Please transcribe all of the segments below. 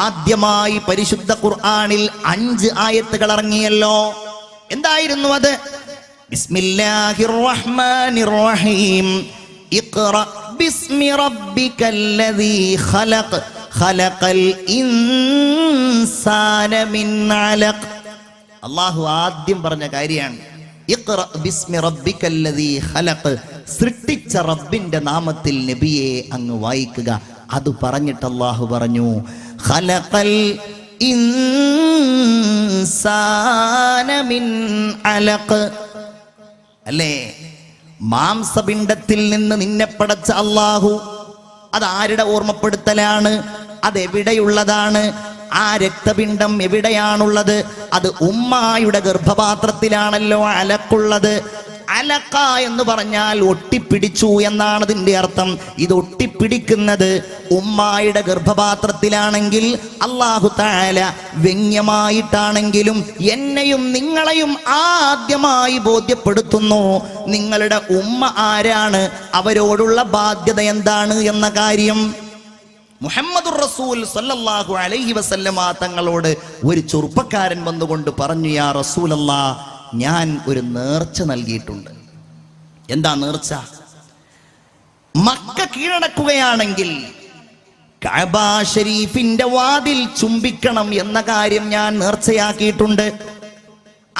ആദ്യമായി പരിശുദ്ധ ഖുർആനിൽ 5 ആയത്തുകൾ ഇറങ്ങിയല്ലോ. എന്തായിരുന്നു അത്? ബിസ്മില്ലാഹിർ റഹ്മാനിർ റഹീം ഇഖ്റ ബിസ്മി റബ്ബിക്കല്ലദീ ഖലഖ് ഖലഖൽ ഇൻസാന മിൻ അലഖ്. അല്ലാഹു ആദ്യം പറഞ്ഞ കാര്യമാണ് ഇഖ്റ ബിസ്മി റബ്ബിക്കല്ലദീ ഖലഖ്. സൃഷ്ടിച്ച റബ്ബിന്റെ നാമത്തിൽ നബിയെ അങ്ങ് വായിക്കുക. അത് പറഞ്ഞിട്ട് അല്ലാഹു പറഞ്ഞു ഖലഖൽ ഇൻസാന മിൻ അലഖ്. അല്ലേ, മാംസപിണ്ഡത്തിൽ നിന്ന് നിന്നെ പടച്ച അല്ലാഹു. അത് ആരുടെ ഓർമ്മപ്പെടുത്തലാണ്? അതെവിടെയുള്ളതാണ്? ആ രക്തപിണ്ഡം എവിടെയാണുള്ളത്? അത് ഉമ്മായുടെ ഗർഭപാത്രത്തിലാണല്ലോ അലക്കുള്ളത്. അലക്ക എന്ന് പറഞ്ഞാൽ ഒട്ടിപ്പിടിച്ചു എന്നാണ് ഇതിന്റെ അർത്ഥം. ഇത് ഒട്ടിപ്പിടിക്കുന്നത് ഉമ്മായുടെ ഗർഭപാത്രത്തിലാണെങ്കിൽ അല്ലാഹു തആല വ്യംഗ്യമായിട്ടാണെങ്കിലും എന്നെയും നിങ്ങളെയും ആദ്യമായി ബോധ്യപ്പെടുത്തുന്നു നിങ്ങളുടെ ഉമ്മ ആരാണ്, അവരോടുള്ള ബാധ്യത എന്താണ് എന്ന കാര്യം. മുഹമ്മദുർ റസൂൽ സല്ലല്ലാഹു അലൈഹി വസല്ലമ തങ്ങളോട് ഒരു ചെറുപ്പക്കാരൻ വന്നുകൊണ്ട് പറഞ്ഞു, യാ റസൂലല്ലാഹ്, ഞാൻ ഒരു നേർച്ച നൽകിയിട്ടുണ്ട്. എന്താ നേർച്ച? മക്ക കീഴടക്കുകയാണെങ്കിൽ കഅബ ഷരീഫിന്റെ വാതിൽ ചുംബിക്കണം എന്ന കാര്യം ഞാൻ നേർച്ചയാക്കിയിട്ടുണ്ട്.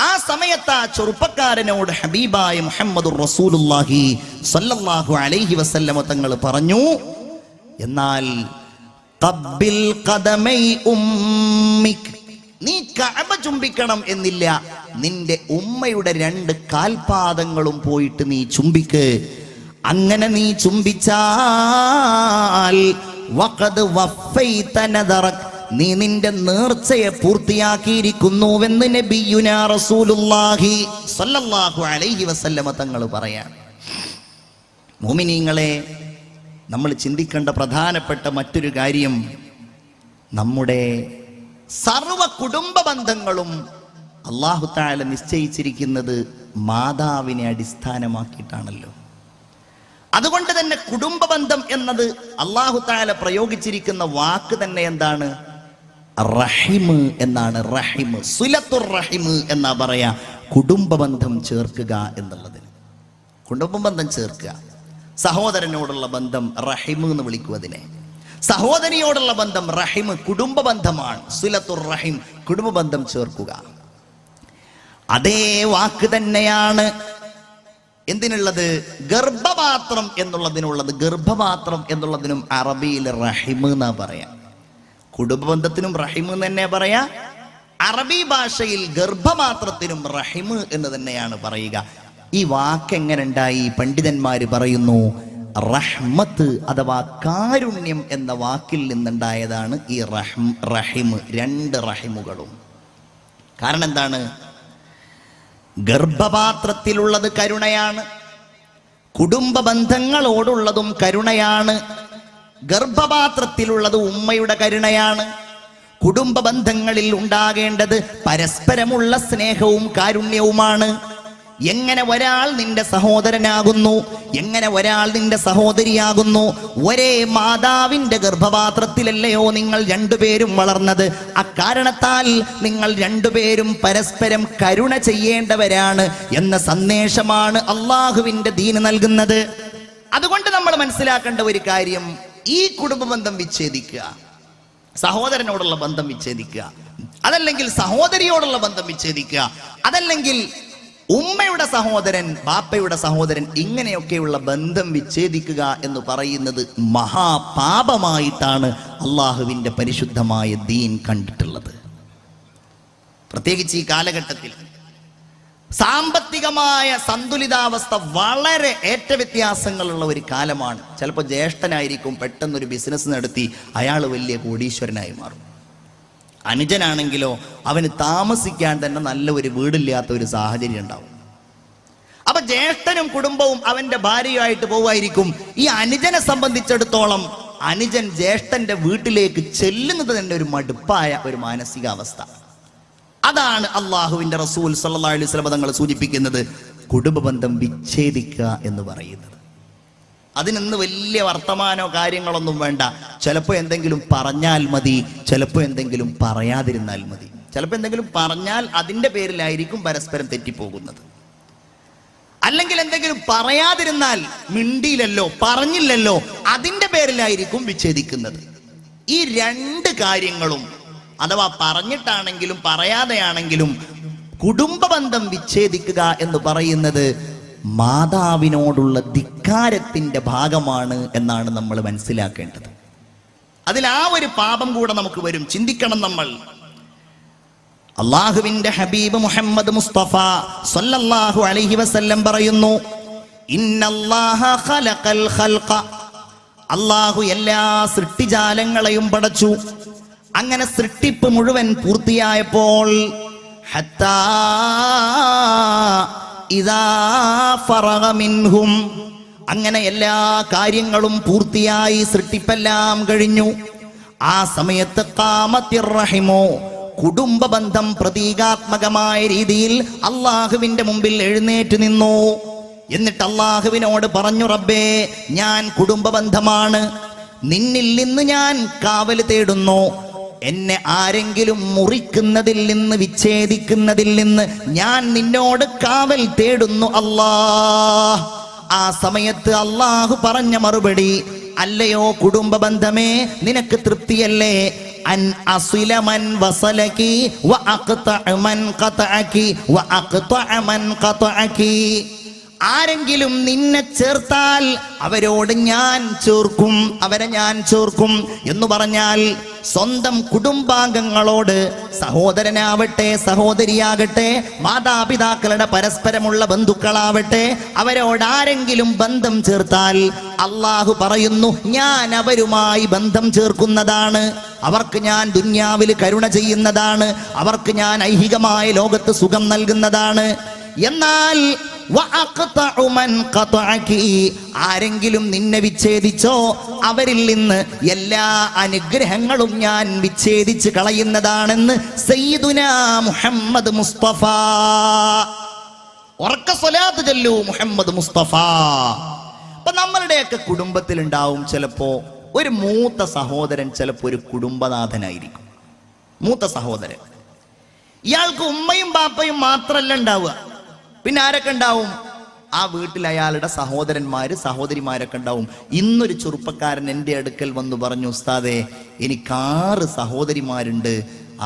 ആ സമയത്ത് ആ ചെറുപ്പക്കാരനോട് ഹബീബായ മുഹമ്മദുർ റസൂലുള്ളാഹി സല്ലല്ലാഹു അലൈഹി വസല്ലമ തങ്ങൾ പറഞ്ഞു, എന്നാൽ ഖബ്ബിൽ ഖദമൈ ഉമ്മിക്, നീ കഅബ ചുംബിക്കണം എന്നില്ല, നിന്റെ ഉമ്മയുടെ 2 കാൽപാദങ്ങളും പോയിട്ട് നീ ചുംബിക്ക്. അങ്ങനെ നീ ചുംബിച്ചാൽ വഖദ് വഫൈത നദറക്, നീ നിന്റെ നേർച്ചയെ പൂർത്തിയാക്കിയിരിക്കുന്നുവെന്ന് നബിയുനാ റസൂലുള്ളാഹി സ്വല്ലല്ലാഹു അലൈഹി വസല്ലമ തങ്ങൾ പറയാൻ. മുഅ്മിനീങ്ങളെ, നമ്മൾ ചിന്തിക്കേണ്ട പ്രധാനപ്പെട്ട മറ്റൊരു കാര്യം, നമ്മുടെ സർവ കുടുംബ ബന്ധങ്ങളും അല്ലാഹു തആല നിശ്ചയിച്ചിരിക്കുന്നത് മാതാവിനെ അടിസ്ഥാനമാക്കിയിട്ടാണല്ലോ. അതുകൊണ്ട് തന്നെ കുടുംബ ബന്ധം എന്നത് അല്ലാഹു തആല പ്രയോഗിച്ചിരിക്കുന്ന വാക്ക് തന്നെ എന്താണ്? റഹിം എന്നാണ്. റഹിം, സുലത്തുർ റഹിം എന്നാ പറയാ. കുടുംബ ബന്ധം ചേർക്കുക എന്നുള്ളതിന്, കുടുംബ ബന്ധം ചേർക്കുക. സഹോദരനോടുള്ള ബന്ധം റഹിം എന്ന് വിളിക്കുക അതിനെ. സഹോദരിയോടുള്ള ബന്ധം റഹിം, കുടുംബ ബന്ധമാണ്. സുലത്തുർ റഹിം, കുടുംബ ബന്ധം ചേർക്കുക. അതേ വാക്ക് തന്നെയാണ് എന്തിനുള്ളത്? ഗർഭപാത്രം എന്നുള്ളതിനുള്ളത്. ഗർഭപാത്രം എന്നുള്ളതിനും അറബിയിൽ റഹിം എന്നാ പറയാ. കുടുംബ ബന്ധത്തിനും റഹിം തന്നെ പറയാ. അറബി ഭാഷയിൽ ഗർഭപാത്രത്തിനും റഹിം എന്ന് തന്നെയാണ് പറയുക. ഈ വാക്ക് എങ്ങനെ ഉണ്ടായി? പണ്ഡിതന്മാര് പറയുന്നു, റഹ്മത്ത് അഥവാ കാരുണ്യം എന്ന വാക്കിൽ നിന്നുണ്ടായതാണ് ഈ റഹിം. 2 റഹിമുകളും. കാരണം എന്താണ്? ഗർഭപാത്രത്തിലുള്ളത് കരുണയാണ്, കുടുംബ ബന്ധങ്ങളോടുള്ളതും കരുണയാണ്. ഗർഭപാത്രത്തിലുള്ളത് ഉമ്മയുടെ കരുണയാണ്. കുടുംബ ബന്ധങ്ങളിൽ ഉണ്ടാകേണ്ടത് പരസ്പരമുള്ള സ്നേഹവും കാരുണ്യവുമാണ്. എങ്ങനെ ഒരാൾ നിന്റെ സഹോദരനാകുന്നു, എങ്ങനെ ഒരാൾ നിന്റെ സഹോദരിയാകുന്നു? ഒരേ മാതാവിന്റെ ഗർഭപാത്രത്തിലല്ലയോ നിങ്ങൾ 2 പേരും വളർന്നത്? അക്കാരണത്താൽ നിങ്ങൾ 2 പേരും പരസ്പരം കരുണ ചെയ്യേണ്ടവരാണ് എന്ന സന്ദേശമാണ് അള്ളാഹുവിന്റെ ദീൻ നൽകുന്നത്. അതുകൊണ്ട് നമ്മൾ മനസ്സിലാക്കേണ്ട ഒരു കാര്യം, ഈ കുടുംബ ബന്ധം വിച്ഛേദിക്കുക, സഹോദരനോടുള്ള ബന്ധം വിച്ഛേദിക്കുക, അതല്ലെങ്കിൽ സഹോദരിയോടുള്ള ബന്ധം വിച്ഛേദിക്കുക, അതല്ലെങ്കിൽ ഉമ്മയുടെ സഹോദരൻ, ബാപ്പയുടെ സഹോദരൻ, ഇങ്ങനെയൊക്കെയുള്ള ബന്ധം വിച്ഛേദിക്കുക എന്ന് പറയുന്നത് മഹാപാപമായിട്ടാണ് അള്ളാഹുവിൻ്റെ പരിശുദ്ധമായ ദീൻ കണ്ടിട്ടുള്ളത്. പ്രത്യേകിച്ച് ഈ കാലഘട്ടത്തിൽ സാമ്പത്തികമായ സന്തുലിതാവസ്ഥ വളരെ ഏറ്റവ്യത്യാസങ്ങളുള്ള ഒരു കാലമാണ്. ചിലപ്പോൾ ജ്യേഷ്ഠനായിരിക്കും, പെട്ടെന്നൊരു ബിസിനസ് നടത്തി അയാൾ വലിയ കോടീശ്വരനായി മാറും. അനുജനാണെങ്കിലോ അവന് താമസിക്കാൻ തന്നെ നല്ല ഒരു വീടില്ലാത്ത ഒരു സാഹചര്യം ഉണ്ടാവും. അപ്പൊ ജ്യേഷ്ഠനും കുടുംബവും അവന്റെ ഭാര്യയുമായിട്ട് പോവായിരിക്കും. ഈ അനുജനെ സംബന്ധിച്ചിടത്തോളം അനുജൻ ജ്യേഷ്ഠന്റെ വീട്ടിലേക്ക് ചെല്ലുന്നത് തന്നെ ഒരു മടുപ്പായ ഒരു മാനസികാവസ്ഥ. അതാണ് അള്ളാഹുവിന്റെ റസൂൽ സല്ലല്ലാഹു അലൈഹി വസല്ലം തങ്ങൾ സൂചിപ്പിക്കുന്നത് കുടുംബ ബന്ധം വിച്ഛേദിക്കുക എന്ന് പറയുന്നത്. അതിനൊന്ന് വലിയ വർത്തമാനോ കാര്യങ്ങളൊന്നും വേണ്ട. ചിലപ്പോൾ എന്തെങ്കിലും പറഞ്ഞാൽ മതി, ചിലപ്പോൾ എന്തെങ്കിലും പറയാതിരുന്നാൽ മതി. ചിലപ്പോൾ എന്തെങ്കിലും പറഞ്ഞാൽ അതിൻ്റെ പേരിലായിരിക്കും പരസ്പരം തെറ്റിപ്പോകുന്നത്. അല്ലെങ്കിൽ എന്തെങ്കിലും പറയാതിരുന്നാൽ, മിണ്ടിയില്ലല്ലോ പറഞ്ഞില്ലല്ലോ, അതിൻ്റെ പേരിലായിരിക്കും വിച്ഛേദിക്കുന്നത്. ഈ രണ്ട് കാര്യങ്ങളും, അഥവാ പറഞ്ഞിട്ടാണെങ്കിലും പറയാതെയാണെങ്കിലും കുടുംബ ബന്ധം വിച്ഛേദിക്കുക എന്ന് പറയുന്നത് മാതാവിനോടുള്ള ധിക്കാരത്തിന്റെ ഭാഗമാണ് എന്നാണ് നമ്മൾ മനസ്സിലാക്കേണ്ടത്. അതിൽ ആ ഒരു പാപം കൂടെ നമുക്ക് വരും. ചിന്തിക്കണം നമ്മൾ. അള്ളാഹുവിന്റെ ഹബീബ് മുഹമ്മദ് മുസ്തഫ സല്ലല്ലാഹു അലൈഹി വസല്ലം പറയുന്നു, ഇന്നല്ലാഹ ഖലഖൽ ഖൽഖ, അള്ളാഹു എല്ലാ സൃഷ്ടിജാലങ്ങളെയും പടച്ചു. അങ്ങനെ സൃഷ്ടിപ്പ് മുഴുവൻ പൂർത്തിയായപ്പോൾ ഹത്താ ഇദാ ഫറഗ മിൻഹും, അങ്ങനെ എല്ലാ കാര്യങ്ങളും പൂർത്തിയായി, സൃഷ്ടിപ്പെല്ലാം കഴിഞ്ഞു. ആ സമയത്ത് ഖാമത്തിർ റഹിമു, കുടുംബ ബന്ധം പ്രതീകാത്മകമായ രീതിയിൽ അള്ളാഹുവിന്റെ മുമ്പിൽ എഴുന്നേറ്റ് നിന്നു. എന്നിട്ട് അള്ളാഹുവിനോട് പറഞ്ഞു, റബ്ബേ, ഞാൻ കുടുംബ ബന്ധമാണ്, നിന്നിൽ നിന്ന് ഞാൻ കാവൽ തേടുന്നു. എന്നെ ആരെങ്കിലും മുറിക്കുന്നതിൽ നിന്ന്, വിച്ഛേദിക്കുന്നതിൽ നിന്ന് ഞാൻ നിന്നോട് കാവൽ തേടുന്നു അല്ലാഹ്. ആ സമയത്ത് അള്ളാഹു പറഞ്ഞ മറുപടി, അല്ലയോ കുടുംബ ബന്ധമേ, നിനക്ക് തൃപ്തിയല്ലേ? അൻ അസ്ല മൻ വസലകി വ അഖ്തഅ മൻ ഖതഅകി വ അഖ്തഅ മൻ ഖതഅകി. ആരെങ്കിലും നിന്നെ ചേർത്താൽ അവരോട് ഞാൻ ചേർക്കും, അവരെ ഞാൻ ചേർക്കും എന്ന് പറഞ്ഞാൽ സ്വന്തം കുടുംബാംഗങ്ങളോട്, സഹോദരനാവട്ടെ സഹോദരിയാകട്ടെ, മാതാപിതാക്കളുടെ പരസ്പരമുള്ള ബന്ധുക്കളാവട്ടെ, അവരോടാരെങ്കിലും ബന്ധം ചേർത്താൽ അള്ളാഹു പറയുന്നു, ഞാൻ അവരുമായി ബന്ധം ചേർക്കുന്നതാണ്, അവർക്ക് ഞാൻ ദുന്യാവിൽ കരുണ ചെയ്യുന്നതാണ്, അവർക്ക് ഞാൻ ഐഹികമായ ലോകത്ത് സുഖം നൽകുന്നതാണ്. എന്നാൽ ആരെങ്കിലും നിന്നെ വിച്ഛേദിച്ചോ അവരിൽ നിന്ന് എല്ലാ അനുഗ്രഹങ്ങളും ഞാൻ വിച്ഛേദിച്ച് കളയുന്നതാണെന്ന് സയ്യിദുനാ മുഹമ്മദ് മുസ്തഫ. ഉറക്ക സ്വലാത്ത് ചൊല്ലൂ മുഹമ്മദ് മുസ്തഫ. അപ്പൊ നമ്മളുടെയൊക്കെ കുടുംബത്തിൽ ഉണ്ടാവും ചിലപ്പോ ഒരു മൂത്ത സഹോദരൻ, ചിലപ്പോ ഒരു കുടുംബനാഥനായിരിക്കും. മൂത്ത സഹോദരൻ, ഇയാൾക്ക് ഉമ്മയും ബാപ്പയും മാത്രമല്ല ഉണ്ടാവുക, പിന്നെ ആരൊക്കെ ഉണ്ടാവും? ആ വീട്ടിൽ അയാളുടെ സഹോദരന്മാര്, സഹോദരിമാരൊക്കെ ഉണ്ടാവും. ഇന്നൊരു ചെറുപ്പക്കാരൻ എൻ്റെ അടുക്കൽ വന്നു പറഞ്ഞു, ഉസ്താദേ, എനിക്ക് 6 സഹോദരിമാരുണ്ട്,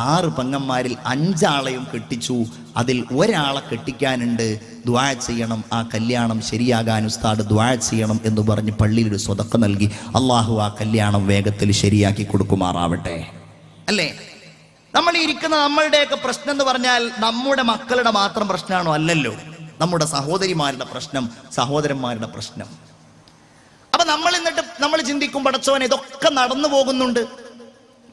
6 പെങ്ങന്മാരിൽ 5 ആളെയും കെട്ടിച്ചു, അതിൽ ഒരാളെ കെട്ടിക്കാനുണ്ട്, ദുആ ചെയ്യണം, ആ കല്യാണം ശരിയാകാൻ ഉസ്താദ് ദുആ ചെയ്യണം എന്ന് പറഞ്ഞ് പള്ളിയിൽ ഒരു സ്വതക്ക നൽകി. അള്ളാഹു ആ കല്യാണം വേഗത്തിൽ ശരിയാക്കി കൊടുക്കുമാറാവട്ടെ. അല്ലേ? നമ്മൾ ഇരിക്കുന്ന നമ്മളുടെയൊക്കെ പ്രശ്നം എന്ന് പറഞ്ഞാൽ നമ്മുടെ മക്കളുടെ മാത്രം പ്രശ്നമാണോ? അല്ലല്ലോ, നമ്മുടെ സഹോദരിമാരുടെ പ്രശ്നം, സഹോദരന്മാരുടെ പ്രശ്നം. അപ്പൊ നമ്മൾ ചിന്തിക്കും, പടച്ചോനെ, ഇതൊക്കെ നടന്നു പോകുന്നുണ്ട്.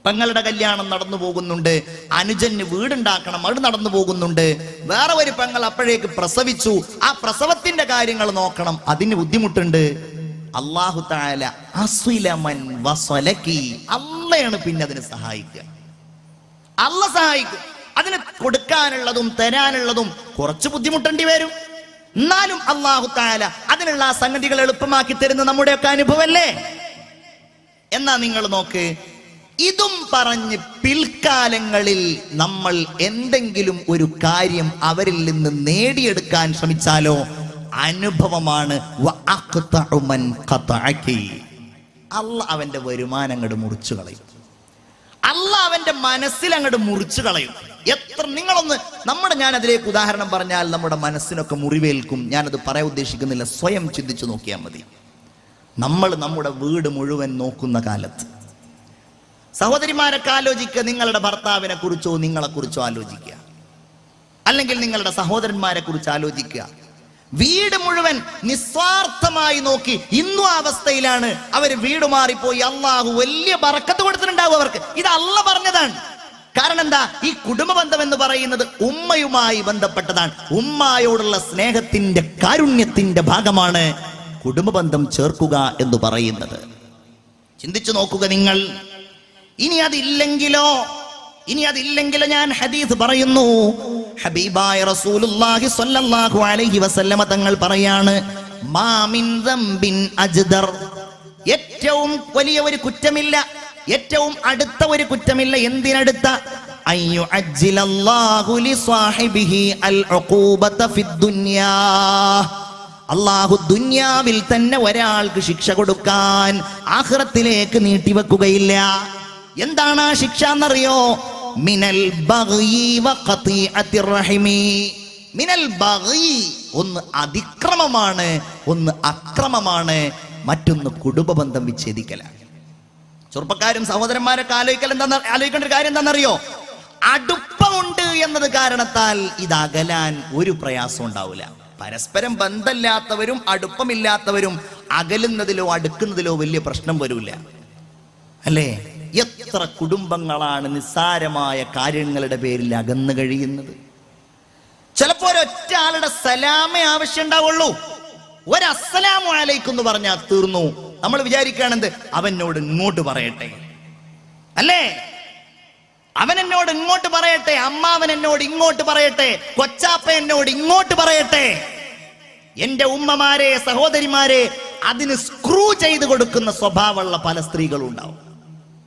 പെങ്ങളുടെ കല്യാണം നടന്നു പോകുന്നുണ്ട്, അനുജന് വീടുണ്ടാക്കണം, അത് നടന്നു പോകുന്നുണ്ട്, വേറെ ഒരു പെങ്ങൾ അപ്പോഴേക്ക് പ്രസവിച്ചു, ആ പ്രസവത്തിന്റെ കാര്യങ്ങൾ നോക്കണം, അതിന് ബുദ്ധിമുട്ടുണ്ട്. അല്ലാഹു തആല അസ്ലമൻ വസലകി, അള്ളയാണ് പിന്നെ അതിന് സഹായിക്കുക. അല്ല സഹായിക്കും. അതിന് കൊടുക്കാനുള്ളതും തരാനുള്ളതും കുറച്ച് ബുദ്ധിമുട്ടേണ്ടി വരും, എന്നാലും അല്ലാഹു തആല അതിനുള്ള ആ സംഗതികൾ എളുപ്പമാക്കി തരുന്ന നമ്മുടെയൊക്കെ അനുഭവമല്ലേ? എന്നാ നിങ്ങൾ നോക്ക്, ഇതും പറഞ്ഞ് പിൽക്കാലങ്ങളിൽ നമ്മൾ എന്തെങ്കിലും ഒരു കാര്യം അവരിൽ നിന്ന് നേടിയെടുക്കാൻ ശ്രമിച്ചാലോ അനുഭവമാണ്. അല്ല അവന്റെ വരുമാനം അങ്ങോട്ട് മുറിച്ചു കളയും, അല്ല അവന്റെ മനസ്സിൽ അങ്ങോട്ട് മുറിച്ചു കളയും. നിങ്ങളൊന്ന് ഞാൻ അതിലേക്ക് ഉദാഹരണം പറഞ്ഞാൽ നമ്മുടെ മനസ്സിനൊക്കെ മുറിവേൽക്കും. ഞാനത് പറയാൻ ഉദ്ദേശിക്കുന്നില്ല, സ്വയം ചിന്തിച്ചു നോക്കിയാൽ മതി. നമ്മൾ നമ്മുടെ വീട് മുഴുവൻ നോക്കുന്ന കാലത്ത് സഹോദരിമാരൊക്കെ ആലോചിക്കുക, നിങ്ങളുടെ ഭർത്താവിനെ കുറിച്ചോ നിങ്ങളെ കുറിച്ചോ ആലോചിക്കുക, അല്ലെങ്കിൽ നിങ്ങളുടെ സഹോദരന്മാരെ കുറിച്ച് ആലോചിക്കുക. വീട് മുഴുവൻ നിസ്വാർത്ഥമായി നോക്കി ഇന്നും ആ അവസ്ഥയിലാണ്. അവര് വീട് മാറിപ്പോയി, അള്ളാഹു വലിയ ബറക്കത്ത് കൊടുത്തിട്ടുണ്ടാവും അവർക്ക്. ഇത് അള്ള പറഞ്ഞതാണ്. കാരണം എന്താ? ഈ കുടുംബ ബന്ധം എന്ന് പറയുന്നത് ഉമ്മയുമായി ബന്ധപ്പെട്ടതാണ്. ഉമ്മയോടുള്ള സ്നേഹത്തിന്റെ, കാരുണ്യത്തിന്റെ ഭാഗമാണ് കുടുംബ ബന്ധം ചേർക്കുക എന്ന് പറയുന്നത്. ചിന്തിച്ചു നോക്കുക നിങ്ങൾ. ഇനി അതില്ലെങ്കിലോ ഞാൻ ഹദീസ് പറയുന്നു. ഹബീബായ റസൂലുള്ളാഹി സ്വല്ലല്ലാഹു അലൈഹി വസല്ലമ തങ്ങൾ പറയാണ്, മാ മിൻ ദംബിൻ അജ്ദർ, ഏറ്റവും വലിയ ഒരു കുറ്റമില്ല, ഏറ്റവും അടുത്ത ഒരു കുറ്റമില്ല. എന്തിനടുത്ത? അയ്യു അജ്ജിലല്ലാഹു ലിസാഹിബിഹി അൽ ഉഖൂബത ഫിദ് ദുനിയാ, അല്ലാഹു ദുനിയാവിൽ തന്നെ ഒരാൾക്ക് ശിക്ഷ കൊടുക്കാൻ ആഖിറത്തിലേക്ക് നീട്ടിവെക്കുകയില്ല. എന്താണ് ആ ശിക്ഷ എന്നറിയോ? മിനൽ ബഗ്യി വ ഖതീഅത്തിർ റഹിമി. മിനൽ ബഗ്യി, ഒന്ന് അതിക്രമമാണ്, ഒന്ന് അക്രമമാണ്, മറ്റൊന്ന് കുടുംബബന്ധം വിച്ഛേദിക്കലാണ്. ചെറുപ്പക്കാരും സഹോദരന്മാരൊക്കെ ആലോചിക്കേണ്ട ഒരു കാര്യം എന്താണെന്നറിയോ? അടുപ്പമുണ്ട് എന്നത് കാരണത്താൽ ഇത് അകലാൻ ഒരു പ്രയാസം ഉണ്ടാവില്ല. പരസ്പരം ബന്ധമില്ലാത്തവരും അടുപ്പമില്ലാത്തവരും അകലുന്നതിലോ അടുക്കുന്നതിലോ വലിയ പ്രശ്നം വരില്ല, അല്ലേ? എത്ര കുടുംബങ്ങളാണ് നിസ്സാരമായ കാര്യങ്ങളുടെ പേരിൽ അകന്നു കഴിയുന്നത്. ചിലപ്പോ ഒരൊറ്റ ആളുടെ സലാമേ ആവശ്യം ഉണ്ടാവുള്ളൂ. ഒരു അസ്സലാമു അലൈക്കും എന്ന് പറഞ്ഞാൽ തീർന്നു. നമ്മൾ വിചാരിക്കുകയാണെന്ത്, അവനോട് ഇങ്ങോട്ട് പറയട്ടെ, അല്ലേ? അവൻ എന്നോട് ഇങ്ങോട്ട് പറയട്ടെ, അമ്മാവൻ എന്നോട് ഇങ്ങോട്ട് പറയട്ടെ, കൊച്ചാപ്പ എന്നോട് ഇങ്ങോട്ട് പറയട്ടെ. എന്റെ ഉമ്മമാരെ, സഹോദരിമാരെ, അതിന് സ്ക്രൂ ചെയ്ത് കൊടുക്കുന്ന സ്വഭാവമുള്ള പല സ്ത്രീകളും ഉണ്ടാവും.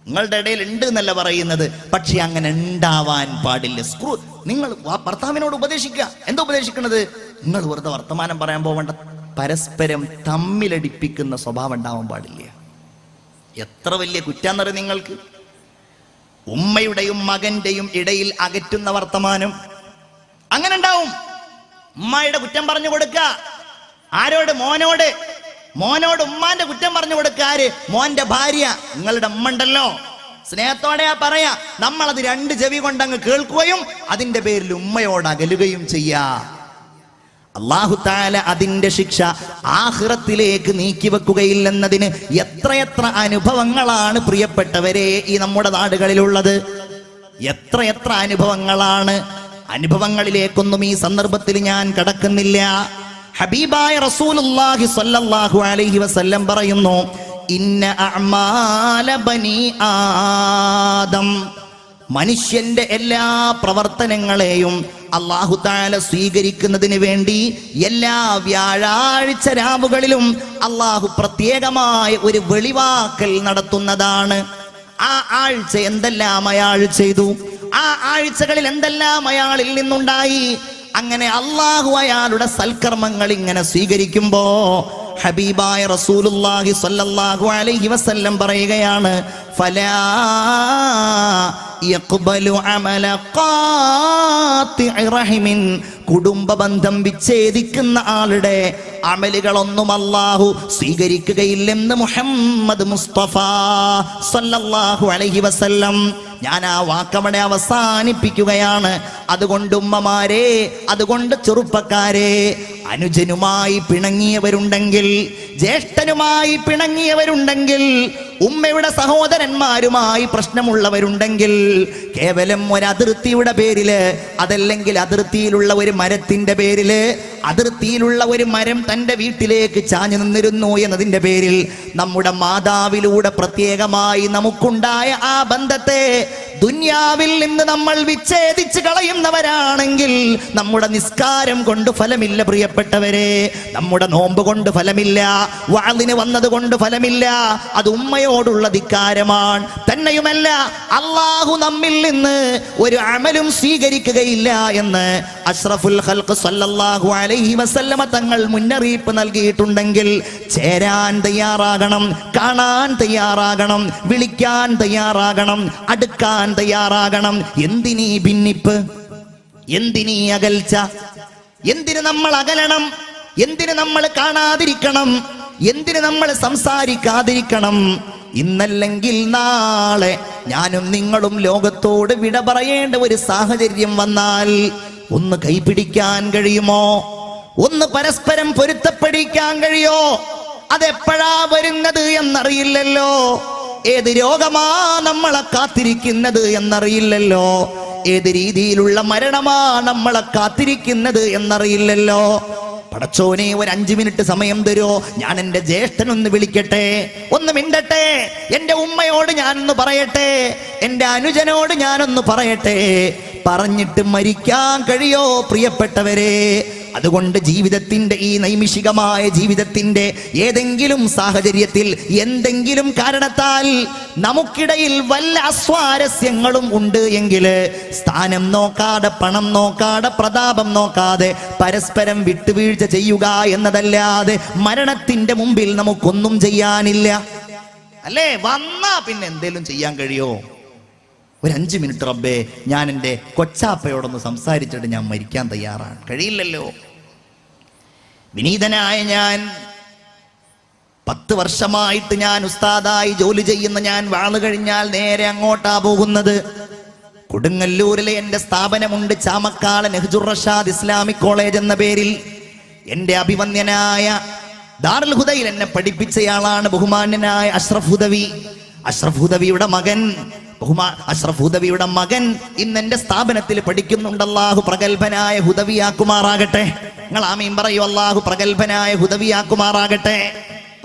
നിങ്ങളുടെ ഇടയിൽ ഉണ്ട് എന്നല്ല പറയുന്നത്, പക്ഷെ അങ്ങനെ ഉണ്ടാവാൻ പാടില്ല. സ്ക്രൂ നിങ്ങൾ ഭർത്താവിനോട് ഉപദേശിക്കുക. എന്താ ഉപദേശിക്കുന്നത്? നിങ്ങൾ വെറുതെ വർത്തമാനം പറയാൻ പോവേണ്ട, പരസ്പരം തമ്മിലടിപ്പിക്കുന്ന സ്വഭാവം ഉണ്ടാവാൻ പാടില്ല. എത്ര വലിയ കുറ്റാന്നറിയ നിങ്ങൾക്ക്? ഉമ്മയുടെയും മകന്റെയും ഇടയിൽ അകറ്റുന്ന വർത്തമാനം അങ്ങനെ ഉണ്ടാവും. ഉമ്മയുടെ കുറ്റം പറഞ്ഞു കൊടുക്കുക. ആരോട്? മോനോട്. മോനോട് ഉമ്മാന്റെ കുറ്റം പറഞ്ഞു കൊടുക്കുക. ആര്? മോന്റെ ഭാര്യ. നിങ്ങളുടെ ഉമ്മ ഉണ്ടല്ലോ, സ്നേഹത്തോടെയാ പറയാ. നമ്മളത് രണ്ട് ചെവി കൊണ്ടങ്ങ് കേൾക്കുകയും അതിന്റെ പേരിൽ ഉമ്മയോട് അകലുകയും ചെയ്യാ. അല്ലാഹു തആല അതിന്റെ ശിക്ഷ ആഖിറത്തിലേക്ക് നീക്കിവെക്കുകയില്ലെന്നതിന് എത്രയെത്ര അനുഭവങ്ങളാണ് പ്രിയപ്പെട്ടവരെ ഈ നമ്മുടെ നാടുകളിലുള്ളത്. എത്രയെത്ര അനുഭവങ്ങളാണ്. അനുഭവങ്ങളിലേക്കൊന്നും ഈ സന്ദർഭത്തിൽ ഞാൻ കടക്കുന്നില്ല. ഹബീബായ റസൂലുള്ളാഹി സ്വല്ലല്ലാഹു അലൈഹി വസല്ലം പറയുന്നു, ഇന്ന അഅമാല ബനി ആദം, മനുഷ്യന്റെ എല്ലാ പ്രവർത്തനങ്ങളെയും അല്ലാഹു തആല സ്വീകരിക്കുന്നതിന് വേണ്ടി എല്ലാ വ്യാഴാഴ്ച രാവുകളിലും അല്ലാഹു പ്രത്യേകമായ ഒരു വെളിവാക്കൽ നടത്തുന്നതാണ്. ആ ആഴ്ച എന്തെല്ലാം അയാൾ ചെയ്തു, ആ ആഴ്ചകളിൽ എന്തെല്ലാം അയാളിൽ നിന്നുണ്ടായി, അങ്ങനെ അല്ലാഹു അയാളുടെ സൽക്കർമ്മങ്ങൾ ഇങ്ങനെ സ്വീകരിക്കുമ്പോ ഹബീബായ റസൂലുള്ളാഹി സ്വല്ലല്ലാഹു അലൈഹി വസല്ലം പറയുകയാണ്, ഫലാ യഖ്ബലു അമല ഖാതിഇ റഹിമിൻ, കുടുംബ ബന്ധം വിച്ഛേദിക്കുന്ന ആളുടെ അമലുകളൊന്നും അല്ലാഹു സ്വീകരിക്കുകയില്ലെന്ന് മുഹമ്മദ് മുസ്തഫ സ്വല്ലല്ലാഹു അലൈഹി വസല്ലം. ഞാൻ ആ വാക്കവിടെ അവസാനിപ്പിക്കുകയാണ്. അതുകൊണ്ട് ഉമ്മമാരെ, അതുകൊണ്ട് ചെറുപ്പക്കാരെ, അനുജനുമായി പിണങ്ങിയവരുണ്ടെങ്കിൽ, ജ്യേഷ്ഠനുമായി പിണങ്ങിയവരുണ്ടെങ്കിൽ, ഉമ്മയുടെ സഹോദരന്മാരുമായി പ്രശ്നമുള്ളവരുണ്ടെങ്കിൽ, കേവലം ഒരു അതിർത്തിയുടെ പേരില്, അതല്ലെങ്കിൽ അതിർത്തിയിലുള്ള ഒരു മരത്തിന്റെ പേരില്, അതിർത്തിയിലുള്ള ഒരു മരം തന്റെ വീട്ടിലേക്ക് ചാഞ്ഞു നിന്നിരുന്നു എന്നതിന്റെ പേരിൽ നമ്മുടെ മാതാവിലൂടെ പ്രത്യേകമായി നമുക്കുണ്ടായ ആ ബന്ധത്തെ ദുനിയാവിൽ നിന്ന് നമ്മൾ വിച്ഛേദിച്ച് കളയുന്നവരാണെങ്കിൽ നമ്മുടെ നിസ്കാരം കൊണ്ട് ഫലമില്ല പ്രിയപ്പെട്ടവരെ, നമ്മുടെ നോമ്പ് കൊണ്ട് ഫലമില്ല, വഅദിന് വന്നത് കൊണ്ട് ഫലമില്ല. അത് ഉമ്മയോടുള്ള ധിക്കാരമാണ്. തന്നെയുമല്ല, അല്ലാഹു നമ്മിൽ നിന്ന് ഒരു അമലും സ്വീകരിക്കുകയില്ല എന്ന് അഷ്റഫുൽ ഖൽഖ് സല്ലല്ലാഹു അലൈഹി വസല്ലമ തങ്ങൾ മുന്നറിയിപ്പ് നൽകിയിട്ടുണ്ടെങ്കിൽ ചേരാൻ തയ്യാറാകണം, കാണാൻ തയ്യാറാകണം, വിളിക്കാൻ തയ്യാറാകണം, അടുക്കാൻ തയ്യാറാകണം. എന്തിനീ ഭിന്നിപ്പ്, എന്തിനീ അകൽച്ച, എന്തിന് നമ്മൾ അകലണം, എന്തിന് നമ്മൾ കാണാതിരിക്കണം, എന്തിന് നമ്മൾ സംസാരിക്കാതിരിക്കണം? ഇന്നല്ലെങ്കിൽ നാളെ ഞാനും നിങ്ങളും ലോകത്തോട് വിട പറയേണ്ട ഒരു സാഹചര്യം വന്നാൽ ഒന്ന് കൈപിടിക്കാൻ കഴിയുമോ? ഒന്ന് പരസ്പരം പൊരുത്തപ്പെടിക്കാൻ കഴിയോ? അതെപ്പോഴാ വരുന്നത് എന്നറിയില്ലല്ലോ. ഏത് രോഗമാ നമ്മളെ കാത്തിരിക്കുന്നത് എന്നറിയില്ലല്ലോ. ഏത് രീതിയിലുള്ള മരണമാ നമ്മളെ കാത്തിരിക്കുന്നത് എന്നറിയില്ലല്ലോ. പടച്ചോനെ, ഒരു 5 മിനിറ്റ് സമയം തരുമോ? ഞാൻ എൻ്റെ ജ്യേഷ്ഠനൊന്ന് വിളിക്കട്ടെ, ഒന്ന് മിണ്ടട്ടെ, എൻ്റെ ഉമ്മയോട് ഞാനൊന്ന് പറയട്ടെ, എൻ്റെ അനുജനോട് ഞാനൊന്ന് പറയട്ടെ. പറഞ്ഞിട്ട് മരിക്കാൻ കഴിയോ പ്രിയപ്പെട്ടവരെ? അതുകൊണ്ട് ജീവിതത്തിന്റെ ഈ നൈമിഷികമായ ജീവിതത്തിന്റെ ഏതെങ്കിലും സാഹചര്യത്തിൽ എന്തെങ്കിലും കാരണത്താൽ നമുക്കിടയിൽ വല്ല അസ്വാരസ്യങ്ങളും ഉണ്ട് എങ്കിൽ സ്ഥാനം നോക്കാതെ, പണം നോക്കാതെ, പ്രതാപം നോക്കാതെ പരസ്പരം വിട്ടുവീഴ്ച ചെയ്യുക എന്നതല്ലാതെ മരണത്തിന്റെ മുമ്പിൽ നമുക്കൊന്നും ചെയ്യാനില്ല. അല്ലേ? വന്നാ പിന്നെ എന്തേലും ചെയ്യാൻ കഴിയോ? ഒരു 5 മിനിറ്റ് റബ്ബേ, ഞാൻ എൻ്റെ കൊച്ചാപ്പയോടൊന്ന് സംസാരിച്ചിട്ട് ഞാൻ മരിക്കാൻ തയ്യാറാണ്. കഴിയില്ലല്ലോ. വിനീതനായ ഞാൻ 10 വർഷമായിട്ട് ഞാൻ ഉസ്താദായി ജോലി ചെയ്യുന്ന ഞാൻ വാള് കഴിഞ്ഞാൽ നേരെ അങ്ങോട്ടാ പോകുന്നത്. കൊടുങ്ങല്ലൂരിലെ എൻ്റെ സ്ഥാപനമുണ്ട്, ചാമക്കാല നെഹ്ജുർ റഷാദ് ഇസ്ലാമിക് കോളേജ് എന്ന പേരിൽ. എൻ്റെ അഭിവന്യനായ ദാറുൽ ഹുദയിൽ എന്നെ പഠിപ്പിച്ചയാളാണ് ബഹുമാന്യനായ അഷ്റഫ് ഹുദവി. അഷ്റഫ് ഹുദവിയുടെ മകൻ ഇന്ന് എന്റെ സ്ഥാപനത്തിൽ പഠിക്കുന്നുണ്ട്. അല്ലാഹു പ്രഗൽഭനായ ഹുദവിയാക്കുമാറാകട്ടെ. നിങ്ങൾ ആമീൻ പറയൂ. അല്ലാഹു പ്രഗൽഭനായ ഹുദവിയാക്കുമാറാകട്ടെ.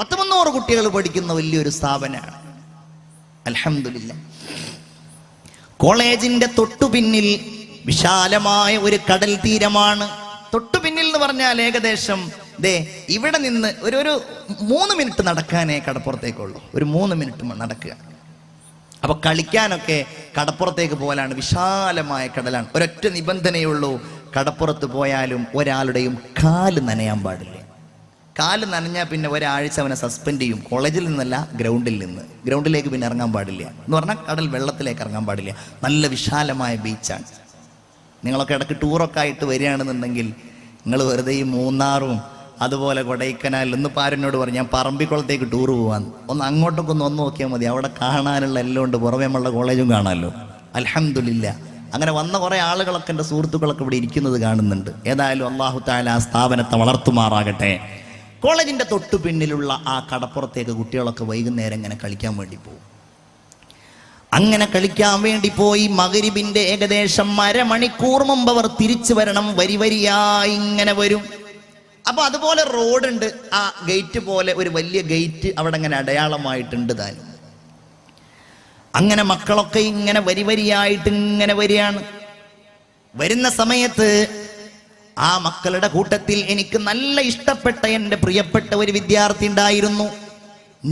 100-300 കുട്ടികൾ പഠിക്കുന്ന വലിയൊരു സ്ഥാപനമാണ്. അൽഹംദുലില്ലാ. കോളേജിന്റെ തൊട്ടുപിന്നിൽ വിശാലമായ ഒരു കടൽ തീരമാണ്. തൊട്ടുപിന്നിൽ എന്ന് പറഞ്ഞാൽ ഏകദേശം ഇവിടെ നിന്ന് ഒരു 3 മിനിറ്റ് നടക്കാനേ കടപ്പുറത്തേക്കുള്ളൂ. ഒരു 3 മിനിറ്റ് നടക്കുക. അപ്പൊ കളിക്കാനൊക്കെ കടപ്പുറത്തേക്ക് പോകലാണ്. വിശാലമായ കടലാണ്. ഒരൊറ്റ നിബന്ധനയുള്ളൂ, കടപ്പുറത്ത് പോയാലും ഒരാളുടെയും കാല് നനയാൻ പാടില്ല. കാല് നനഞ്ഞാൽ പിന്നെ ഒരാഴ്ച അവനെ സസ്പെൻഡ് ചെയ്യും. കോളേജിൽ നിന്നല്ല, ഗ്രൗണ്ടിൽ നിന്ന്. ഗ്രൗണ്ടിലേക്ക് പിന്നെ ഇറങ്ങാൻ പാടില്ല എന്ന് പറഞ്ഞാൽ കടൽ വെള്ളത്തിലേക്ക് ഇറങ്ങാൻ പാടില്ല. നല്ല വിശാലമായ ബീച്ചാണ്. നിങ്ങളൊക്കെ ഇടയ്ക്ക് ടൂറൊക്കെ ആയിട്ട് വരികയാണെന്നുണ്ടെങ്കിൽ നിങ്ങൾ വെറുതെ ഈ മൂന്നാറും അതുപോലെ കൊടൈക്കനാൽ എന്ന് പാരനോട് പറഞ്ഞു ഞാൻ പറമ്പിക്കുളത്തേക്ക് ടൂർ പോവാൻ, ഒന്ന് അങ്ങോട്ടൊക്കെ ഒന്ന് നോക്കിയാൽ മതി. അവിടെ കാണാനുള്ള എല്ലാം ഉണ്ട്. പുറമേ നമ്മളുടെ കോളേജും കാണാമല്ലോ. അൽഹംദുലില്ലാ. അങ്ങനെ വന്ന കുറേ ആളുകളൊക്കെ എൻ്റെ സുഹൃത്തുക്കളൊക്കെ ഇവിടെ ഇരിക്കുന്നത് കാണുന്നുണ്ട്. ഏതായാലും അല്ലാഹു തആല ആ സ്ഥാപനത്തെ വളർത്തുമാറാകട്ടെ. കോളേജിൻ്റെ തൊട്ടു പിന്നിലുള്ള ആ കടപ്പുറത്തേക്ക് കുട്ടികളൊക്കെ വൈകുന്നേരം ഇങ്ങനെ കളിക്കാൻ വേണ്ടി പോകും. അങ്ങനെ കളിക്കാൻ വേണ്ടി പോയി മഗ്‌രിബിന്റെ ഏകദേശം അരമണിക്കൂർ മുമ്പ് അവർ തിരിച്ചു വരണം. വരിയായി ഇങ്ങനെ വരും. അപ്പൊ അതുപോലെ റോഡുണ്ട്. ആ ഗേറ്റ് പോലെ ഒരു വലിയ ഗേറ്റ് അവിടെ ഇങ്ങനെ അടയാളമായിട്ടുണ്ട് താനും. അങ്ങനെ മക്കളൊക്കെ ഇങ്ങനെ വരിയായിട്ട് ഇങ്ങനെ വരികയാണ്. വരുന്ന സമയത്ത് ആ മക്കളുടെ കൂട്ടത്തിൽ എനിക്ക് നല്ല ഇഷ്ടപ്പെട്ട എൻ്റെ പ്രിയപ്പെട്ട ഒരു വിദ്യാർത്ഥി ഉണ്ടായിരുന്നു.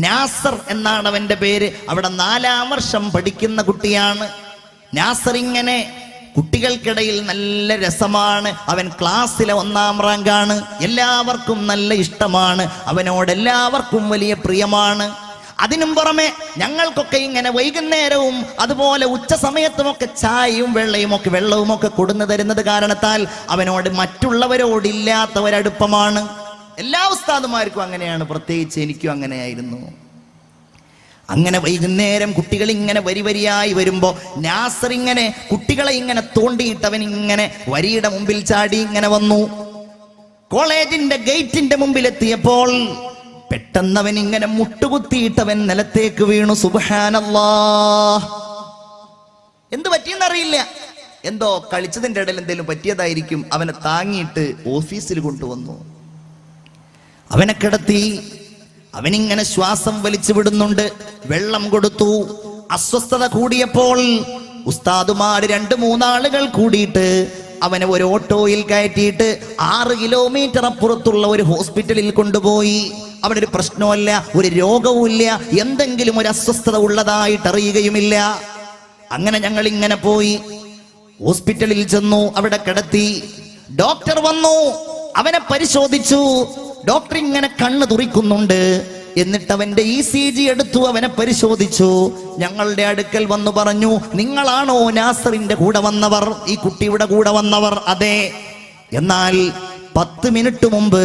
നാസർ എന്നാണ് അവന്റെ പേര്. അവിടെ 4-ാം വർഷം പഠിക്കുന്ന കുട്ടിയാണ്. നാസർ ഇങ്ങനെ കുട്ടികൾക്കിടയിൽ നല്ല രസമാണ്. അവൻ ക്ലാസ്സിലെ 1-ാം റാങ്കാണ്. എല്ലാവർക്കും നല്ല ഇഷ്ടമാണ്. അവനോട് എല്ലാവർക്കും വലിയ പ്രിയമാണ്. അതിനും പുറമെ ഞങ്ങൾക്കൊക്കെ ഇങ്ങനെ വൈകുന്നേരവും അതുപോലെ ഉച്ച സമയത്തുമൊക്കെ ചായയും വെള്ളവും ഒക്കെ കൊടുന്നു തരുന്നത് കാരണത്താൽ അവനോട് മറ്റുള്ളവരോടില്ലാത്ത ഒരടുപ്പമാണ്. എല്ലാ ഉസ്താദുമാർക്കും അങ്ങനെയാണ്, പ്രത്യേകിച്ച് എനിക്കും അങ്ങനെയായിരുന്നു. അങ്ങനെ വൈകുന്നേരം കുട്ടികൾ ഇങ്ങനെ വരിയായി വരുമ്പോ നാസർ ഇങ്ങനെ കുട്ടികളെ ഇങ്ങനെ തോണ്ടിയിട്ടവൻ ഇങ്ങനെ വരിയുടെ മുമ്പിൽ ചാടി ഇങ്ങനെ വന്നു. കോളേജിന്റെ ഗേറ്റിന്റെ മുമ്പിലെത്തിയപ്പോൾ പെട്ടെന്നവൻ ഇങ്ങനെ മുട്ടുകുത്തിയിട്ടവൻ നിലത്തേക്ക് വീണു. സുബ്ഹാനല്ലാഹ്. എന്ത് പറ്റിയെന്നറിയില്ല. എന്തോ കളിച്ചതിന്റെ ഇടയിൽ എന്തെങ്കിലും പറ്റിയതായിരിക്കും. അവനെ താങ്ങിയിട്ട് ഓഫീസിൽ കൊണ്ടുവന്നു. അവനെ കിടത്തി. അവനിങ്ങനെ ശ്വാസം വലിച്ചു വിടുന്നുണ്ട്. വെള്ളം കൊടുത്തു. അസ്വസ്ഥത കൂടിയപ്പോൾ ഉസ്താദുമാർ 2-3 ആളുകൾ കൂടിയിട്ട് അവനെ ഒരു ഓട്ടോയിൽ കയറ്റിയിട്ട് 6 കിലോമീറ്റർ അപ്പുറത്തുള്ള ഒരു ഹോസ്പിറ്റലിൽ കൊണ്ടുപോയി. അവിടെ ഒരു പ്രശ്നവുമില്ല, ഒരു രോഗവുമില്ല, എന്തെങ്കിലും ഒരു അസ്വസ്ഥത ഉള്ളതായിട്ട് അറിയുകയുമില്ല. അങ്ങനെ ഞങ്ങൾ ഇങ്ങനെ പോയി ഹോസ്പിറ്റലിൽ ചെന്നു. അവിടെ കിടത്തി. ഡോക്ടർ വന്നു. അവനെ പരിശോധിച്ചു. ഡോക്ടർ ഇങ്ങനെ കണ്ണ് തുറിക്കുന്നുണ്ട്. എന്നിട്ട് അവന്റെ ECG എടുത്തു. അവനെ പരിശോധിച്ചു. ഞങ്ങളുടെ അടുക്കൽ വന്നു പറഞ്ഞു, നിങ്ങളാണോ നാസറിന്റെ കൂടെ വന്നവർ, ഈ കുട്ടിയുടെ കൂടെ വന്നവർ? അതെ. എന്നാൽ 10 മിനിറ്റ് മുമ്പ്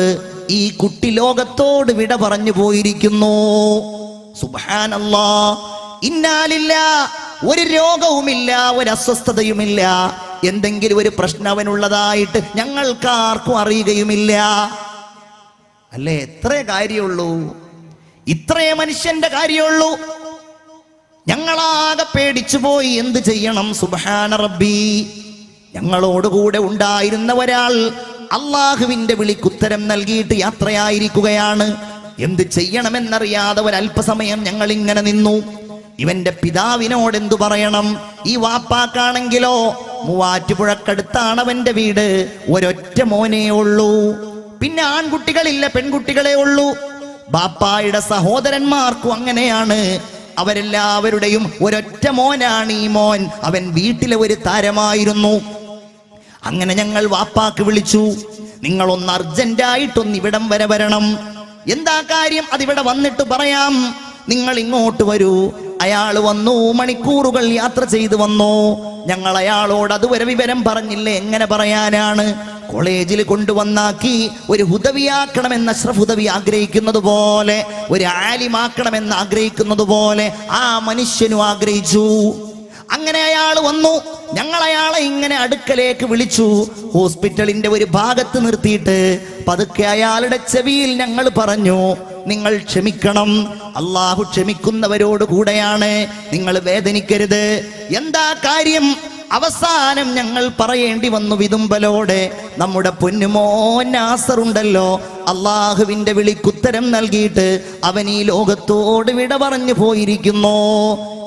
ഈ കുട്ടി ലോകത്തോട് വിട പറഞ്ഞു പോയിരിക്കുന്നു. സുബ്ഹാനല്ലാഹ്. ഇന്നാലില്ലാഹ്. ഒരു രോഗവുമില്ല, ഒരു അസ്വസ്ഥതയുമില്ല, എന്തെങ്കിലും ഒരു പ്രശ്നം അവനുള്ളതായിട്ട് ഞങ്ങൾക്കാർക്കും അറിയുകയുമില്ല. അല്ലേ? എത്രേ കാര്യമുള്ളൂ, ഇത്രേ മനുഷ്യന്റെ കാര്യമുള്ളൂ. ഞങ്ങളാകെ പേടിച്ചു പോയി. എന്ത് ചെയ്യണം? സുബ്ഹാന റബ്ബി. ഞങ്ങളോടുകൂടെ ഉണ്ടായിരുന്ന ഒരാൾ അള്ളാഹുവിന്റെ വിളിക്കുത്തരം നൽകിയിട്ട് യാത്രയായിരിക്കുകയാണ്. എന്ത് ചെയ്യണമെന്നറിയാതെ ഒരല്പസമയം ഞങ്ങൾ ഇങ്ങനെ നിന്നു. ഇവന്റെ പിതാവിനോട് എന്തു പറയണം? ഈ വാപ്പാക്കാണെങ്കിലോ മൂവാറ്റുപുഴക്കടുത്താണ് അവന്റെ വീട്. ഒരൊറ്റ മോനേ ഉള്ളൂ. പിന്നെ ആൺകുട്ടികളില്ല, പെൺകുട്ടികളെ ഉള്ളൂ. ബാപ്പായുടെ സഹോദരന്മാർക്കും അങ്ങനെയാണ്. അവരെല്ലാവരുടെയും ഒരൊറ്റ മോനാണ് ഈ മോൻ. അവൻ വീട്ടിലെ ഒരു താരമായിരുന്നു. അങ്ങനെ ഞങ്ങൾ വാപ്പാക്ക് വിളിച്ചു, നിങ്ങളൊന്ന് അർജന്റായിട്ടൊന്ന് ഇവിടം വരെ വരണം. എന്താ കാര്യം? അതിവിടെ വന്നിട്ട് പറയാം. നിങ്ങൾ ഇങ്ങോട്ട് വരൂ. അയാൾ വന്നു, മണിക്കൂറുകൾ യാത്ര ചെയ്തു വന്നു. ഞങ്ങൾ അയാളോട് അതുവരെ വിവരം പറഞ്ഞില്ല. എങ്ങനെ പറയാനാണ്? കോളേജിൽ കൊണ്ടുവന്നാക്കി ഒരു ഹുദവിയാക്കണമെന്ന് അഷ്റഫ് ഹുദവി ആഗ്രഹിക്കുന്നത് പോലെ, ഒരു ആലിമാക്കണമെന്ന് ആഗ്രഹിക്കുന്നത് പോലെ ആ മനുഷ്യനും ആഗ്രഹിച്ചു. അങ്ങനെ അയാൾ വന്നു. ഞങ്ങൾ അയാളെ ഇങ്ങനെ അടുക്കലേക്ക് വിളിച്ചു. ഹോസ്പിറ്റലിന്റെ ഒരു ഭാഗത്ത് നിർത്തിയിട്ട് പതുക്കെ അയാളുടെ ചെവിയിൽ ഞങ്ങൾ പറഞ്ഞു, നിങ്ങൾ ക്ഷമിക്കണം, അള്ളാഹു ക്ഷമിക്കുന്നവരോട് കൂടെയാണ്, നിങ്ങൾ വേദനിക്കരുത്. എന്താ കാര്യം? അവസാനം ഞങ്ങൾ പറയേണ്ടി വന്നു വിതുമ്പലോടെ, നമ്മുടെ പൊന്നുമോൻ നാസറുണ്ടല്ലോ, അള്ളാഹുവിന്റെ വിളിക്കുത്തരം നൽകിയിട്ട് അവൻ ഈ ലോകത്തോട് വിട പറഞ്ഞു പോയിരിക്കുന്നു.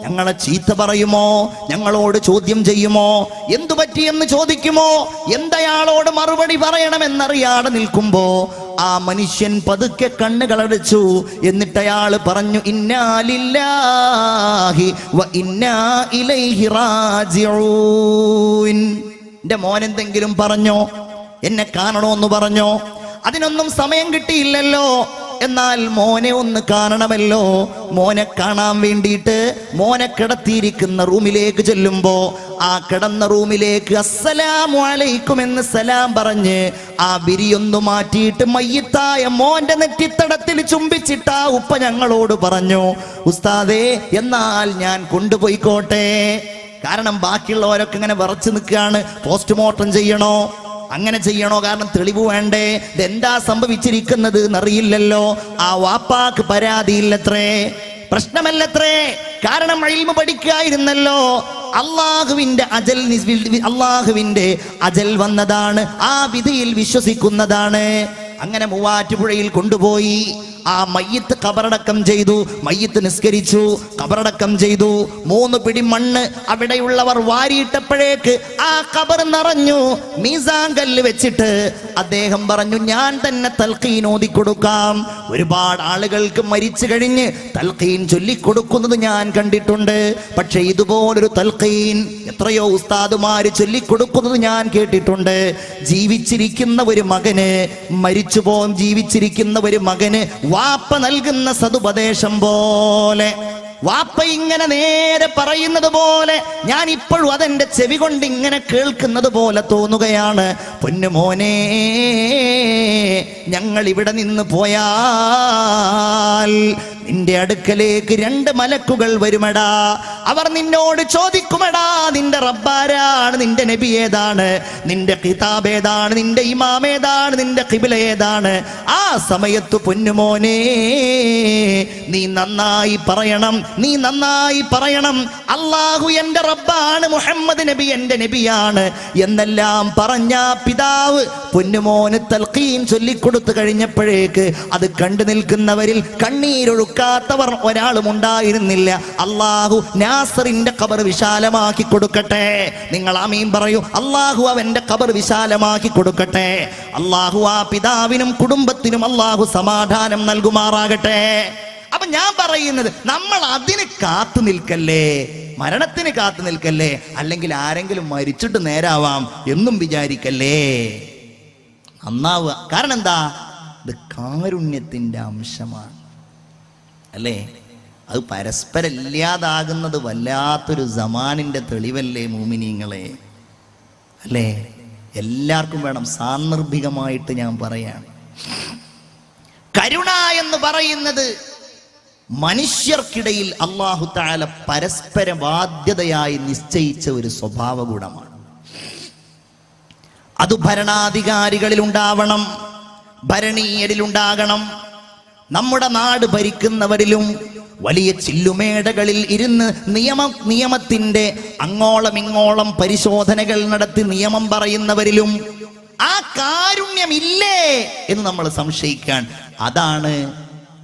ഞങ്ങളെ ചീത്ത പറയുമോ? ഞങ്ങളോട് ചോദ്യം ചെയ്യുമോ? എന്തു പറ്റിയെന്ന് ചോദിക്കുമോ? എന്തയാളോട് മറുപടി പറയണമെന്നറിയാതെ നിൽക്കുമ്പോ ആ മനുഷ്യൻ പതുക്കെ കണ്ണുകളടച്ചു. എന്നിട്ട് അയാൾ പറഞ്ഞു, ഇന്നാ ലില്ലാഹി വ ഇന്നാ ഇലൈഹി റാജിഊൻ. എന്റെ മോൻ എന്തെങ്കിലും പറഞ്ഞോ? എന്നെ കാണണോന്ന് പറഞ്ഞോ? അതിനൊന്നും സമയം കിട്ടിയില്ലല്ലോ. എന്നാൽ മോനെ ഒന്ന് കാണണമല്ലോ. മോനെ കാണാൻ വേണ്ടിയിട്ട് മോനെ കിടത്തിയിരിക്കുന്ന റൂമിലേക്ക് ചെല്ലുമ്പോ ആ കിടന്ന റൂമിലേക്ക് അസ്സലാമു അലൈക്കും എന്ന് സലാം പറഞ്ഞ് ആ വിരിയൊന്നു മാറ്റിയിട്ട് മയ്യിത്തായ മോന്റെ നെറ്റിത്തടത്തിൽ ചുംബിച്ചിട്ട് ആ ഉപ്പ ഞങ്ങളോട് പറഞ്ഞു, ഉസ്താദേ എന്നാൽ ഞാൻ കൊണ്ടുപോയിക്കോട്ടെ. കാരണം ബാക്കിയുള്ളവരൊക്കെ ഇങ്ങനെ വിറച്ചു നിൽക്കുകയാണ്. പോസ്റ്റ്മോർട്ടം ചെയ്യണോ, അങ്ങനെ ചെയ്യണോ? കാരണം തെളിവ് വേണ്ടേ? ഇതെന്താ സംഭവിച്ചിരിക്കുന്നത് എന്നറിയില്ലല്ലോ. ആ വാപ്പാക്ക് പരാതിയില്ലത്രേ, പ്രശ്നമല്ലത്രേ. കാരണം ഇൽമു പഠിക്കായിരുന്നല്ലോ. അള്ളാഹുവിന്റെ അജൽ വന്നതാണ്, ആ വിധിയിൽ വിശ്വസിക്കുന്നതാണ്. അങ്ങനെ മൂവാറ്റുപുഴയിൽ കൊണ്ടുപോയി ആ മയ്യിത്ത് കബറടക്കം ചെയ്തു. മയ്യിത്ത് നിസ്കരിച്ചു, കബറടക്കം ചെയ്തു. 3 പിടി മണ്ണ് അവിടെയുള്ളവർ വാരിയിട്ടപ്പോഴേക്ക് ആ കബർ നിറഞ്ഞു. മീസാൻ കല്ല് വെച്ചിട്ട് അദ്ദേഹം പറഞ്ഞു, ഞാൻ തന്നെ തൽഖീൻ ഓതിക്കൊടുക്കാം. ഒരുപാട് ആളുകൾക്ക് മരിച്ചു കഴിഞ്ഞ് തൽഖീൻ ചൊല്ലിക്കൊടുക്കുന്നത് ഞാൻ കണ്ടിട്ടുണ്ട്. പക്ഷെ ഇതുപോലൊരു തൽഖീൻ എത്രയോ ഉസ്താദുമാര് ചൊല്ലിക്കൊടുക്കുന്നത് ഞാൻ കേട്ടിട്ടുണ്ട്. ജീവിച്ചിരിക്കുന്ന ഒരു മകന്, മരിച്ചുപോകും ജീവിച്ചിരിക്കുന്ന ഒരു മകന് വാപ്പ നൽകുന്ന സതുപദേശം പോലെ, വാപ്പ ഇങ്ങനെ നേരെ പറയുന്നത് പോലെ ഞാൻ ഇപ്പോഴും അതെന്റെ ചെവി കൊണ്ട് ഇങ്ങനെ കേൾക്കുന്നത് പോലെ തോന്നുകയാണ്. പൊന്നുമോനെ, ഞങ്ങൾ ഇവിടെ നിന്ന് പോയാൽ നിന്റെ അടുക്കലേക്ക് 2 മലക്കുകൾ വരുമടാ. അവർ നിന്നോട് ചോദിക്കുമടാ, നിന്റെ റബ്ബാരാണ്, നിന്റെ നബി ഏതാണ്, നിന്റെ കിതാബ് ഏതാണ്, നിന്റെ ഇമാം ഏതാണ്, നിന്റെ ഖിബ്ല ഏതാണ്? ആ സമയത്ത് പൊന്നുമോനെ നീ നന്നായി പറയണം, നീ നന്നായി പറയണം, അള്ളാഹു എന്റെ റബ്ബാണ്, മുഹമ്മദ് നബി എന്റെ നബിയാണ് എന്നെല്ലാം പറഞ്ഞ പിതാവ് പൊന്നുമോന് തൽഖീൻ ചൊല്ലിക്കൊടുത്തു കഴിഞ്ഞപ്പോഴേക്ക് അത് കണ്ടു നിൽക്കുന്നവരിൽ കണ്ണീരൊഴുക്കാത്തവർ ഒരാളും ഉണ്ടായിരുന്നില്ല. അള്ളാഹു നാസറിന്റെ ഖബർ വിശാലമാക്കി കൊടുക്കട്ടെ. നിങ്ങൾ ആമീൻ പറയൂ. അള്ളാഹു അവന്റെ ഖബർ വിശാലമാക്കി കൊടുക്കട്ടെ. അള്ളാഹു ആ പിതാവിനും കുടുംബത്തിനും അള്ളാഹു സമാധാനം നൽകുമാറാകട്ടെ. അപ്പൊ ഞാൻ പറയുന്നത്, നമ്മൾ അതിന് കാത്തു നിൽക്കല്ലേ, മരണത്തിന് കാത്തു നിൽക്കല്ലേ. അല്ലെങ്കിൽ ആരെങ്കിലും മരിച്ചിട്ട് നേരാവാം എന്നും വിചാരിക്കല്ലേ. നന്നാവുക. കാരണം എന്താ? ഇത് കാരുണ്യത്തിന്റെ അംശമാണ്, അല്ലേ? അത് പരസ്പരം ഇല്ലാതാകുന്നത് വല്ലാത്തൊരു സമാനിന്റെ തെളിവല്ലേ മൂമിനീങ്ങളെ, അല്ലേ? എല്ലാവർക്കും വേണം. സാന്ദർഭികമായിട്ട് ഞാൻ പറയാണ്, കരുണ എന്ന് പറയുന്നത് മനുഷ്യർക്കിടയിൽ അല്ലാഹു തആല പരസ്പര ബാധ്യതയായി നിശ്ചയിച്ച ഒരു സ്വഭാവ ഗുണമാണ്. അത് ഭരണാധികാരികളിൽ ഉണ്ടാവണം, ഭരണീയരിലുണ്ടാകണം, നമ്മുടെ നാട് ഭരിക്കുന്നവരിലും വലിയ ചില്ലുമേടകളിൽ ഇരുന്ന് നിയമത്തിന്റെ അങ്ങോളം ഇങ്ങോളം പരിശോധനകൾ നടത്തി നിയമം പറയുന്നവരിലും ആ കാരുണ്യമില്ലേ എന്ന് നമ്മൾ സംശയിക്കാൻ. അതാണ്,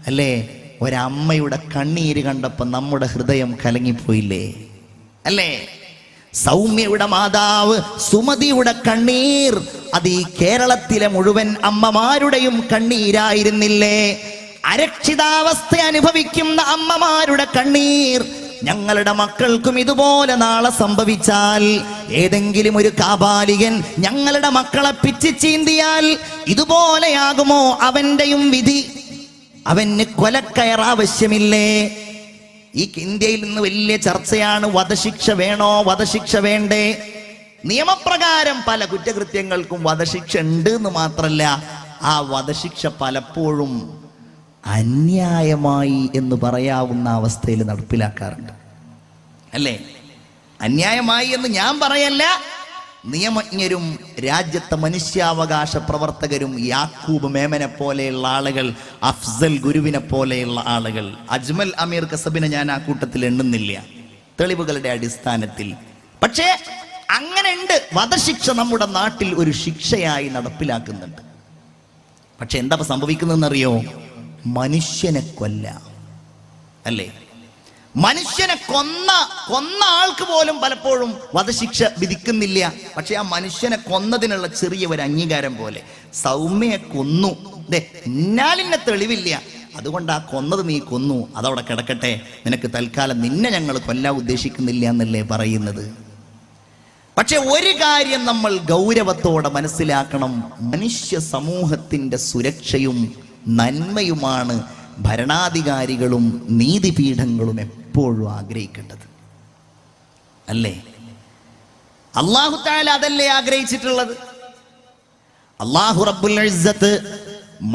അല്ലേ, ഒരമ്മയുടെ കണ്ണീര് കണ്ടപ്പോൾ നമ്മുടെ ഹൃദയം കലങ്ങിപ്പോയില്ലേ, അല്ലേ? സൗമ്യയുടെ മാതാവ് സുമതിയുടെ കണ്ണീർ അത് ഈ കേരളത്തിലെ മുഴുവൻ അമ്മമാരുടെയും കണ്ണീരായിരുന്നില്ലേ? അരക്ഷിതാവസ്ഥ അനുഭവിക്കുന്ന അമ്മമാരുടെ കണ്ണീർ. ഞങ്ങളുടെ മക്കൾക്കും ഇതുപോലെ നാളെ സംഭവിച്ചാൽ, ഏതെങ്കിലും ഒരു കാപാലികൻ ഞങ്ങളുടെ മക്കളെ പിച്ചി ചീന്തിയാൽ ഇതുപോലെയാകുമോ അവന്റെയും വിധി? അവന് കൊലക്കയർ ആവശ്യമില്ലേ? ഈ ഇന്ത്യയിൽ നിന്ന് വലിയ ചർച്ചയാണ്, വധശിക്ഷ വേണോ വധശിക്ഷ വേണ്ടേ? നിയമപ്രകാരം പല കുറ്റകൃത്യങ്ങൾക്കും വധശിക്ഷ ഉണ്ട് എന്ന് മാത്രല്ല, ആ വധശിക്ഷ പലപ്പോഴും അന്യായമായി എന്ന് പറയാവുന്ന അവസ്ഥയിൽ നടപ്പിലാക്കാറുണ്ട്, അല്ലേ? അന്യായമായി എന്ന് ഞാൻ പറയല്ല, നിയമജ്ഞരും രാജ്യത്തെ മനുഷ്യാവകാശ പ്രവർത്തകരും, യാക്കൂബ് മേമനെ പോലെയുള്ള ആളുകൾ, അഫ്സൽ ഗുരുവിനെ പോലെയുള്ള ആളുകൾ, അജ്മൽ അമീർ കസബിനെ ഞാൻ ആ കൂട്ടത്തിൽ എണ്ണുന്നില്ല തെളിവുകളുടെ അടിസ്ഥാനത്തിൽ. പക്ഷേ അങ്ങനെ ഉണ്ട്, വധശിക്ഷ നമ്മുടെ നാട്ടിൽ ഒരു ശിക്ഷയായി നടപ്പിലാക്കുന്നുണ്ട്. പക്ഷെ എന്താ സംഭവിക്കുന്നതെന്നറിയോ? മനുഷ്യനെ കൊല്ലാം, അല്ലേ? മനുഷ്യനെ കൊന്ന ആൾക്ക് പോലും പലപ്പോഴും വധശിക്ഷ വിധിക്കുന്നില്ല. പക്ഷെ ആ മനുഷ്യനെ കൊന്നതിനുള്ള ചെറിയ ഒരു അംഗീകാരം പോലെ, സൗമ്യയെ കൊന്നു, ഇന്നാലിന്നെ തെളിവില്ല, അതുകൊണ്ട് ആ കൊന്നത് നീ കൊന്നു, അതവിടെ കിടക്കട്ടെ, നിനക്ക് തൽക്കാലം നിന്നെ ഞങ്ങൾ കൊല്ലാൻ ഉദ്ദേശിക്കുന്നില്ല എന്നല്ലേ പറയുന്നത്. പക്ഷെ ഒരു കാര്യം നമ്മൾ ഗൗരവത്തോടെ മനസ്സിലാക്കണം, മനുഷ്യ സമൂഹത്തിന്റെ സുരക്ഷയും നന്മയുമാണ് ഭരണാധികാരികളും നീതിപീഠങ്ങളും എപ്പോഴും ആഗ്രഹിക്കേണ്ടത്, അല്ലേ? അല്ലാഹു തആല അതല്ലേ ആഗ്രഹിച്ചിട്ടുള്ളത്? അല്ലാഹു റബ്ബുൽ ഇസ്സത്ത്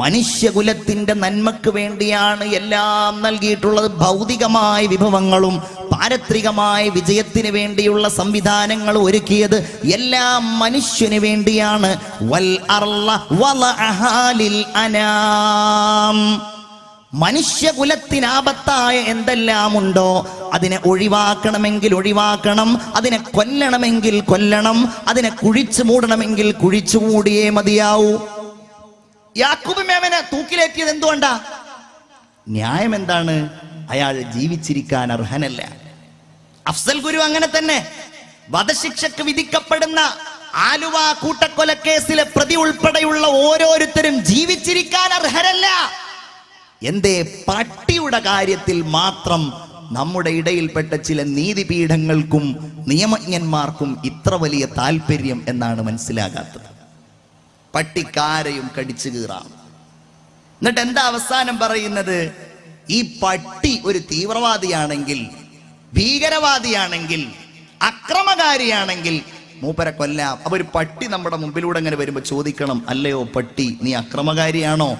മനുഷ്യകുലത്തിന്റെ നന്മക്ക് വേണ്ടിയാണ് എല്ലാം നൽകിയിട്ടുള്ളത്. ഭൗതികമായ വിഭവങ്ങളും പാരത്രികമായ വിജയത്തിന് വേണ്ടിയുള്ള സംവിധാനങ്ങൾ ഒരുക്കിയത് എല്ലാം മനുഷ്യന് വേണ്ടിയാണ്. വൽ അർള വളഅഹാ ലിൽ അനാം. മനുഷ്യകുലത്തിനാപത്തായ എന്തെല്ലാം ഉണ്ടോ അതിനെ ഒഴിവാക്കണമെങ്കിൽ ഒഴിവാക്കണം, അതിനെ കൊല്ലണമെങ്കിൽ കൊല്ലണം, അതിനെ കുഴിച്ചു മൂടണമെങ്കിൽ കുഴിച്ചു മൂടിയേ മതിയാവൂ. യാക്കൂബ് മേമനെ തൂക്കിലേറ്റിയത് എന്തുകൊണ്ടാ? ന്യായം എന്താണ്? അയാൾ ജീവിച്ചിരിക്കാൻ അർഹനല്ല. അഫ്സൽ ഗുരു അങ്ങനെ തന്നെ. വധശിക്ഷക്ക് വിധിക്കപ്പെടുന്ന ആലുവ കൂട്ടക്കൊലക്കേസിലെ പ്രതി ഉൾപ്പെടെയുള്ള ഓരോരുത്തരും ജീവിച്ചിരിക്കാൻ അർഹരല്ല. എന്തേ? പട്ടിയുടെ കാര്യത്തിൽ മാത്രം നമ്മുടെ ഇടയിൽപ്പെട്ട ചില നീതിപീഠങ്ങൾക്കും നിയമജ്ഞന്മാർക്കും ഇത്ര വലിയ താല്പര്യം എന്നാണ് മനസ്സിലാകാത്തത്. പട്ടിക്കാരെയും കടിച്ചു കീറാം. എന്നിട്ട് എന്താ അവസാനം പറയുന്നത്? ഈ പട്ടി ഒരു തീവ്രവാദിയാണെങ്കിൽ, ഭീകരവാദിയാണെങ്കിൽ, അക്രമകാരിയാണെങ്കിൽ മൂപ്പരെ കൊല്ലാം. അപ്പൊ ഒരു പട്ടി നമ്മുടെ മുമ്പിലൂടെ അങ്ങനെ വരുമ്പോ ചോദിക്കണം, അല്ലയോ പട്ടി, നീ അക്രമകാരിയാണോ?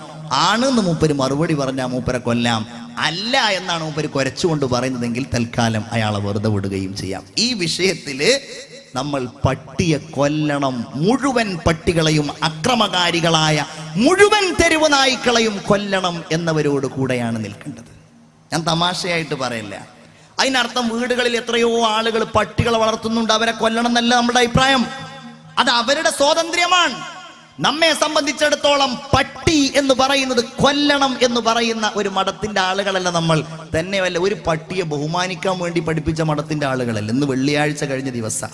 ആണെന്ന് മൂപ്പര് മറുപടി പറഞ്ഞാൽ മൂപ്പരെ കൊല്ലാം. അല്ല എന്നാണ് മൂപ്പര് കുരച്ചുകൊണ്ട് പറയുന്നതെങ്കിൽ തൽക്കാലം അയാളെ വെറുതെ വിടുകയും ചെയ്യാം. ഈ വിഷയത്തില് നമ്മൾ പട്ടിയെ കൊല്ലണം. മുഴുവൻ പട്ടികളെയും, അക്രമകാരികളായ മുഴുവൻ തെരുവ് നായ്ക്കളെയും കൊല്ലണം എന്നവരോട് കൂടെയാണ് നിൽക്കേണ്ടത്. ഞാൻ തമാശയായിട്ട് പറയില്ല. അതിനർത്ഥം വീടുകളിൽ എത്രയോ ആളുകൾ പട്ടികളെ വളർത്തുന്നുണ്ട്, അവരെ കൊല്ലണം എന്നല്ല നമ്മുടെ അഭിപ്രായം. അത് അവരുടെ സ്വാതന്ത്ര്യമാണ്. നമ്മെ സംബന്ധിച്ചിടത്തോളം പട്ടി എന്ന് പറയുന്നത് കൊല്ലണം എന്ന് പറയുന്ന ഒരു മഠത്തിന്റെ ആളുകളല്ല നമ്മൾ. തന്നെയല്ല, ഒരു പട്ടിയെ ബഹുമാനിക്കാൻ വേണ്ടി പഠിപ്പിച്ച മഠത്തിന്റെ ആളുകളല്ല. ഇന്ന് വെള്ളിയാഴ്ച കഴിഞ്ഞ ദിവസം,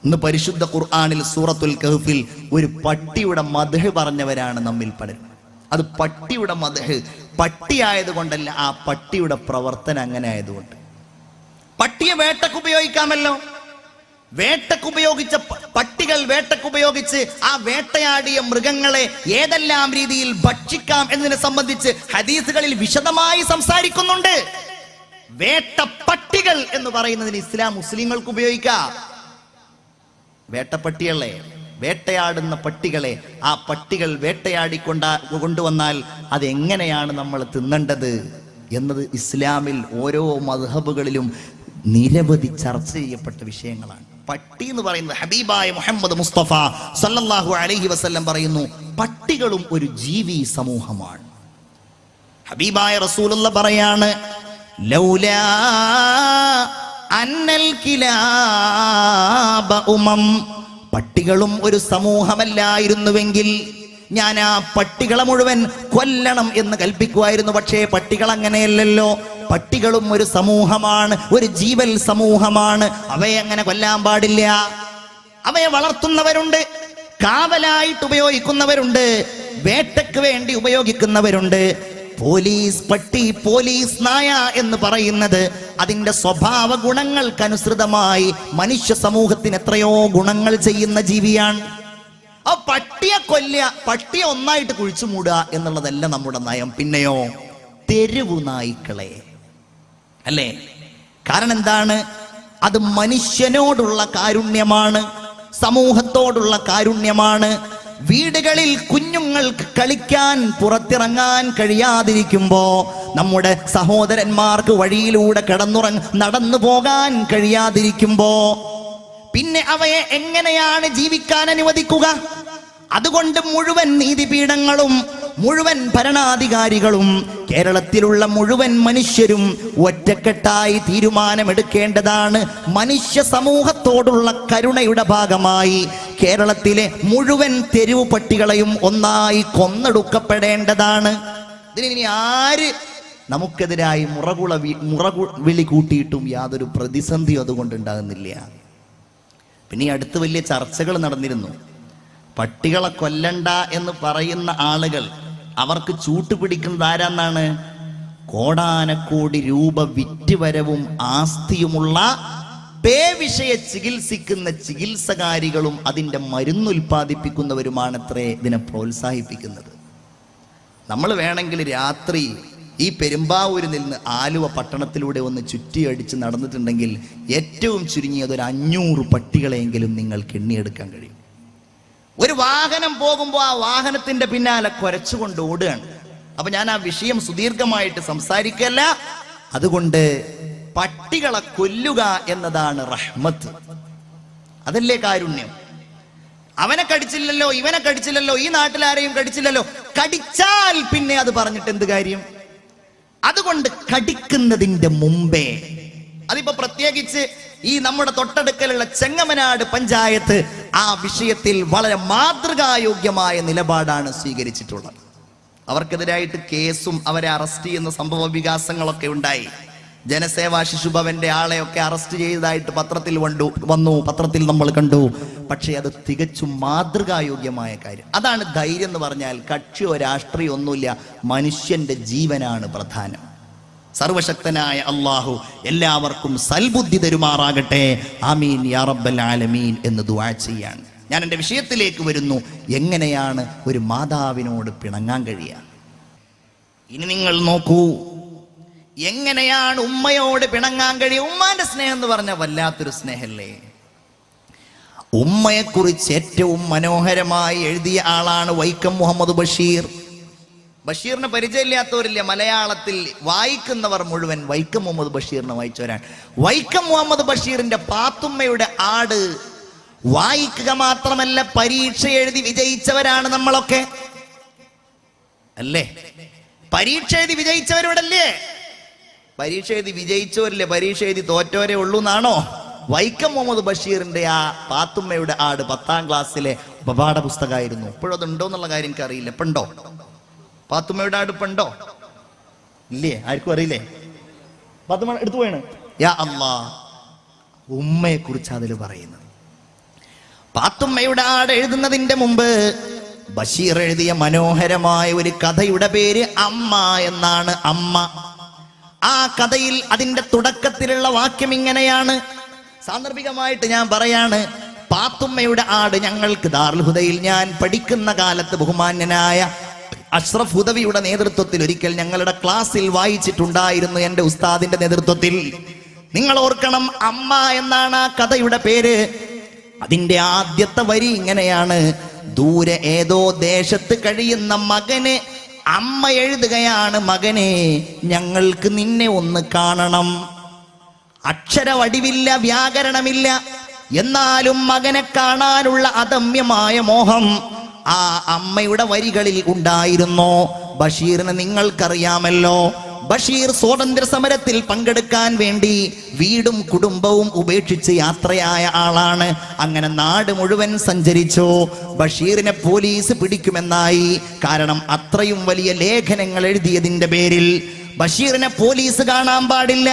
ഇന്ന് പരിശുദ്ധ ഖുർആനിൽ സൂറത്തുൽ കഹ്ഫിൽ ഒരു പട്ടിയുടെ മദ്ഹ് പറഞ്ഞവരാണ് നമ്മിൽ പലരും. അത് പട്ടിയുടെ മദ്ഹ് പട്ടി ആയതുകൊണ്ടല്ല, ആ പട്ടിയുടെ പ്രവർത്തനം അങ്ങനെ ആയതുകൊണ്ട്. പട്ടിയെ വേട്ടക്ക് ഉപയോഗിക്കാമല്ലോ. വേട്ടക്കുപയോഗിച്ച പട്ടികൾ വേട്ടക്കുപയോഗിച്ച് ആ വേട്ടയാടിയ മൃഗങ്ങളെ ഏതെല്ലാം രീതിയിൽ ഭക്ഷിക്കാം എന്നതിനെ സംബന്ധിച്ച് ഹദീസുകളിൽ വിശദമായി സംസാരിക്കുന്നുണ്ട്. വേട്ടപ്പട്ടികൾ എന്ന് പറയുന്നതിന് ഇസ്ലാം മുസ്ലിങ്ങൾക്ക് ഉപയോഗിക്കാം. വേട്ടപ്പട്ടികളെ, വേട്ടയാടുന്ന പട്ടികളെ, ആ പട്ടികൾ കൊണ്ടുവന്നാൽ അതെങ്ങനെയാണ് നമ്മൾ തിന്നേണ്ടത് എന്നത് ഇസ്ലാമിൽ ഓരോ മദ്ഹബുകളിലും നിരവധി ചർച്ച ചെയ്യപ്പെട്ട വിഷയങ്ങളാണ്. പട്ടി എന്ന് പറയുന്നത് ഹബീബായ മുഹമ്മദ് മുസ്തഫ സല്ലല്ലാഹു അലൈഹി വസല്ലം പറയുന്നു, പട്ടികളും ഒരു ജീവി സമൂഹമാണ്. ഹബീബായ റസൂലുള്ള പറയാണ്, ലൗലാ അന്നൽ കിലാബ ഉമം, പട്ടികളും ഒരു സമൂഹമല്ലായിരുന്നുവെങ്കിൽ ഞാൻ ആ പട്ടികളെ മുഴുവൻ കൊല്ലണം എന്ന് കൽപ്പിക്കുമായിരുന്നു. പക്ഷേ പട്ടികൾ അങ്ങനെയല്ലല്ലോ. പട്ടികളും ഒരു സമൂഹമാണ്, ഒരു ജീവൽ സമൂഹമാണ്. അവയെ അങ്ങനെ കൊല്ലാൻ പാടില്ല. അവയെ വളർത്തുന്നവരുണ്ട്, കാവലായിട്ട് ഉപയോഗിക്കുന്നവരുണ്ട്, വേട്ടയ്ക്ക് വേണ്ടി ഉപയോഗിക്കുന്നവരുണ്ട്. പോലീസ് പട്ടി, പോലീസ് നായ എന്ന് പറയുന്നത് അതിന്റെ സ്വഭാവ ഗുണങ്ങൾക്കനുസൃതമായി മനുഷ്യ സമൂഹത്തിന് എത്രയോ ഗുണങ്ങൾ ചെയ്യുന്ന ജീവിയാണ്. ആ പട്ടിയെ കൊല്ലുക, പട്ടിയെ ഒന്നായിട്ട് കുഴിച്ചു മൂടുക എന്നുള്ളതല്ല നമ്മുടെ നയം. പിന്നെയോ തെരുവു നായ്ക്കളെ, അല്ലേ? കാരണം എന്താണ്? അത് മനുഷ്യനോടുള്ള കാരുണ്യമാണ്, സമൂഹത്തോടുള്ള കാരുണ്യമാണ്. വീടുകളിൽ കുഞ്ഞുങ്ങൾക്ക് കളിക്കാൻ പുറത്തിറങ്ങാൻ കഴിയാതിരിക്കുമ്പോ, നമ്മുടെ സഹോദരന്മാർക്ക് വഴിയിലൂടെ നടന്നു പോകാൻ കഴിയാതിരിക്കുമ്പോ പിന്നെ അവയെ എങ്ങനെയാണ് ജീവിക്കാൻ അനുവദിക്കുക? അതുകൊണ്ട് മുഴുവൻ നീതിപീഠങ്ങളും മുഴുവൻ ഭരണാധികാരികളും കേരളത്തിലുള്ള മുഴുവൻ മനുഷ്യരും ഒറ്റക്കെട്ടായി തീരുമാനമെടുക്കേണ്ടതാണ്. മനുഷ്യ സമൂഹത്തോടുള്ള കരുണയുടെ ഭാഗമായി കേരളത്തിലെ മുഴുവൻ തെരുവു പട്ടികളെയും ഒന്നായി കൊന്നൊടുക്കപ്പെടേണ്ടതാണ്. ഇതിനി ആര് നമുക്കെതിരായി മുറവിളി കൂട്ടിയിട്ടും യാതൊരു പ്രതിസന്ധി അതുകൊണ്ടുണ്ടാകുന്നില്ല. പിന്നെ ഈ അടുത്ത് വലിയ ചർച്ചകൾ നടന്നിരുന്നു. പട്ടികളെ കൊല്ലണ്ട എന്ന് പറയുന്ന ആളുകൾ അവർക്ക് ചൂട്ടുപിടിക്കുന്നത് ആരാന്നാണ്? കോടാനക്കോടി രൂപ വിറ്റുവരവും ആസ്തിയുമുള്ള പേവിഷയെ ചികിത്സിക്കുന്ന ചികിത്സകാരികളും അതിൻ്റെ മരുന്നുൽപാദിപ്പിക്കുന്നവരുമാണത്രേ ഇതിനെ പ്രോത്സാഹിപ്പിക്കുന്നത്. നമ്മൾ വേണമെങ്കിൽ രാത്രി ഈ പെരുമ്പാവൂരിൽ നിന്ന് ആലുവ പട്ടണത്തിലൂടെ ഒന്ന് ചുറ്റിയടിച്ച് നടന്നിട്ടുണ്ടെങ്കിൽ ഏറ്റവും ചുരുങ്ങിയത് ഒരു 500 പട്ടികളെങ്കിലും നിങ്ങൾക്ക് എണ്ണിയെടുക്കാൻ കഴിയും. ഒരു വാഹനം പോകുമ്പോൾ ആ വാഹനത്തിന്റെ പിന്നാലെ കുരച്ചുകൊണ്ട് ഓടുകയാണ്. അപ്പൊ ഞാൻ ആ വിഷയം സുദീർഘമായിട്ട് സംസാരിക്കല്ല. അതുകൊണ്ട് പട്ടികളെ കൊല്ലുക എന്നതാണ് റഹ്മത്ത്, അതല്ലേ കാരുണ്യം. അവനെ കടിച്ചില്ലല്ലോ, ഇവനെ കടിച്ചില്ലല്ലോ, ഈ നാട്ടിലാരെയും കടിച്ചില്ലല്ലോ, കടിച്ചാൽ പിന്നെ അത് പറഞ്ഞിട്ട് എന്ത് കാര്യം? അതുകൊണ്ട് കടിക്കുന്നതിന്റെ മുമ്പേ, അതിപ്പോ പ്രത്യേകിച്ച് ഈ നമ്മുടെ തൊട്ടടുക്കലുള്ള ചെങ്ങമനാട് പഞ്ചായത്ത് ആ വിഷയത്തിൽ വളരെ മാതൃകായോഗ്യമായ നിലപാടാണ് സ്വീകരിച്ചിട്ടുള്ളത്. അവർക്കെതിരായിട്ട് കേസും അവരെ അറസ്റ്റ് ചെയ്യുന്ന സംഭവ വികാസങ്ങളൊക്കെ ഉണ്ടായി. ജനസേവാ ശിശുഭവന്റെ ആളെയൊക്കെ അറസ്റ്റ് ചെയ്തതായിട്ട് പത്രത്തിൽ വന്നു, പത്രത്തിൽ നമ്മൾ കണ്ടു. പക്ഷേ അത് തികച്ചും മാതൃകായോഗ്യമായ കാര്യം. അതാണ് ധൈര്യം എന്ന് പറഞ്ഞാൽ. കക്ഷിയോ രാഷ്ട്രീയോ ഒന്നുമില്ല, മനുഷ്യന്റെ ജീവനാണ് പ്രധാനം. സർവശക്തനായ അള്ളാഹു എല്ലാവർക്കും സൽബുദ്ധി തരുമാറാകട്ടെ. ആമീൻ യാ റബ്ബൽ ആലമീൻ എന്ന് ദുആ ചെയ്യാണ്. ഞാൻ എൻ്റെ വിഷയത്തിലേക്ക് വരുന്നു. എങ്ങനെയാണ് ഒരു മാതാവിനോട് പിണങ്ങാൻ കഴിയുക? ഇനി നിങ്ങൾ നോക്കൂ, എങ്ങനെയാണ് ഉമ്മയോട് പിണങ്ങാൻ കഴിയുക? ഉമ്മാന്റെ സ്നേഹം എന്ന് പറഞ്ഞാൽ വല്ലാത്തൊരു സ്നേഹല്ലേ. ഉമ്മയെക്കുറിച്ച് ഏറ്റവും മനോഹരമായി എഴുതിയ ആളാണ് വൈക്കം മുഹമ്മദ് ബഷീർ. ബഷീറിന് പരിചയമില്ലാത്തവരില്ല. മലയാളത്തിൽ വായിക്കുന്നവർ മുഴുവൻ വൈക്കം മുഹമ്മദ് ബഷീറിനെ വായിച്ചവരാണ്. വൈക്കം മുഹമ്മദ് ബഷീറിന്റെ പാത്തുമ്മയുടെ ആട് വായിക്കുക മാത്രമല്ല, പരീക്ഷ എഴുതി വിജയിച്ചവരാണ് നമ്മളൊക്കെ, അല്ലേ? പരീക്ഷ എഴുതി വിജയിച്ചവരോടല്ലേ? പരീക്ഷ എഴുതി വിജയിച്ചവരില്ലേ, പരീക്ഷ എഴുതി തോറ്റവരെ ഉള്ളൂ എന്നാണോ? വൈക്കം മുഹമ്മദ് ബഷീറിന്റെ ആ പാത്തുമ്മയുടെ ആട് 10ാം ക്ലാസ്സിലെ ഉപപാഠ പുസ്തകമായിരുന്നു. ഇപ്പോഴും അതുണ്ടോ എന്നുള്ള കാര്യം എനിക്ക് അറിയില്ല. ഇപ്പൊ ഉണ്ടോ പാത്തുമ്മയുടെ ആട്? ഇപ്പൊ ഉണ്ടോ? ഇല്ലേ? ആർക്കും അറിയില്ലേ? പാത്തുമ്മ എടുത്തു പോയാണ്. യാ അല്ലാ, ഉമ്മയെ കുറിച്ച് അതിൽ പറയുന്നത്. പാത്തുമ്മയുടെ ആട് എഴുതുന്നതിന്റെ മുമ്പ് ബഷീർ എഴുതിയ മനോഹരമായ ഒരു കഥയുടെ പേര് അമ്മ എന്നാണ്. അമ്മ. ആ കഥയിൽ അതിന്റെ തുടക്കത്തിലുള്ള വാക്യം ഇങ്ങനെയാണ്. സാന്ദർഭികമായിട്ട് ഞാൻ പറയാണ്. പാത്തുമ്മയുടെ ആട് ഞങ്ങൾക്ക് ദാറുൽ ഹുദയിൽ ഞാൻ പഠിക്കുന്ന കാലത്ത് ബഹുമാന്യനായ അഷ്റഫ് ഹുദവിയുടെ നേതൃത്വത്തിൽ ഒരിക്കൽ ഞങ്ങളുടെ ക്ലാസ്സിൽ വായിച്ചിട്ടുണ്ടായിരുന്നു, എൻ്റെ ഉസ്താദിന്റെ നേതൃത്വത്തിൽ. നിങ്ങൾ ഓർക്കണം, അമ്മ എന്നാണ് ആ കഥയുടെ പേര്. അതിന്റെ ആദ്യത്തെ വരി ഇങ്ങനെയാണ്: ദൂരെ ഏതോ ദേശത്ത് കഴിയുന്ന മകന് അമ്മ എഴുതുകയാണ്, മകനെ ഞങ്ങൾക്ക് നിന്നെ ഒന്ന് കാണണം. അക്ഷരവടിവില്ല, വ്യാകരണമില്ല, എന്നാലും മകനെ കാണാനുള്ള അദമ്യമായ മോഹം ആ അമ്മയുടെ വരികളിൽ ഉണ്ടായിരുന്നു. ബഷീറിനെ നിങ്ങൾക്കറിയാമല്ലോ. ബഷീർ സ്വാതന്ത്ര്യ സമരത്തിൽ പങ്കെടുക്കാൻ വേണ്ടി വീടും കുടുംബവും ഉപേക്ഷിച്ച് യാത്രയായ ആളാണ്. അങ്ങനെ നാട് മുഴുവൻ സഞ്ചരിച്ചു. ബഷീറിനെ പോലീസ് പിടിക്കുമെന്നായി. കാരണം അത്രയും വലിയ ലേഖനങ്ങൾ എഴുതിയതിന്റെ പേരിൽ. ബഷീറിനെ പോലീസ് കാണാൻ പാടില്ല,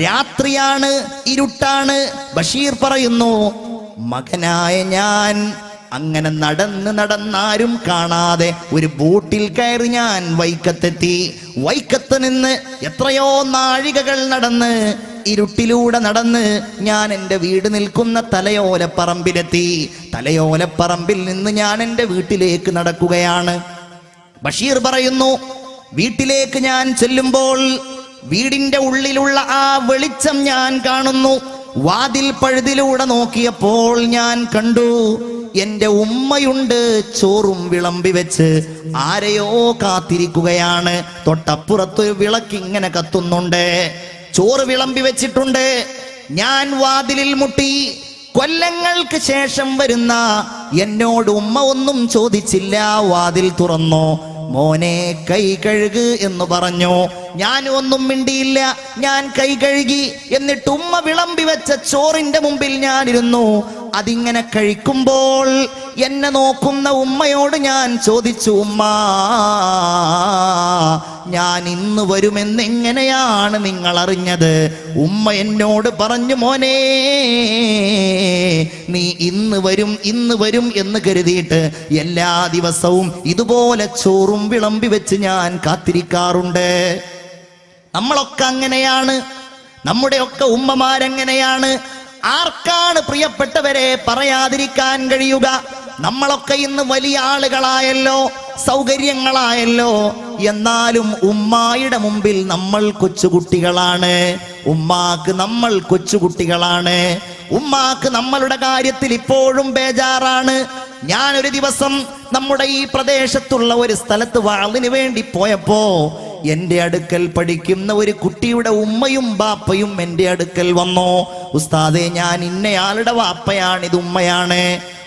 രാത്രിയാണ്, ഇരുട്ടാണ്. ബഷീർ പറയുന്നു, മകനായ ഞാൻ അങ്ങനെ നടന്നാരും കാണാതെ ഒരു ബോട്ടിൽ കയറി ഞാൻ വൈക്കത്തെത്തി. വൈക്കത്ത് നിന്ന് എത്രയോ നാഴികകൾ നടന്ന്, ഇരുട്ടിലൂടെ നടന്ന് ഞാൻ എൻ്റെ വീട് നിൽക്കുന്ന തലയോലപ്പറമ്പിലെത്തി. തലയോലപ്പറമ്പിൽ നിന്ന് ഞാൻ എൻ്റെ വീട്ടിലേക്ക് നടക്കുകയാണ്. ബഷീർ പറയുന്നു, വീട്ടിലേക്ക് ഞാൻ ചെല്ലുമ്പോൾ വീടിന്റെ ഉള്ളിലുള്ള ആ വെളിച്ചം ഞാൻ കാണുന്നു. വാതിൽ പഴുതിലൂടെ നോക്കിയപ്പോൾ ഞാൻ കണ്ടു, എന്റെ ഉമ്മയുണ്ട് ചോറും വിളമ്പി വെച്ച് ആരെയോ കാത്തിരിക്കുകയാണ്. തൊട്ടപ്പുറത്തൊരു വിളക്കിങ്ങനെ കത്തുന്നുണ്ട്, ചോറ് വിളമ്പി വെച്ചിട്ടുണ്ട്. ഞാൻ വാതിലിൽ മുട്ടി. കൊല്ലങ്ങൾക്ക് ശേഷം വരുന്ന എന്നോട് ഉമ്മ ഒന്നും ചോദിച്ചില്ല, വാതിൽ തുറന്നോ, മോനെ കൈ കഴുക് എന്ന് പറഞ്ഞു. ഞാൻ ഒന്നും മിണ്ടിയില്ല, ഞാൻ കൈ കഴുകി. എന്നിട്ട് ഉമ്മ വിളമ്പി വെച്ച ചോറിന്റെ മുമ്പിൽ ഞാനിരുന്നു. അതിങ്ങനെ കഴിക്കുമ്പോൾ എന്നെ നോക്കുന്ന ഉമ്മയോട് ഞാൻ ചോദിച്ചു, ഉമ്മ, ഞാൻ ഇന്ന് വരുമെന്ന് എങ്ങനെയാണ് നിങ്ങൾ അറിഞ്ഞത്? ഉമ്മ എന്നോട് പറഞ്ഞു, മോനെ, നീ ഇന്ന് വരും എന്ന് കരുതിയിട്ട് എല്ലാ ദിവസവും ഇതുപോലെ ചോറും വിളമ്പി വെച്ച് ഞാൻ കാത്തിരിക്കാറുണ്ട്. നമ്മളൊക്കെ അങ്ങനെയാണ്, നമ്മുടെയൊക്കെ ഉമ്മമാരെങ്ങനെയാണ്. ആർക്കാണ് പ്രിയപ്പെട്ടവരെ പറയാതിരിക്കാൻ കഴിയുക? നമ്മളൊക്കെ ഇന്ന് വലിയ ആളുകളായല്ലോ, സൗകര്യങ്ങളായല്ലോ. എന്നാലും ഉമ്മായുടെ മുമ്പിൽ നമ്മൾ കൊച്ചുകുട്ടികളാണ്. ഉമ്മാക്ക് നമ്മൾ കൊച്ചുകുട്ടികളാണ്. ഉമ്മാക്ക് നമ്മളുടെ കാര്യത്തിൽ ഇപ്പോഴും ബേജാറാണ്. ഞാനൊരു ദിവസം നമ്മുടെ ഈ പ്രദേശത്തുള്ള ഒരു സ്ഥലത്ത് വാളിന് വേണ്ടി പോയപ്പോ എന്റെ അടുക്കൽ പഠിക്കുന്ന ഒരു കുട്ടിയുടെ ഉമ്മയും ബാപ്പയും എന്റെ അടുക്കൽ വന്നു. ഉസ്താദേ, ഞാൻ ഇന്നയാളുടെ വാപ്പയാണ്, ഇത് ഉമ്മയാണ്.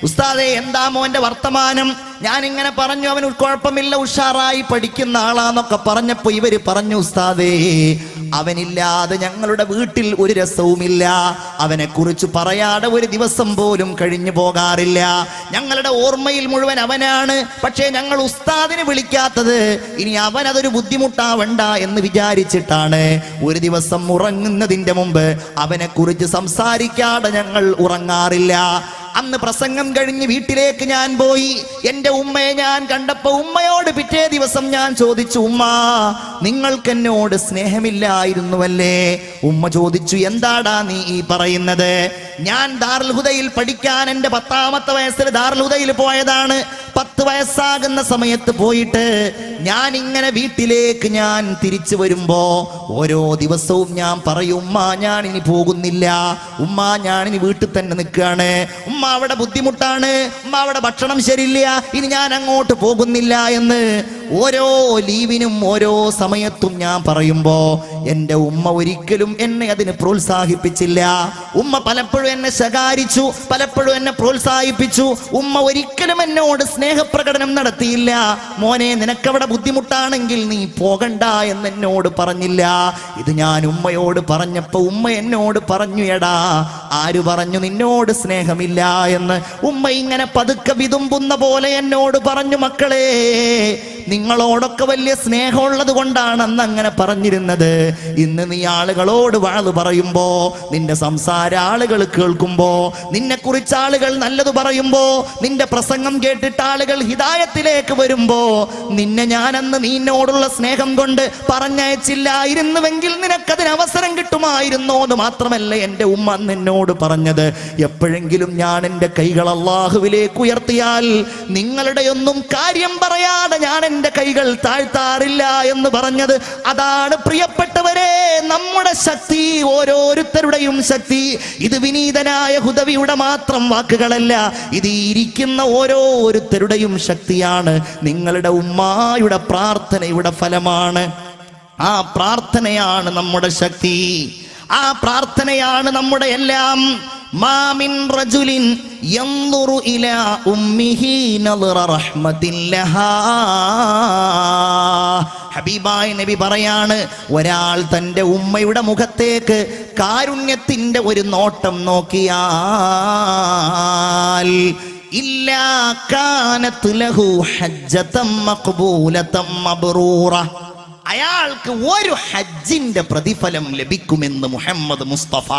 ഉസ്താദേ, എന്താ മോന്റെ വർത്തമാനം? ഞാൻ ഇങ്ങനെ പറഞ്ഞു, അവന് കുഴപ്പമില്ല, ഉഷാറായി പഠിക്കുന്ന ആളാന്നൊക്കെ പറഞ്ഞപ്പോ ഇവര് പറഞ്ഞു, ഉസ്താദേ, അവനില്ലാതെ ഞങ്ങളുടെ വീട്ടിൽ ഒരു രസവുമില്ല. അവനെ കുറിച്ച് പറയാതെ ഒരു ദിവസം പോലും കഴിഞ്ഞു പോകാറില്ല. ഞങ്ങളുടെ ഓർമ്മയിൽ മുഴുവൻ അവനാണ്. പക്ഷേ ഞങ്ങൾ ഉസ്താദിനെ വിളിക്കാത്തത് ഇനി അവനതൊരു ബുദ്ധിമുട്ടാവണ്ട എന്ന് വിചാരിച്ചിട്ടാണ്. ഒരു ദിവസം ഉറങ്ങുന്നതിന്റെ മുമ്പ് അവനെ കുറിച്ച് സംസാരിക്കാതെ ഞങ്ങൾ ഉറങ്ങാറില്ല. അന്ന് പ്രസംഗം കഴിഞ്ഞ് വീട്ടിലേക്ക് ഞാൻ പോയി. എന്റെ ഉമ്മയെ ഞാൻ കണ്ടപ്പോ ഉമ്മയോട് പിറ്റേ ദിവസം ഞാൻ ചോദിച്ചു, ഉമ്മ, നിങ്ങൾക്ക് എന്നോട് സ്നേഹമില്ലായിരുന്നുവല്ലേ? ഉമ്മ ചോദിച്ചു, എന്താടാ നീ ഈ പറയുന്നത്? ഞാൻ ദാറുൽ ഹുദയിൽ പഠിക്കാൻ എന്റെ 10ാമത്തെ വയസ്സിൽ ദാറുൽ ഹുദയിൽ പോയതാണ്. 10 വയസ്സാകുന്ന സമയത്ത് പോയിട്ട് ഞാൻ ഇങ്ങനെ വീട്ടിലേക്ക് ഞാൻ തിരിച്ചു വരുമ്പോ ഓരോ ദിവസവും ഞാൻ പറയും, ഉമ്മ, ഞാൻ ഇനി പോകുന്നില്ല, ഉമ്മ, ഞാൻ ഇനി വീട്ടിൽ തന്നെ നിൽക്കുകയാണ്, ഉമ്മ, അവിടെ ബുദ്ധിമുട്ടാണ്, ഉമ്മ, അവിടെ ഭക്ഷണം ശരിയില്ല, ഇനി ഞാൻ അങ്ങോട്ട് പോകുന്നില്ല എന്ന് ഓരോ ലീവിനും ഓരോ സമയത്തും ഞാൻ പറയുമ്പോ എന്റെ ഉമ്മ ഒരിക്കലും എന്നെ അതിന് പ്രോത്സാഹിപ്പിച്ചില്ല. ഉമ്മ പലപ്പോഴും എന്നെ ശകാരിച്ചു, പലപ്പോഴും എന്നെ പ്രോത്സാഹിപ്പിച്ചു. ഉമ്മ ഒരിക്കലും എന്നോട് സ്നേഹപ്രകടനം നടത്തിയില്ല. മോനെ, നിനക്കവിടെ ബുദ്ധിമുട്ടാണെങ്കിൽ നീ പോകണ്ട എന്ന് എന്നോട് പറഞ്ഞില്ല. ഇത് ഞാൻ ഉമ്മയോട് പറഞ്ഞപ്പോ ഉമ്മ എന്നോട് പറഞ്ഞു, എടാ, ആര് പറഞ്ഞു നിന്നോട് സ്നേഹമില്ല എന്ന്? ഉമ്മ ഇങ്ങനെ പതുക്കെ വിതുമ്പുന്ന പോലെ എന്നോട് പറഞ്ഞു, മക്കളെ, നിങ്ങളോടൊക്കെ വലിയ സ്നേഹമുള്ളത് കൊണ്ടാണ് അന്ന് അങ്ങനെ പറഞ്ഞിരുന്നത്. ഇന്ന് നീ ആളുകളോട് വാള് പറയുമ്പോ, നിന്റെ സംസാര ആളുകൾ കേൾക്കുമ്പോ, നിന്നെ കുറിച്ച് ആളുകൾ നല്ലത് പറയുമ്പോ, നിന്റെ പ്രസംഗം കേട്ടിട്ട് ആളുകൾ ഹിദായത്തിലേക്ക് വരുമ്പോ, നിന്നെ ഞാൻ അന്ന് നിന്നോടുള്ള സ്നേഹം കൊണ്ട് പറഞ്ഞയച്ചില്ലായിരുന്നുവെങ്കിൽ നിനക്കതിന് അവസരം കിട്ടുമായിരുന്നോ എന്ന് മാത്രമല്ല എന്റെ ഉമ്മ അന്ന് എന്നോട് പറഞ്ഞത്. എപ്പോഴെങ്കിലും ഞാൻ എൻ്റെ കൈകൾ അല്ലാഹുവിലേക്ക് ഉയർത്തിയാൽ നിങ്ങളുടെ ഒന്നും കാര്യം പറയാതെ ഞാൻ എൻ്റെ കൈകൾ താഴ്ത്താറില്ല എന്ന് പറഞ്ഞത്. അതാണ് പ്രിയപ്പെട്ടവരെ നമ്മുടെ ശക്തി, ഓരോരുത്തരുടെയും ശക്തി. ഇത് വിനീതനായ ഹുദവിയുടെ മാത്രം വാക്കുകളല്ല, ഇത് ഇരിക്കുന്ന ഓരോരുത്തരുടെയും ശക്തിയാണ്. നിങ്ങളുടെ ഉമ്മായുടെ പ്രാർത്ഥനയുടെ ഫലമാണ്. ആ പ്രാർത്ഥനയാണ് നമ്മുടെ ശക്തി, ആ പ്രാർത്ഥനയാണ് നമ്മുടെ എല്ലാം. മാമിൻ റജുലിൻ യൻദുറു ഇലാ ഉമ്മിഹി നദറ റഹ്മത്തില്ലഹാ. ഹബീബായ നബി പറയാണ്, ഒരാൾ തൻ്റെ ഉമ്മയുടെ മുഖത്തേക്ക് കാരുണ്യത്തിൻ്റെ ഒരു നോട്ടം നോക്കിയാൽ ഇല്ലാ കാനത് ലഹു ഹജ്ജതൻ മഖ്ബൂലതൻ മബ്റൂറ, അയാൾക്ക് ഒരു ഹജ്ജിന്റെ പ്രതിഫലം ലഭിക്കുമെന്ന് മുഹമ്മദ് മുസ്തഫ.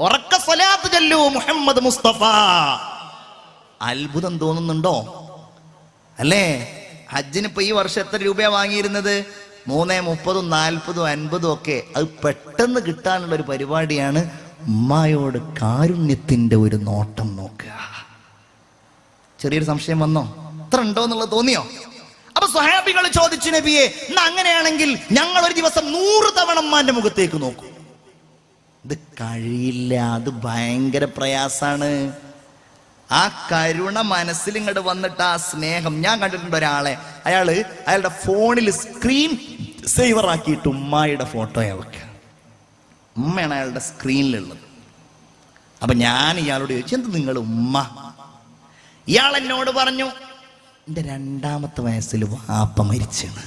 ഉറക്ക സ്വലാത്ത് ചൊല്ലൂ മുഹമ്മദ് മുസ്തഫ. അത്ഭുതം തോന്നുന്നുണ്ടോ? അല്ലേ? ഹജ്ജിന് ഇപ്പൊ ഈ വർഷം എത്ര രൂപയാ വാങ്ങിയിരുന്നത്? 3, 30, 40, 50 ഒക്കെ. അത് പെട്ടെന്ന് കിട്ടാനുള്ള ഒരു പരിപാടിയാണ്. ഉമ്മായോട് കാരുണ്യത്തിന്റെ ഒരു നോട്ടം നോക്കുക. ചെറിയൊരു സംശയം വന്നോ? ഇത്ര ഉണ്ടോ എന്നുള്ളത് തോന്നിയോ? അപ്പൊ സ്വഹാബികൾ ചോദിച്ചു, നബിയെ, എന്നാ അങ്ങനെയാണെങ്കിൽ ഞങ്ങൾ ഒരു ദിവസം 100 തവണ ഉമ്മാന്റെ മുഖത്തേക്ക് നോക്കും. ഇത് കഴിയില്ല, അത് ഭയങ്കര പ്രയാസാണ്. ആ കരുണ മനസ്സിൽ ഇങ്ങോട്ട് വന്നിട്ട് ആ സ്നേഹം. ഞാൻ കണ്ടിട്ടുണ്ട് ഒരാളെ, അയാളുടെ ഫോണിൽ സ്ക്രീൻ സേവർ ആക്കിയിട്ട് ഉമ്മായുടെ ഫോട്ടോ വെക്കുക. ഉമ്മയാണ് അയാളുടെ സ്ക്രീനിലുള്ളത്. അപ്പൊ ഞാൻ ഇയാളോട് ചോദിച്ചു, എന്ത് നിങ്ങൾ ഉമ്മ? ഇയാൾ എന്നോട് പറഞ്ഞു, എൻ്റെ 2ാമത്തെ വയസ്സിൽ വാപ്പ മരിച്ചാണ്,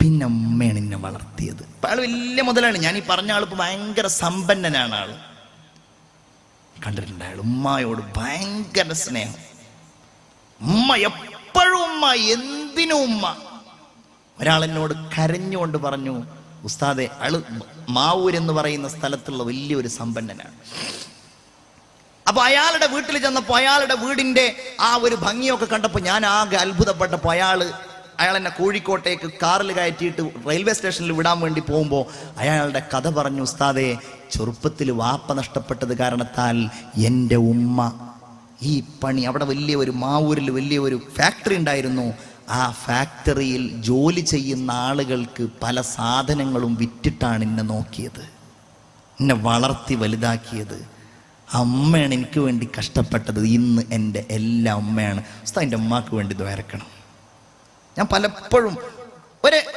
പിന്നെ ഉമ്മയാണ് എന്നെ വളർത്തിയത്. അപ്പൊ ആള് വലിയ മുതലാണ്. ഞാൻ ഈ പറഞ്ഞ ആളിപ്പോ ഭയങ്കര സമ്പന്നനാണ്. ആള് കണ്ടിട്ടുണ്ട്, അയാൾ ഉമ്മയോട് ഭയങ്കര സ്നേഹം. ഉമ്മ എപ്പോഴും ഉമ്മ, എന്തിനും ഉമ്മ. ഒരാളെന്നോട് കരഞ്ഞുകൊണ്ട് പറഞ്ഞു, ഉസ്താദെ, അയാള് മാവൂർ എന്ന് പറയുന്ന സ്ഥലത്തുള്ള വലിയൊരു സമ്പന്നനാണ്. അപ്പൊ അയാളുടെ വീട്ടിൽ ചെന്നപ്പോ അയാളുടെ വീടിന്റെ ആ ഒരു ഭംഗിയൊക്കെ കണ്ടപ്പോ ഞാൻ ആകെ അത്ഭുതപ്പെട്ടപ്പോ അയാൾ എന്നെ കോഴിക്കോട്ടേക്ക് കാറിൽ കയറ്റിയിട്ട് റെയിൽവേ സ്റ്റേഷനിൽ വിടാൻ വേണ്ടി പോകുമ്പോൾ അയാളുടെ കഥ പറഞ്ഞു. ഉസ്താദെ, ചെറുപ്പത്തിൽ വാപ്പ നഷ്ടപ്പെട്ടത് കാരണത്താൽ എൻ്റെ ഉമ്മ ഈ പണി, അവിടെ മാവൂരിൽ വലിയ ഒരു ഫാക്ടറി ഉണ്ടായിരുന്നു. ആ ഫാക്ടറിയിൽ ജോലി ചെയ്യുന്ന ആളുകൾക്ക് പല സാധനങ്ങളും വിറ്റിട്ടാണ് എന്നെ നോക്കിയത്, എന്നെ വളർത്തി വലുതാക്കിയത്. അമ്മയാണ് എനിക്ക് വേണ്ടി കഷ്ടപ്പെട്ടത്. ഇന്ന് എൻ്റെ എല്ലാ അമ്മയാണ്. ഉസ്താദിൻ്റെ ഉമ്മാക്ക് വേണ്ടി ദ്വാരക്കണം. ഞാൻ പലപ്പോഴും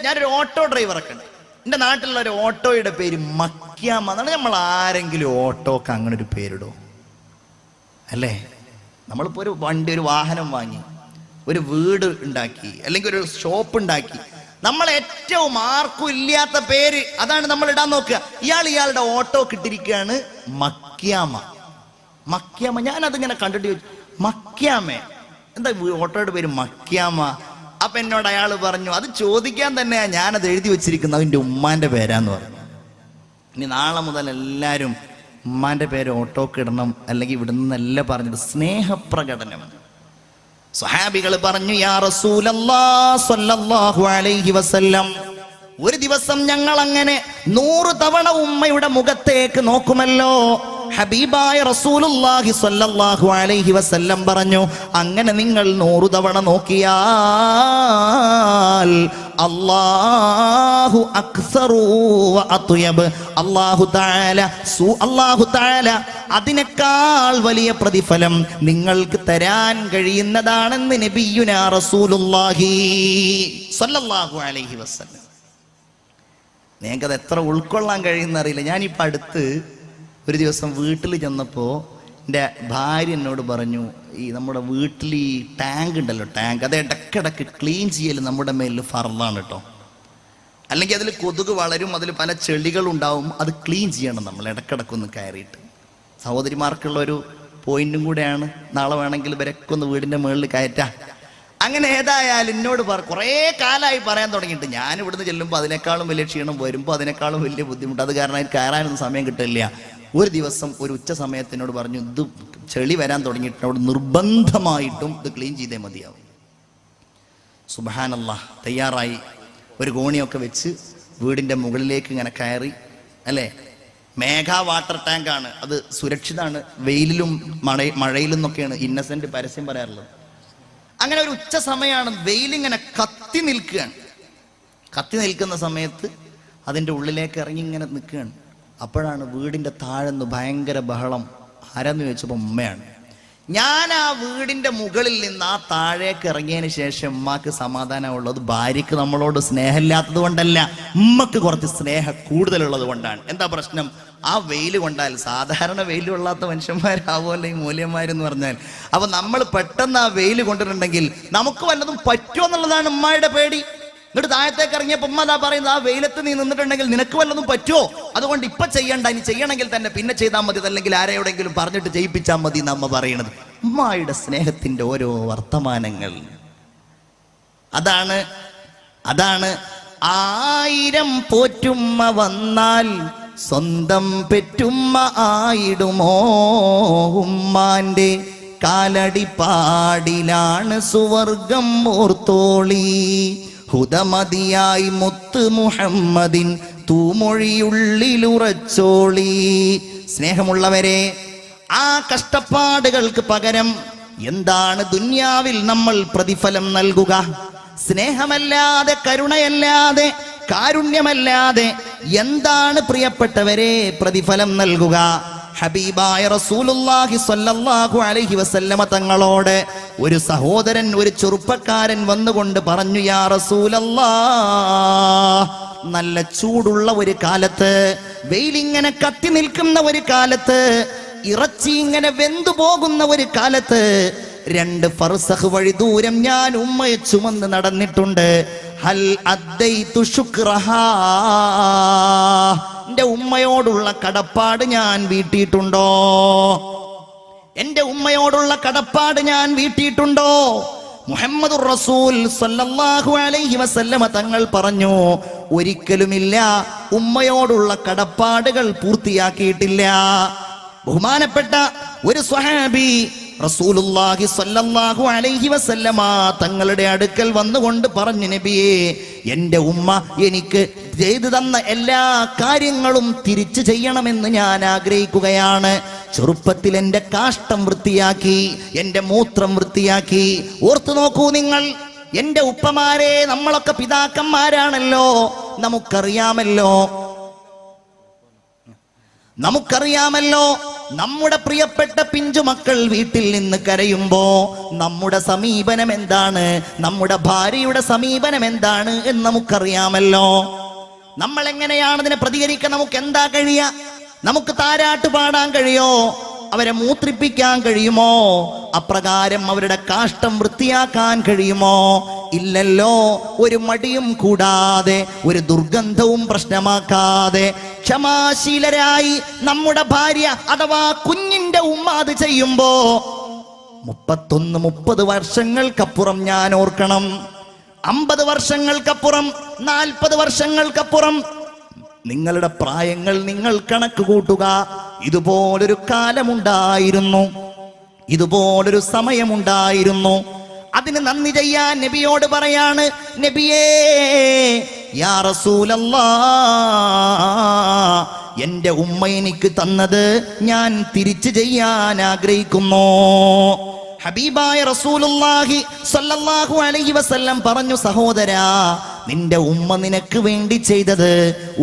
ഞാനൊരു ഓട്ടോ ഡ്രൈവറൊക്കെ ഉണ്ട്. എൻ്റെ നാട്ടിലുള്ള ഒരു ഓട്ടോയുടെ പേര് മക്യാമ എന്നാണ്. നമ്മൾ ആരെങ്കിലും ഓട്ടോക്ക് അങ്ങനെ ഒരു പേരിടോ? അല്ലേ? നമ്മളിപ്പോൾ ഒരു വണ്ടി, ഒരു വാഹനം വാങ്ങി, ഒരു വീട് ഉണ്ടാക്കി, അല്ലെങ്കിൽ ഒരു ഷോപ്പ് ഉണ്ടാക്കി, നമ്മൾ ഏറ്റവും ആർക്കും ഇല്ലാത്ത പേര് അതാണ് നമ്മൾ ഇടാൻ നോക്കുക. ഇയാളുടെ ഓട്ടോ കിട്ടിയിരിക്കുകയാണ് മക്യാമ. മക്യാമ. ഞാനതിങ്ങനെ കണ്ടിട്ട് ചോദിച്ചു, മക്യാമേ, എന്താ ഓട്ടോയുടെ പേര് മക്യാമ? അപ്പൊ എന്നോട് അയാൾ പറഞ്ഞു, അത് ചോദിക്കാൻ തന്നെയാ ഞാനത് എഴുതി വെച്ചിരിക്കുന്നത്, അതിൻ്റെ ഉമ്മാന്റെ പേരാന്ന് പറഞ്ഞു. ഇനി നാളെ മുതൽ എല്ലാവരും ഉമ്മാന്റെ പേര് ഓട്ടോക്ക് ഇടണം, അല്ലെങ്കിൽ ഇവിടുന്നല്ല പറഞ്ഞത് സ്നേഹപ്രകടനം. സ്വഹാബികൾ പറഞ്ഞു, യാ റസൂലല്ലാഹ് സ്വല്ലല്ലാഹു അലൈഹി വസല്ലം, ഒരു ദിവസം ഞങ്ങൾ അങ്ങനെ 100 തവണ ഉമ്മയുടെ മുഖത്തേക്ക് നോക്കുമല്ലോ. ഹബീബായ റസൂലുള്ളാഹി സ്വല്ലല്ലാഹു അലൈഹി വസല്ലം പറഞ്ഞു, അങ്ങനെ നിങ്ങൾ 100 തവണ നോക്കിയാൽ അല്ലാഹു അക്സറു വ അത്യബ്, അല്ലാഹു തആല അതിനേക്കാൾ വലിയ പ്രതിഫലം നിങ്ങൾക്ക് തരാൻ കഴിയുന്നതാണെന്ന് നബിയുനാ റസൂലുള്ളാഹി സ്വല്ലല്ലാഹു അലൈഹി വസല്ലം. നിങ്ങൾക്കത് എത്ര ഉൾക്കൊള്ളാൻ കഴിയുന്നറിയില്ല. ഞാനിപ്പോൾ അടുത്ത് ഒരു ദിവസം വീട്ടിൽ ചെന്നപ്പോൾ എൻ്റെ ഭാര്യ എന്നോട് പറഞ്ഞു, ഈ നമ്മുടെ വീട്ടിൽ ഈ ടാങ്ക് ഉണ്ടല്ലോ, ടാങ്ക്, അത് ഇടയ്ക്കിടയ്ക്ക് ക്ലീൻ ചെയ്യൽ നമ്മുടെ മേലിൽ ഫർളാണ് കേട്ടോ. അല്ലെങ്കിൽ അതിൽ കൊതുക് വളരും, അതിൽ പല ചെളികളുണ്ടാവും, അത് ക്ലീൻ ചെയ്യണം നമ്മൾ ഇടയ്ക്കിടയ്ക്കൊന്ന് കയറിയിട്ട്. സഹോദരിമാർക്കുള്ള ഒരു പോയിന്റും കൂടെയാണ്. നാളെ വേണമെങ്കിൽ ഇവരൊക്കെ ഒന്ന് വീടിൻ്റെ മുകളിൽ കയറ്റാം. അങ്ങനെ ഏതായാലും എന്നോട് കുറേ കാലമായി പറയാൻ തുടങ്ങിയിട്ട്, ഞാൻ ഇവിടുന്ന് ചെല്ലുമ്പോൾ അതിനേക്കാളും വലിയ ക്ഷീണം, വരുമ്പോൾ അതിനേക്കാളും വലിയ ബുദ്ധിമുട്ട്. അത് കാരണം എനിക്ക് കയറാനൊന്നും സമയം കിട്ടില്ല. ഒരു ദിവസം ഒരു ഉച്ച സമയത്തിനോട് പറഞ്ഞു, ഇത് ചെളി വരാൻ തുടങ്ങിയിട്ട് അവിടെ നിർബന്ധമായിട്ടും ഇത് ക്ലീൻ ചെയ്തേ മതിയാവും. സുബ്ഹാനല്ലാഹ്. തയ്യാറായി, ഒരു കോണിയൊക്കെ വെച്ച് വീടിൻ്റെ മുകളിലേക്ക് ഇങ്ങനെ കയറി. അല്ലേ, മേഘ വാട്ടർ ടാങ്കാണ്, അത് സുരക്ഷിതമാണ്. വെയിലിലും മഴയിലും എന്നൊക്കെയാണ് ഇന്നസെന്റ് പരസ്യം പറയാറുള്ളത്. അങ്ങനെ ഒരു ഉച്ച സമയമാണ്, വെയിലിങ്ങനെ കത്തി നിൽക്കുകയാണ്. കത്തി നിൽക്കുന്ന സമയത്ത് അതിൻ്റെ ഉള്ളിലേക്ക് ഇറങ്ങി ഇങ്ങനെ നിൽക്കുകയാണ്. അപ്പോഴാണ് വീടിൻ്റെ താഴെന്ന് ഭയങ്കര ബഹളം. ആരാന്ന് ചോദിച്ചപ്പോൾ ഉമ്മയാണ്. ഞാൻ ആ വീടിൻ്റെ മുകളിൽ നിന്ന് ആ താഴേക്ക് ഇറങ്ങിയതിന് ശേഷം ഉമ്മാക്ക് സമാധാനമുള്ളത് ഭാര്യയ്ക്ക് നമ്മളോട് സ്നേഹമില്ലാത്തത് കൊണ്ടല്ല, ഉമ്മക്ക് കുറച്ച് സ്നേഹം കൂടുതലുള്ളത് കൊണ്ടാണ്. എന്താ പ്രശ്നം? ആ വെയിൽ കൊണ്ടാൽ, സാധാരണ വെയിൽ കൊള്ളാത്ത മനുഷ്യന്മാരാവുമല്ലോ ഈ മൂല്യന്മാരെന്ന് പറഞ്ഞാൽ. അപ്പൊ നമ്മൾ പെട്ടെന്ന് ആ വെയിൽ കൊണ്ടിട്ടുണ്ടെങ്കിൽ നമുക്ക് വല്ലതും പറ്റുമോ എന്നുള്ളതാണ് ഉമ്മയുടെ പേടി. എന്നിട്ട് താഴത്തേക്ക് ഇറങ്ങിയപ്പോൾ ഉമ്മ അതാ പറയുന്നത്, ആ വെയിലത്ത് നീ നിന്നിട്ടുണ്ടെങ്കിൽ നിനക്ക് വല്ലതും പറ്റുമോ, അതുകൊണ്ട് ഇപ്പൊ ചെയ്യണ്ട, ഇനി ചെയ്യണമെങ്കിൽ തന്നെ പിന്നെ ചെയ്താൽ മതി, അല്ലെങ്കിൽ ആരെയോടെങ്കിലും പറഞ്ഞിട്ട് ചെയ്യിപ്പിച്ചാൽ മതി നമ്മ പറയണത്. ഉമ്മയുടെ സ്നേഹത്തിന്റെ ഓരോ വർത്തമാനങ്ങൾ. അതാണ് അതാണ് 1000 പോറ്റുമ്മ വന്നാൽ സ്വന്തം പെറ്റുമ്മ ആയിടുമോ? ഉമ്മാന്റെ കാലടിപ്പാടിലാണ് സുവർഗം ഓർത്തോളി. ഹുദമതിയായി മുത്ത് മുഹമ്മദിൻ തൂമൊഴിയുള്ളിലുറച്ചോളി. സ്നേഹമുള്ളവരെ, ആ കഷ്ടപ്പാടുകൾക്ക് പകരം എന്താണ് ദുന്യാവിൽ നമ്മൾ പ്രതിഫലം നൽകുക? സ്നേഹമല്ലാതെ, കരുണയല്ലാതെ, കാരുണ്യമല്ലാതെ എന്താണ് പ്രിയപ്പെട്ടവരെ പ്രതിഫലം നൽകുക? ഹബീബായ റസൂലുള്ളാഹി സ്വല്ലല്ലാഹു അലൈഹി വസല്ലമ തങ്ങളോട് ഒരു സഹോദരൻ, ഒരു ചെറുപ്പക്കാരൻ വന്നുകൊണ്ട് പറഞ്ഞു, യാ റസൂലല്ലാഹ്, നല്ല ചൂടുള്ള ഒരു കാലത്ത്, വെയിലിങ്ങനെ കത്തി നിൽക്കുന്ന ഒരു കാലത്ത്, ഇറച്ചി ഇങ്ങനെ വെന്തു പോകുന്ന ഒരു കാലത്ത് 2 ഫർസഖ് വഴി ദൂരം ഞാൻ ഉമ്മയെ ചുമന്ന് നടന്നിട്ടുണ്ട്. ഹൽ അദ്ദൈതു ശുക്റഹാ, എന്റെ ഉമ്മയോടുള്ള കടപ്പാട് ഞാൻ വീട്ടിയിട്ടുണ്ടോ? എന്റെ ഉമ്മയോടുള്ള കടപ്പാട് ഞാൻ വീട്ടിയിട്ടുണ്ടോ? മുഹമ്മദുർ റസൂൽ സ്വല്ലല്ലാഹു അലൈഹി വസല്ലമ തങ്ങൾ പറഞ്ഞു, ഒരിക്കലുമില്ല, ഉമ്മയോടുള്ള കടപ്പാടുകൾ പൂർത്തിയാക്കിയിട്ടില്ല. ബഹുമാനപ്പെട്ട ഒരു സ്വഹാബി റസൂലുള്ളാഹി സ്വല്ലല്ലാഹു അലൈഹി വസല്ലമ തങ്ങളുടെ അടുക്കൽ വന്നുകൊണ്ട് പറഞ്ഞു, നബിയേ, എൻ്റെ ഉമ്മ എനിക്ക് ചെയ്തു തന്ന എല്ലാ കാര്യങ്ങളും തിരിച്ചു ചെയ്യണമെന്ന് ഞാൻ ആഗ്രഹിക്കുകയാണ്. ചെറുപ്പത്തിൽ എൻ്റെ കാഷ്ടം വൃത്തിയാക്കി, എൻ്റെ മൂത്രം വൃത്തിയാക്കി. ഓർത്തു നോക്കൂ നിങ്ങൾ, എൻ്റെ ഉപ്പമാരെ, നമ്മളൊക്കെ പിതാക്കന്മാരാണല്ലോ, നമുക്കറിയാമല്ലോ നമ്മുടെ പ്രിയപ്പെട്ട പിഞ്ചുമക്കൾ വീട്ടിൽ നിന്ന് കരയുമ്പോ നമ്മുടെ സമീപനം എന്താണ്, നമ്മുടെ ഭാര്യയുടെ സമീപനം എന്താണ് എന്ന് നമുക്കറിയാമല്ലോ. നമ്മൾ എങ്ങനെയാണ് അതിനെ പ്രതികരിക്കാൻ? നമുക്ക് എന്താ കഴിയുക? നമുക്ക് താരാട്ട് പാടാൻ കഴിയോ? അവരെ മൂത്രിപ്പിക്കാൻ കഴിയുമോ? അപ്രകാരം അവരുടെ കാഷ്ടം വൃത്തിയാക്കാൻ കഴിയുമോ? ഇല്ലല്ലോ. ഒരു മടിയും കൂടാതെ, ഒരു ദുർഗന്ധവും പ്രശ്നമാക്കാതെ ക്ഷമാശീലരായി നമ്മുടെ ഭാര്യ അഥവാ കുഞ്ഞിന്റെ ഉമ്മ അത് ചെയ്യുമ്പോ 31-30 വർഷങ്ങൾക്കപ്പുറം ഞാൻ ഓർക്കണം, 50 വർഷങ്ങൾക്കപ്പുറം, 40 വർഷങ്ങൾക്കപ്പുറം നിങ്ങളുടെ പ്രായങ്ങൾ നിങ്ങൾ കണക്ക് കൂട്ടുക. ഇതുപോലൊരു കാലമുണ്ടായിരുന്നു, ഇതുപോലൊരു സമയമുണ്ടായിരുന്നു. അതിന് നന്ദി ചെയ്യാൻ നബിയോട് പറയാണ്, നബിയേ, യാ റസൂലല്ലാഹ്, എൻ്റെ ഉമ്മ എനിക്ക് തന്നത് ഞാൻ തിരിച്ചു ചെയ്യാൻ ആഗ്രഹിക്കുന്നു. ഹബീബായ റസൂലുള്ളാഹി സ്വല്ലല്ലാഹു അലൈഹി വസല്ലം പറഞ്ഞു, സഹോദരാ, നിന്റെ ഉമ്മ നിനക്ക് വേണ്ടി ചെയ്തത്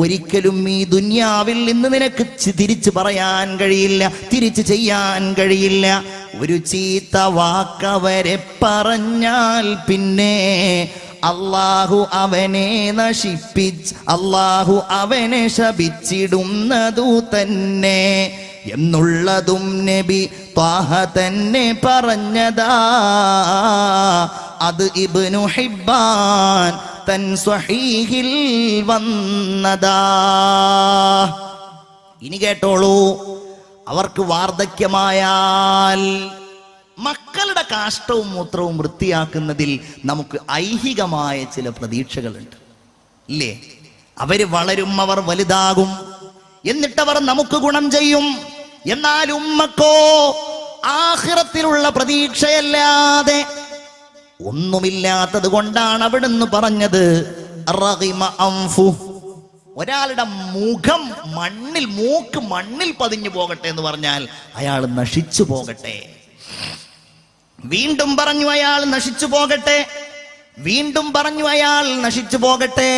ഒരിക്കലും ഈ ദുനിയാവിൽ നിന്ന് നിനക്ക് തിരിച്ചു പറയാൻ കഴിയില്ല, തിരിച്ചു ചെയ്യാൻ കഴിയില്ല. ഒരു ചീത്ത വാക്കവരെ പറഞ്ഞാൽ പിന്നെ അല്ലാഹു അവനെ അല്ലാഹു അവനെ ശപിച്ചിടുന്നതു തന്നെ എന്നുള്ളതും നബി ത്വാഹ തന്നെ പറഞ്ഞതാ. അത് ഇബ്നു ഹിബ്ബാൻ തൻ സ്വഹീഹിൽ വന്നതാ. ഇനി കേട്ടോളൂ, അവർക്ക് വാർദ്ധക്യമായാൽ മക്കളുടെ കാഷ്ടവും മൂത്രവും വൃത്തിയാക്കുന്നതിൽ നമുക്ക് ഐഹികമായ ചില പ്രതീക്ഷകളുണ്ട്, ഇല്ലേ? അവര് വളരും, അവർ വലുതാകും, എന്നിട്ടവർ നമുക്ക് ഗുണം ചെയ്യും. എന്നാൽ ഉമ്മക്കോ ആഖിറത്തിലുള്ള പ്രതീക്ഷയല്ലാതെ ഒന്നുമില്ലാത്തത് കൊണ്ടാണ് അവിടുന്ന് പറഞ്ഞത്, റഗിമ അൻഫു, ഒരാളുടെ മുഖം മണ്ണിൽ, മൂക്ക് മണ്ണിൽ പതിഞ്ഞു പോകട്ടെ എന്ന് പറഞ്ഞാൽ അയാൾ നശിച്ചു പോകട്ടെ. വീണ്ടും പറഞ്ഞു, അയാൾ നശിച്ചു പോകട്ടെ. വീണ്ടും പറഞ്ഞു, അയാൾ നശിച്ചു പോകട്ടെ.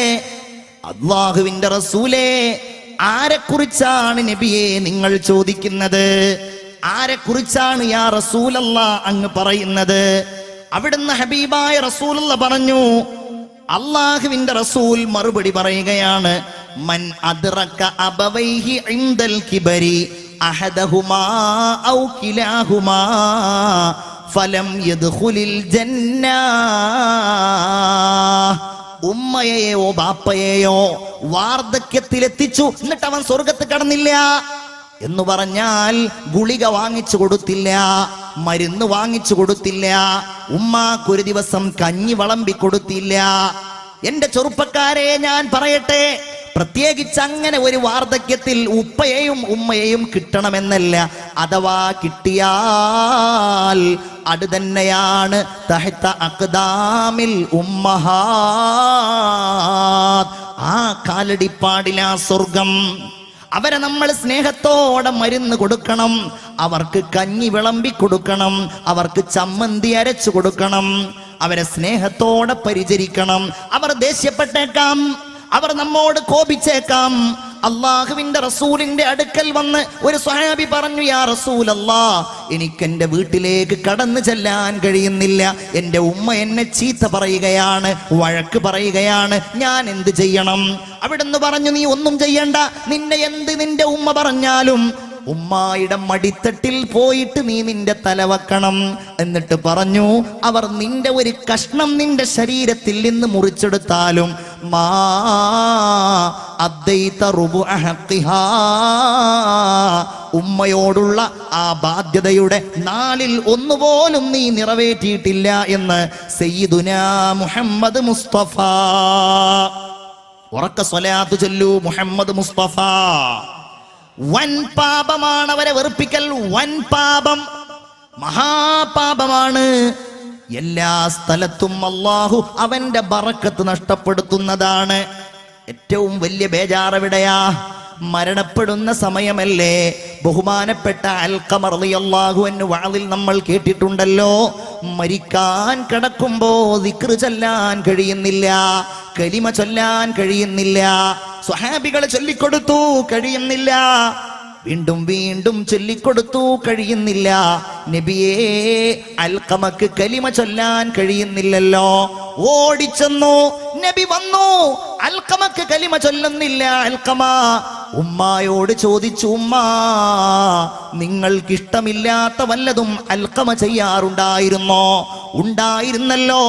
അല്ലാഹുവിന്റെ റസൂലേ, ആരെക്കുറിച്ചാണ് നബിയെ നിങ്ങൾ ചോദിക്കുന്നത്? ആരെക്കുറിച്ചാണ് യാ റസൂലല്ലാഹ് അങ്ങ് പറയുന്നത്? അവിടുന്ന് ഹബീബായ റസൂലുള്ള പറഞ്ഞു, അല്ലാഹുവിന്റെ റസൂൽ മറുപടി പറയുകയാണ്, മൻ അദ്റക അബവൈഹി ഇൻദൽ കിബരി അഹദഹുമാ ഔ കിലാഹുമാ ഫലം യദ്ഖുലിൽ ജന്ന. ഉമ്മയെയോ ബാപ്പയെയോ വാർദ്ധക്യത്തിലെത്തിച്ചു, എന്നിട്ട് അവൻ സ്വർഗത്ത് കടന്നില്ല എന്ന് പറഞ്ഞാൽ ഗുളിക വാങ്ങിച്ചു കൊടുത്തില്ല, മരുന്ന് വാങ്ങിച്ചു കൊടുത്തില്ല, ഉമ്മാക്കൊരു ദിവസം കഞ്ഞി വളമ്പി കൊടുത്തില്ല, എന്റെ ചെറുപ്പക്കാരെ ഞാൻ പറയട്ടെ, പ്രത്യേകിച്ച് അങ്ങനെ ഒരു വാർദ്ധക്യത്തിൽ ഉപ്പയെയും ഉമ്മയെയും കിട്ടണമെന്നല്ല. അഥവാ കിട്ടിയാൽ അത് തന്നെയാണ് തഹ്ത അഖ്ദാമിൽ ഉമ്മഹാത്ത്, ആ കാലടിപ്പാടിലാ സ്വർഗം. അവരെ നമ്മൾ സ്നേഹത്തോടെ മരുന്ന് കൊടുക്കണം, അവർക്ക് കഞ്ഞി വിളമ്പി കൊടുക്കണം, അവർക്ക് ചമ്മന്തി അരച്ചു കൊടുക്കണം, അവരെ സ്നേഹത്തോടെ പരിചരിക്കണം. അവർ ദേഷ്യപ്പെട്ടേക്കാം, അവർ നമ്മോട് കോപിച്ചേക്കാം. അള്ളാഹുവിന്റെ റസൂലിന്റെ അടുക്കൽ വന്ന് ഒരു സ്വഹാബി പറഞ്ഞു, യാ റസൂലല്ലാ, എനിക്ക് എന്റെ വീട്ടിലേക്ക് കടന്നു ചെല്ലാൻ കഴിയുന്നില്ല, എന്റെ ഉമ്മ എന്നെ ചീത്ത പറയുകയാണ്, വഴക്ക് പറയുകയാണ്, ഞാൻ എന്ത് ചെയ്യണം? അവിടുന്ന് പറഞ്ഞു, നീ ഒന്നും ചെയ്യണ്ട, നിന്റെ ഉമ്മ പറഞ്ഞാലും ഉമ്മായുടെ മടിത്തട്ടിൽ പോയിട്ട് നീ നിന്റെ തല വെക്കണം. എന്നിട്ട് പറഞ്ഞു, അവർ നിന്റെ ഒരു കഷ്ണം നിന്റെ ശരീരത്തിൽ നിന്ന് മുറിച്ചെടുത്താലും ഉമ്മയോടുള്ള ആ ബാധ്യതയുടെ 1/4 നീ നിറവേറ്റിയിട്ടില്ല എന്ന് സയ്യിദുനാ മുഹമ്മദ് മുസ്തഫ. ഉറക്ക സ്വലാത്ത് ചൊല്ലൂ മുഹമ്മദ് മുസ്തഫ. വൻ പാപമാണ് അവരെ വെറുപ്പിക്കൽ, വൻ പാപം, മഹാപാപമാണ്. എല്ലാ സ്ഥലത്തും അല്ലാഹു അവന്റെ ബറക്കത്ത് നഷ്ടപ്പെടുത്തുന്നതാണ്. ഏറ്റവും വലിയ ബേജാറെവിടെയാ? മരണപ്പെടുന്ന സമയമല്ലേ? ബഹുമാനപ്പെട്ട അൽഖമ റളിയല്ലാഹു അൻഹു വഅദിൽ നമ്മൾ കേട്ടിട്ടുണ്ടല്ലോ, മരിക്കാൻ കിടക്കുമ്പോ ദിക്ർ ചൊല്ലാൻ കഴിയുന്നില്ല, കലിമ ചൊല്ലാൻ കഴിയുന്നില്ല. സ്വഹാബികൾ ചൊല്ലിക്കൊടുത്തു, കഴിയുന്നില്ല. വീണ്ടും വീണ്ടും ചൊല്ലിക്കൊടുത്തു, കഴിയുന്നില്ല. നബിയേ, അൽഖമക്ക് കലിമ ചൊല്ലാൻ കഴിയുന്നില്ലല്ലോ. ഓടിച്ചെന്നു, നബി വന്നു, അൽഖമക്ക് കലിമ ചൊല്ലുന്നില്ല. അൽഖമ ഉമ്മായോട് ചോദിച്ചു, ഉമ്മാ, നിങ്ങൾക്കിഷ്ടമില്ലാത്ത വല്ലതും അൽഖമ ചെയ്യാറുണ്ടായിരുന്നോ? ഉണ്ടായിരുന്നല്ലോ.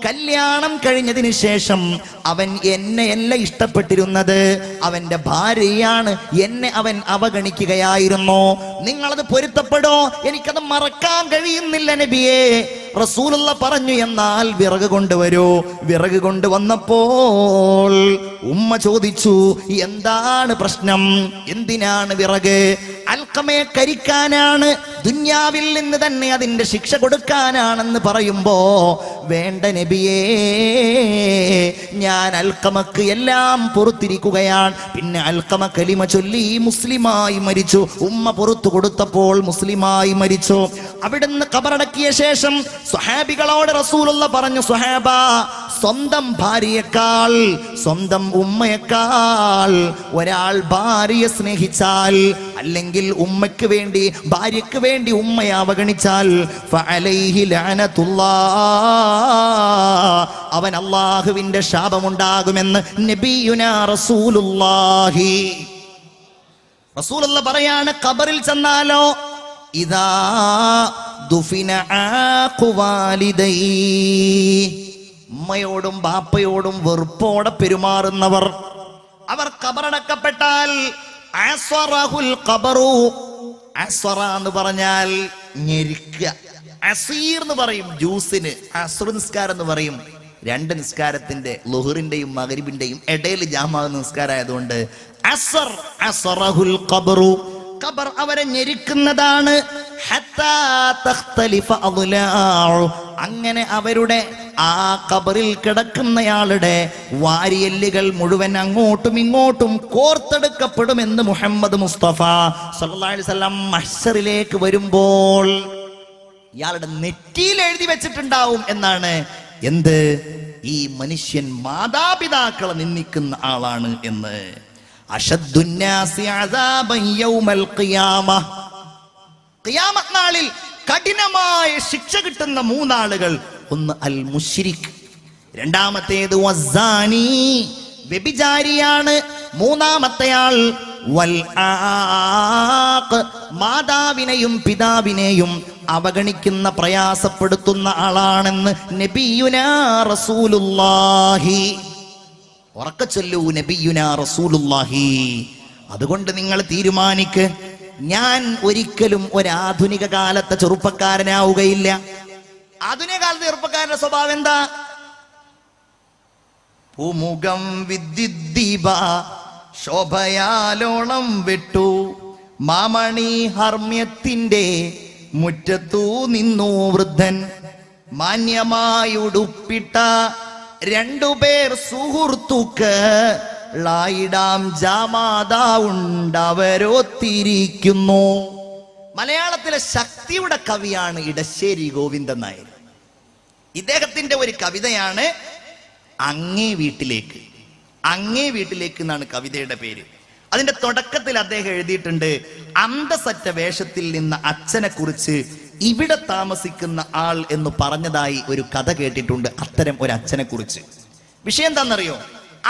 കല്യാണം കഴിഞ്ഞതിന് ശേഷം അവൻ എന്നെയല്ല ഇഷ്ടപ്പെട്ടിരുന്നത്, അവന്റെ ഭാര്യയാണ്, എന്നെ അവൻ അവഗണിക്കുകയായിരുന്നു. നിങ്ങളത് പൊരുത്തപ്പെടോ? എനിക്കത് മറക്കാൻ കഴിയുന്നില്ല നബിയേ. റസൂലുള്ള പറഞ്ഞു, എന്നാൽ വിറക് കൊണ്ടുവരൂ. വിറക് കൊണ്ടുവന്നപ്പോൾ ഉമ്മ ചോദിച്ചു, എന്താണ് പ്രശ്നം? എന്തിനാണ് വിറക്? അൽഖമയെ കരിക്കാനാണ്, ദുന്യാവിൽ നിന്ന് തന്നെ അതിന്റെ ശിക്ഷ കൊടുക്കാനാണെന്ന് പറയുമ്പോ, വേണ്ട നബിയേ, ഞാൻ അൽഖമക്ക് എല്ലാം പുറത്തിരിക്കുകയാണ്. പിന്നെ അൽഖമ കലിമ ചൊല്ലി മുസ്ലിമായി മരിച്ചു. ഉമ്മ പുറത്തു കൊടുത്തപ്പോൾ മുസ്ലിമായി മരിച്ചു. അവിടുന്ന് ഖബറടക്കിയ ശേഷം സ്വഹാബികളോട് റസൂലുള്ള പറഞ്ഞു, സ്വഹാബ, സ്വന്തം ഭാര്യയേക്കാൾ, സ്വന്തം ഉമ്മയേക്കാൾ ഒരാൾ ഭാര്യയെ സ്നേഹിച്ചാൽ, അല്ലെങ്കിൽ ഉമ്മയ്ക്ക് വേണ്ടി, ഭാര്യയ്ക്ക് വേണ്ടി ഉമ്മയെ അവഗണിച്ചാൽ, ഫഅലൈഹി ലഅനത്തുല്ലാഹ്, അവൻ അല്ലാഹുവിന്റെ ശാപമുണ്ടാകുമെന്ന് നബിയുനാ റസൂലുള്ളാഹി. റസൂലുള്ള പറയാണ്, ഖബറിൽ ചെന്നാലോ, ഇദാ ദുഫിന ആഖു വാലിദൈ, ഉമ്മയോടും ബാപ്പയോടും വെറുപ്പോടെ പെരുമാറുന്നവർ, അവർ ഖബറടക്കപ്പെട്ടാൽ, അസ്വറഹുൽ ഖബറു, അസ്വറ എന്ന് പറഞ്ഞാൽ ഞെരിക്കുക, അസീർ എന്ന് പറയും ജ്യൂസിന്, അസ്ർ നിസ്കാരം എന്ന് പറയും. 2 നിസ്കാരത്തിന്റെ, ളുഹറിന്റെയും മഗ്രിബിന്റെയും ഇടയിൽ ജാമാകുന്ന നിസ്കാരമായതുകൊണ്ട് അസ്ർ, അസ്റഹുൽ ഖബറു, ഖബർ അവരെ ഞെരിക്കുന്നതാണ്. ഹത്താ തഖ്തലിഫ അദ്ലാഉ, അങ്ങനെ അവരുടെ ആ ഖബറിൽ കിടക്കുന്നയാളുടെ വാരിയെല്ലുകൾ മുഴുവൻ അങ്ങോട്ടും ഇങ്ങോട്ടും കോർത്തെടുക്കപ്പെടുമെന്ന് മുഹമ്മദ് മുസ്തഫ സല്ലല്ലാഹു അലൈഹി വസല്ലം മഹ്ശറിലേക്ക് വരുമ്പോൾ ഇയാളുടെ നെറ്റിയിൽ എഴുതി വെച്ചിട്ടുണ്ടാവും എന്നാണ്. എന്ത്? ഈ മനുഷ്യൻ മാതാപിതാക്കളെ നിന്ദിക്കുന്ന ആളാണ് എന്ന്. അശദ്ദുന്നാസി അദാബൻ യൗമൽ ഖിയാമ, ഖിയാമത്ത് നാളിൽ കഠിനമായ ശിക്ഷ കിട്ടുന്ന 3 ആളുകൾ. ഒന്ന് അൽ മുശ്രിക്, രണ്ടാമത്തേത് വസ്സാനി, വ്യഭിചാരിയാണ്, മൂന്നാമത്തെയാൾ വൽ ആഖ്, മാതാവിനെയും പിതാവിനെയും അവഗണിക്കുന്ന, പ്രയാസപ്പെടുത്തുന്ന ആളാണെന്ന് നബിയുനാ റസൂലുള്ളാഹി. ഉറക്കെ ചൊല്ലൂ, നബിയുനാ റസൂലുള്ളാഹി. അതുകൊണ്ട് നിങ്ങൾ തീരുമാനിക്ക്, ഞാൻ ഒരിക്കലും ഒരാധുനിക കാലത്തെ ചെറുപ്പക്കാരനാവുകയില്ല. ആധുനിക കാലത്തെ ചെറുപ്പക്കാരന്റെ സ്വഭാവം എന്താ? പൂമുഖം വിദ്യുദ്ദീപ ശോഭയാലോളം വിട്ടു മാമണി ഹർമ്മ്യത്തിന്റെ മുറ്റത്തു നിന്നു വൃദ്ധൻ. മാന്യമായുടുപ്പിട്ട രണ്ടുപേർ സുഹൃത്തുക്കളായിടാം ജാമാതാവുണ്ടവരൊത്തിരിക്കുന്നു. മലയാളത്തിലെ ശക്തിയുടെ കവിയാണ് ഇടശ്ശേരി ഗോവിന്ദൻ നായർ. ഇദ്ദേഹത്തിന്റെ ഒരു കവിതയാണ് അങ്ങേ വീട്ടിലേക്ക്. അങ്ങേ വീട്ടിലേക്ക് എന്നാണ് കവിതയുടെ പേര്. അതിന്റെ തുടക്കത്തിൽ അദ്ദേഹം എഴുതിയിട്ടുണ്ട്, അന്തസറ്റ വേഷത്തിൽ നിന്ന അച്ഛനെ കുറിച്ച് ഇവിടെ താമസിക്കുന്ന ആൾ എന്ന് പറഞ്ഞതായി ഒരു കഥ കേട്ടിട്ടുണ്ട്. അത്തരം ഒരു അച്ഛനെ കുറിച്ച് വിഷയം എന്താണെന്നറിയോ?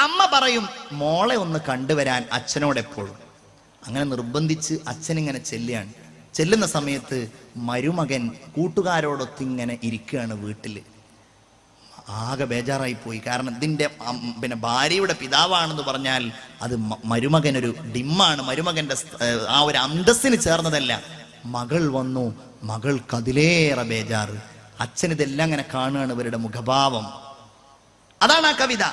അമ്മ പറയും മോളെ ഒന്ന് കണ്ടുവരാൻ അച്ഛനോട് എപ്പോഴും. അങ്ങനെ നിർബന്ധിച്ച് അച്ഛനിങ്ങനെ ചെല്ലുന്ന സമയത്ത് മരുമകൻ കൂട്ടുകാരോടൊത്ത് ഇങ്ങനെ ഇരിക്കുകയാണ് വീട്ടിൽ. ആകെ ബേജാറായി പോയി. കാരണം ഇതിൻ്റെ ഭാര്യയുടെ പിതാവാണെന്ന് പറഞ്ഞാൽ അത് മരുമകനൊരു ഡിമ്മാണ്, മരുമകന്റെ ആ ഒരു അന്തസ്സിന് ചേർന്നതല്ല. മകൾ വന്നു, മകൾക്ക് അതിലേറെ ബേജാറ്. അച്ഛനിതെല്ലാം അങ്ങനെ കാണുകയാണ്, ഇവരുടെ മുഖഭാവം. അതാണ് ആ കവിത.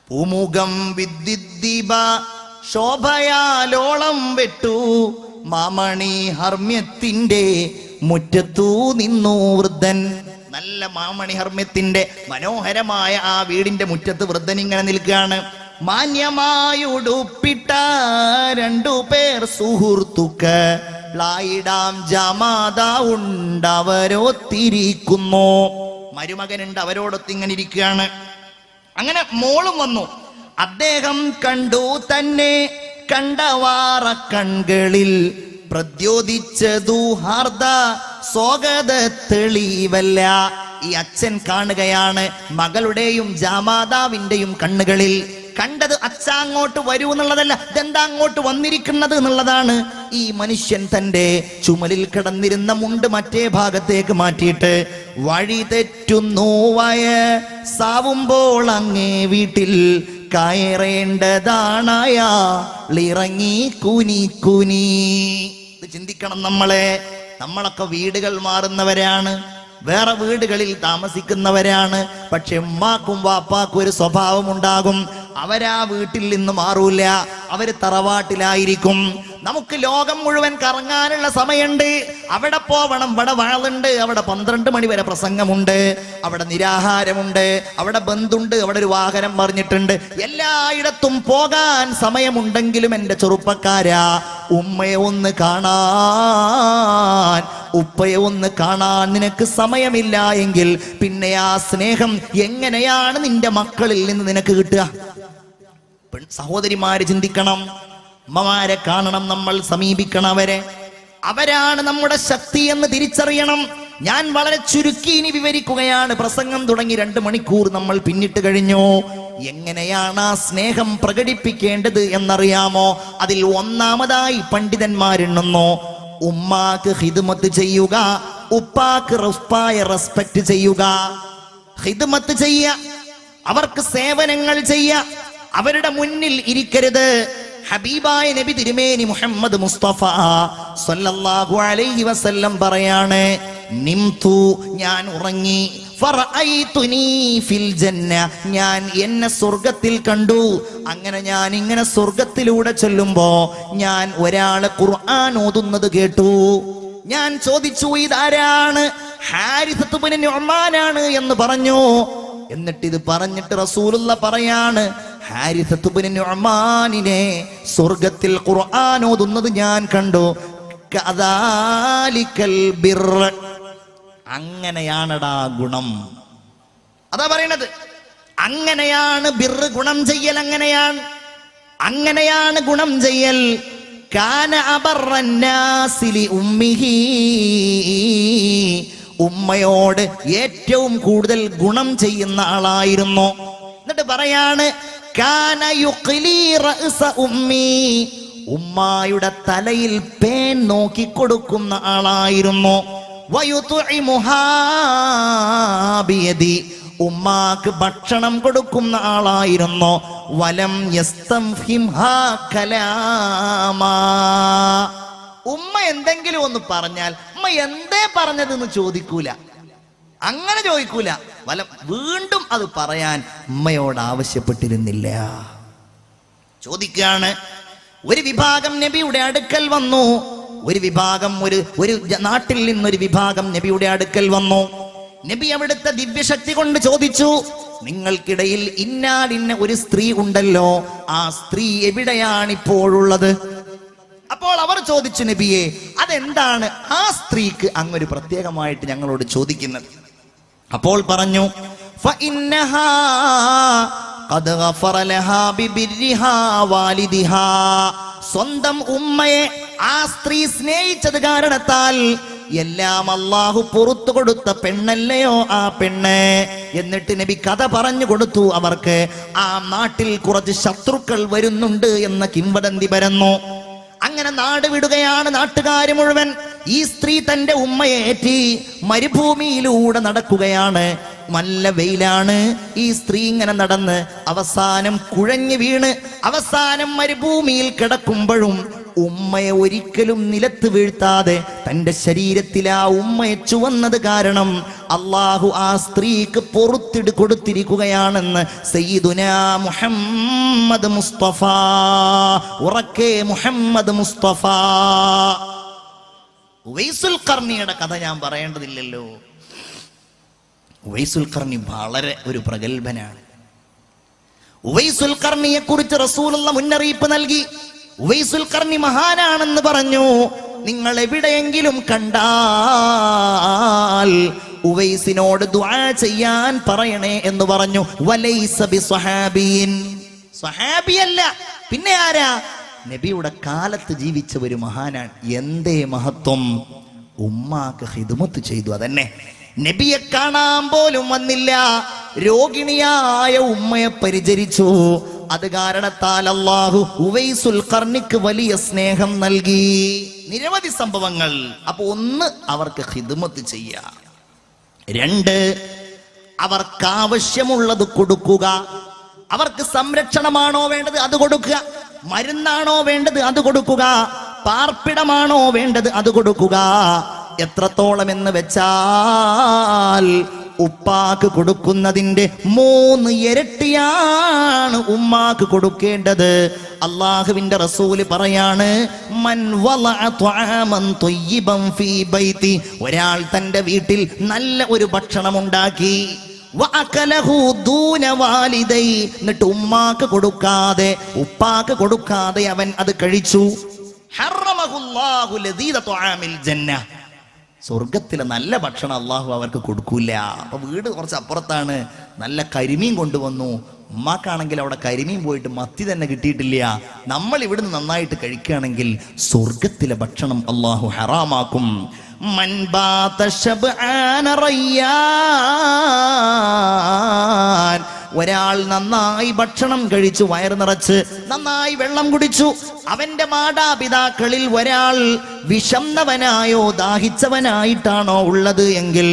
പൂമുഖം വിദ്യുദ്ദീപ ശോഭയാലോളം വെട്ടു മാമണി ഹർമ്മ്യത്തിന്റെ മുറ്റത്തു നിന്നു വൃദ്ധൻ. നല്ല മാമണി ഹർമ്മ്യത്തിന്റെ മനോഹരമായ ആ വീടിന്റെ മുറ്റത്ത് വൃദ്ധൻ ഇങ്ങനെ നിൽക്കുകയാണ്. മാന്യമായുടുപ്പിട്ട രണ്ടുപേർ സുഹൃത്തുക്കളായിടാം ജാമാതാവുണ്ടവരൊത്തിരിക്കുന്നു. മരുമകനുണ്ട്, അവരോടൊത്ത് ഇങ്ങനെ ഇരിക്കുകയാണ്. അങ്ങനെ മോളും വന്നു. അദ്ദേഹം കണ്ടു തന്നെ കണ്ടവാറ കൺകളിൽ പ്രദ്യോതിച്ചതു ഹാർദ സ്വാഗത തെളിവല്ല. ഈ അച്ഛൻ കാണുകയാണ് മകളുടെയും ജാമാതാവിന്റെയും കണ്ണുകളിൽ. കണ്ടത് അച്ഛ അങ്ങോട്ട് വരൂ എന്നുള്ളതല്ല, ഇതെന്താ അങ്ങോട്ട് വന്നിരിക്കുന്നത് എന്നുള്ളതാണ്. ഈ മനുഷ്യൻ തന്റെ ചുമലിൽ കിടന്നിരുന്ന മുണ്ട് മറ്റേ ഭാഗത്തേക്ക് മാറ്റിയിട്ട് വഴി തെറ്റുന്നു വയസ്സാവുമ്പോൾ അങ്ങേ വീട്ടിൽ കയറേണ്ടതാണയാളിറങ്ങി കുനി കുനി. ഇത് ചിന്തിക്കണം. നമ്മളൊക്കെ വീടുകൾ മാറുന്നവരാണ്, വേറെ വീടുകളിൽ താമസിക്കുന്നവരാണ്. പക്ഷെ ഉമ്മാക്കും വാപ്പാക്കും ഒരു സ്വഭാവം ഉണ്ടാകും. അവരാ വീട്ടിൽ നിന്ന് മാറൂല, അവര് തറവാട്ടിലായിരിക്കും. നമുക്ക് ലോകം മുഴുവൻ കറങ്ങാനുള്ള സമയമുണ്ട്. അവിടെ പോവണം, ഇവിടെ വാളുണ്ട്, അവിടെ 12 മണി വരെ പ്രസംഗമുണ്ട്, അവിടെ നിരാഹാരമുണ്ട്, അവിടെ ബന്ധുണ്ട്, അവിടെ ഒരു വാഹനം പറഞ്ഞിട്ടുണ്ട്. എല്ലായിടത്തും പോകാൻ സമയമുണ്ടെങ്കിലും എൻ്റെ ചെറുപ്പക്കാരാ, ഉമ്മയെ ഒന്ന് കാണാൻ, ഉപ്പയെ ഒന്ന് കാണാൻ നിനക്ക് സമയമില്ല എങ്കിൽ പിന്നെ ആ സ്നേഹം എങ്ങനെയാണ് നിന്റെ മക്കളിൽ നിന്ന് നിനക്ക് കിട്ടുക? സഹോദരിമാര് ചിന്തിക്കണം. അമ്മമാരെ കാണണം, നമ്മൾ സമീപിക്കണം അവരാണ് നമ്മുടെ ശക്തി എന്ന് തിരിച്ചറിയണം. ഞാൻ വളരെ ചുരുക്കി ഇനി വിവരിക്കുകയാണ്. പ്രസംഗം തുടങ്ങി 2 മണിക്കൂർ നമ്മൾ പിന്നിട്ട് കഴിഞ്ഞു. എങ്ങനെയാണ് ആ സ്നേഹം പ്രകടിപ്പിക്കേണ്ടത് എന്നറിയാമോ? അതിൽ ഒന്നാമതായി പണ്ഡിതന്മാരെണ്ണുന്നു, ഉമ്മാക്ക് ഹിദ്മത്ത് ചെയ്യുക, ഉപ്പാക്ക് റെസ്പെക്ട് ചെയ്യുക. ഹിദ്മത്ത് ചെയ്യുക, അവർക്ക് സേവനങ്ങൾ ചെയ്യുക, അവരുടെ മുന്നിൽ ഇരിക്കരുത്. ഹബീബായ നബി തിരുമേനി മുഹമ്മദ് മുസ്തഫ സല്ലല്ലാഹു അലൈഹി വസല്ലം പറയാണ്, നിംതു, ഞാൻ ഉറങ്ങി, ഫറഅയ്തുനി ഫിൽ ജന്ന, ഞാൻ എന്നെ സ്വർഗത്തിൽ കണ്ടു. അങ്ങനെ ഞാൻ ഇങ്ങനെ സ്വർഗത്തിലൂടെ ചെല്ലുമ്പോ ഞാൻ ഒരാള് ഖുർആൻ ഓതുന്നത് കേട്ടു. ഞാൻ ചോദിച്ചു, ഇതാരാണ്? ഹാരിസത്ത് ഇബ്നു നുഅ്മാനാണ് എന്ന് പറഞ്ഞു. എന്നിട്ട് ഇത് പറഞ്ഞിട്ട് റസൂലുള്ള പറയാണ്, ഹാരിസത്ത് ഇബ്നു നുഅ്മാനിനെ സ്വർഗത്തിൽ ഖുർആൻ ഓതുന്നത് ഞാൻ കണ്ടു. കദാലിക്കൽ ബിർ, അങ്ങനെയാണടാ ഗുണം. അതാ പറയണത്, അങ്ങനെയാണ് ബിർ, ഗുണം ചെയ്യൽ. അങ്ങനെയാണ് ഗുണം ചെയ്യൽ. കാന അബറന്നാസി ലി ഉമ്മിഹി, ഉമ്മയോട് ഏറ്റവും കൂടുതൽ ഗുണം ചെയ്യുന്ന ആളായിരുന്നു. എന്നിട്ട് പറയാണ്, കാന യുഖ്ലി റഅസ ഉമ്മി, ഉമ്മായുടെ തലയിൽ പേൻ നോക്കി കൊടുക്കുന്ന ആളായിരുന്നു. വയുത്ഇമുഹാ ബിയദി, ഉമ്മാക്ക് ഭക്ഷണം കൊടുക്കുന്ന ആളായിരുന്നു. വലം യസ്തംഹിംഹാ കലാമാ, ഉമ്മ എന്തെങ്കിലും ഒന്ന് പറഞ്ഞാൽ ഉമ്മ എന്തേ പറഞ്ഞതെന്ന് ചോദിക്കൂല, അങ്ങനെ ചോദിക്കൂല. വീണ്ടും അത് പറയാൻ ഉമ്മയോട് ആവശ്യപ്പെട്ടിരുന്നില്ല. ചോദിക്കുകയാണ്, ഒരു വിഭാഗം നബിയുടെ അടുക്കൽ വന്നു. ഒരു വിഭാഗം ഒരു നാട്ടിൽ നിന്നൊരു വിഭാഗം നബിയുടെ അടുക്കൽ വന്നു. നബി അവിടുത്തെ ദിവ്യശക്തി കൊണ്ട് ചോദിച്ചു, നിങ്ങൾക്കിടയിൽ ഇന്നാലിന്ന ഒരു സ്ത്രീ ഉണ്ടല്ലോ, ആ സ്ത്രീ എവിടെയാണ് ഇപ്പോഴുള്ളത്? അപ്പോൾ അവർ ചോദിച്ചു, നബിയെ, അതെന്താണ് ആ സ്ത്രീക്ക് അങ്ങൊരു പ്രത്യേകമായിട്ട് ഞങ്ങളോട് ചോദിക്കുന്നത്? അപ്പോൾ പറഞ്ഞു, ഫഇന്നഹാ ഖദ് ഗഫറ ലഹാ ബിബിർരിഹാ വാലിദിഹാ. സ്വന്തം ഉമ്മയെ ആ സ്ത്രീ സ്നേഹിച്ചത് കാരണത്താൽ എല്ലാം അല്ലാഹു പുറത്തു കൊടുത്ത പെണ്ണല്ലയോ ആ പെണ്ണ്. എന്നിട്ട് നബി കഥ പറഞ്ഞു കൊടുത്തു അവർക്ക്. ആ നാട്ടിൽ കുറച്ച് ശത്രുക്കൾ വരുന്നുണ്ട് എന്ന കിംവദന്തി പരന്നു. അങ്ങനെ നാട് വിടുകയാണ് നാട്ടുകാര് മുഴുവൻ. ഈ സ്ത്രീ തന്റെ ഉമ്മയെ ഏറ്റി മരുഭൂമിയിലൂടെ നടക്കുകയാണ്. നല്ല വെയിലാണ്. ഈ സ്ത്രീ ഇങ്ങനെ നടന്ന് അവസാനം കുഴഞ്ഞു വീണ് അവസാനം മരുഭൂമിയിൽ കിടക്കുമ്പോഴും ഉമ്മയെ ഒരിക്കലും നിലത്ത് വീഴ്ത്താതെ തന്റെ ശരീരത്തിൽ ആ ഉമ്മയെ ചുവന്നത് കാരണം അള്ളാഹു ആ സ്ത്രീക്ക് പൊറുത്തിട് കൊടുത്തിരിക്കുകയാണെന്ന് സയ്യിദുനാ മുഹമ്മദ് മുസ്തഫ. ഉറക്കെ മുഹമ്മദ് മുസ്തഫ. ഉവൈസുൽ ഖർണിയുടെ കഥ ഞാൻ പറയേണ്ടതില്ലല്ലോ. ഉവൈസുൽ ഖർണി വളരെ ഒരു പ്രഗൽഭനാണ്. ഉവൈസുൽ ഖർണിയെ കുറിച്ച് റസൂലുള്ള മുന്നറിയിപ്പ് നൽകി. ഉവൈസുൽ ഖർണി മഹാനാണെന്ന് പറഞ്ഞു. നിങ്ങൾ എവിടെയെങ്കിലും കണ്ടാൽ ഉവൈസിനോട് ദുആ ചെയ്യാൻ പറയണേ എന്ന് പറഞ്ഞു. വലൈസ ബിസ്വഹാബിൻ, സ്വഹാബിയല്ല, പിന്നെ ആരാ? നബിയുടെ കാലത്ത് ജീവിച്ച ഒരു മഹാനാണ്. എന്തേ മഹത്വം! ഉമ്മാക്ക് ഖിദ്മത്ത് ചെയ്തു. അതന്നെ, നബിയെ കാണാൻ പോലും വന്നില്ല, രോഗിണിയായ ഉമ്മയെ പരിചരിച്ചു. അത് കാരണത്താൽ അല്ലാഹു ഉവൈസുൽ ഖർണിക്ക് വലിയ സ്നേഹം നൽകി. നിരവധി സംഭവങ്ങൾ. അപ്പൊ ഒന്ന്, അവർക്ക് ഖിദ്മത്ത് ചെയ്യുക. രണ്ട്, അവർക്ക് ആവശ്യമുള്ളത് കൊടുക്കുക. അവർക്ക് സംരക്ഷണമാണോ വേണ്ടത് അത് കൊടുക്കുക, മരുന്നാണോ വേണ്ടത് അത് കൊടുക്കുക, പാർപ്പിടമാണോ വേണ്ടത് അത് കൊടുക്കുക. എത്രത്തോളം എന്ന് വെച്ചാൽ ഉപ്പാക്ക് കൊടുക്കുന്നതിന്റെ 3 ഇരട്ടിയാണ് ഉമ്മാക്ക് കൊടുക്കേണ്ടത്. അള്ളാഹുവിന്റെ റസൂല് പറയാണ്, മൻ വളഅ ത്വആമൻ ത്വയ്യിബൻ ഫീ ബൈതി. ഒരാൾ തന്റെ വീട്ടിൽ നല്ല ഒരു ഭക്ഷണം ഉണ്ടാക്കി, വഅകലഹു ദൂന വാലിദൈ, എന്നിട്ട് ഉമ്മാക്ക് കൊടുക്കാതെ ഉപ്പാക്ക് കൊടുക്കാതെ അവൻ അത് കഴിച്ചു, ഹറമഹുല്ലാഹു ലദീദ ത്വആമിൽ ജന്ന. സ്വർഗത്തിലെ നല്ല ഭക്ഷണം അള്ളാഹു അവർക്ക് കൊടുക്കൂല. അപ്പൊ വീട് കുറച്ച് അപ്പുറത്താണ്, നല്ല കരിമീൻ കൊണ്ടുവന്നു. ഉമ്മാക്കാണെങ്കിൽ അവിടെ കരിമീൻ പോയിട്ട് മത്തി തന്നെ കിട്ടിയിട്ടില്ല. നമ്മൾ ഇവിടുന്ന് നന്നായിട്ട് കഴിക്കുകയാണെങ്കിൽ സ്വർഗത്തിലെ ഭക്ഷണം അള്ളാഹു ഹറാമാക്കും. മൻ ബാത ശബ്ആന റയ്യാൻ, ഒരാൾ നന്നായി ഭക്ഷണം കഴിച്ചു വയറ് നിറച്ച് നന്നായി വെള്ളം കുടിച്ചു, അവന്റെ മാതാപിതാക്കളിൽ ഒരാൾ വിഷന്നവനായോ ദാഹിച്ചവനായിട്ടാണോ ഉള്ളത് എങ്കിൽ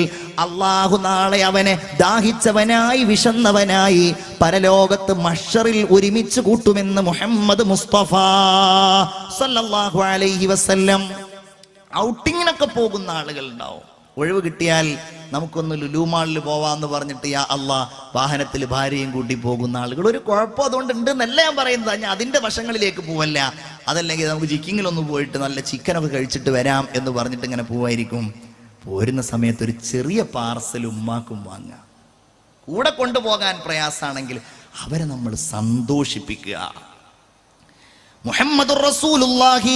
അള്ളാഹു നാളെ അവനെ ദാഹിച്ചവനായി വിഷന്നവനായി പരലോകത്ത് മഹ്ശറിൽ ഒരുമിച്ച് കൂട്ടുമെന്ന് മുഹമ്മദ് മുസ്തഫ സല്ലല്ലാഹു അലൈഹി വസല്ലം. ഔട്ടിങ്ങിനൊക്കെ പോകുന്ന ആളുകൾ ഉണ്ടാവും. ഒഴിവ് കിട്ടിയാൽ നമുക്കൊന്ന് ലുലു മാളിൽ പോവാന്ന് പറഞ്ഞിട്ട് യാ അള്ളാ വാഹനത്തിൽ ഭാര്യയും കൂട്ടി പോകുന്ന ആളുകൾ. ഒരു കുഴപ്പം അതുകൊണ്ട് ഉണ്ട് എന്നല്ല ഞാൻ പറയുന്നത്. ഞാൻ അതിന്റെ വശങ്ങളിലേക്ക് പോവല്ല. അതല്ലെങ്കിൽ നമുക്ക് ചിക്കിങ്ങിലൊന്ന് പോയിട്ട് നല്ല ചിക്കനൊക്കെ കഴിച്ചിട്ട് വരാം എന്ന് പറഞ്ഞിട്ട് ഇങ്ങനെ പോവായിരിക്കും. പോരുന്ന സമയത്ത് ഒരു ചെറിയ പാർസൽ ഉമ്മാക്കും വാങ്ങുക. കൂടെ കൊണ്ടുപോകാൻ പ്രയാസാണെങ്കിൽ അവരെ നമ്മൾ സന്തോഷിപ്പിക്കുക. മുഹമ്മദുർ റസൂലുള്ളാഹി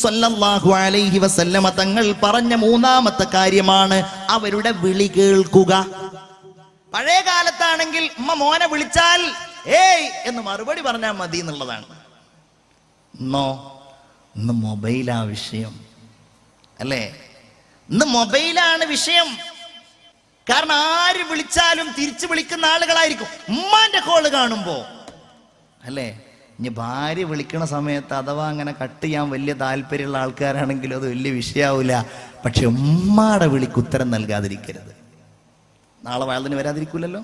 സ്വല്ലല്ലാഹു അലൈഹി വസല്ലമ തങ്ങൾ പറഞ്ഞ 3ാമത്തെ കാര്യമാണ് അവരുടെ വിളി കേൾക്കുക. പഴയ കാലത്താണെങ്കിൽ ഉമ്മ മോനെ വിളിച്ചാൽ ഏയ് എന്ന് മറുപടി പറഞ്ഞാൽ മതി എന്നുള്ളതാണ്. ഇന്ന് മൊബൈലാ വിഷയം, അല്ലേ? ഇന്ന് മൊബൈലാണ് വിഷയം. കാരണം ആര് വിളിച്ചാലും തിരിച്ചു വിളിക്കുന്ന ആളുകളായിരിക്കും ഉമ്മാന്റെ കോള് കാണുമ്പോ, അല്ലേ? ഇനി ഭാര്യ വിളിക്കണ സമയത്ത് അഥവാ അങ്ങനെ കട്ട് ചെയ്യാൻ വലിയ താല്പര്യമുള്ള ആൾക്കാരാണെങ്കിലും അത് വലിയ വിഷയാവൂല. പക്ഷെ ഉമ്മാടെ വിളിക്ക് ഉത്തരം നൽകാതിരിക്കരുത്. നാളെ വയലിന് വരാതിരിക്കൂലല്ലോ,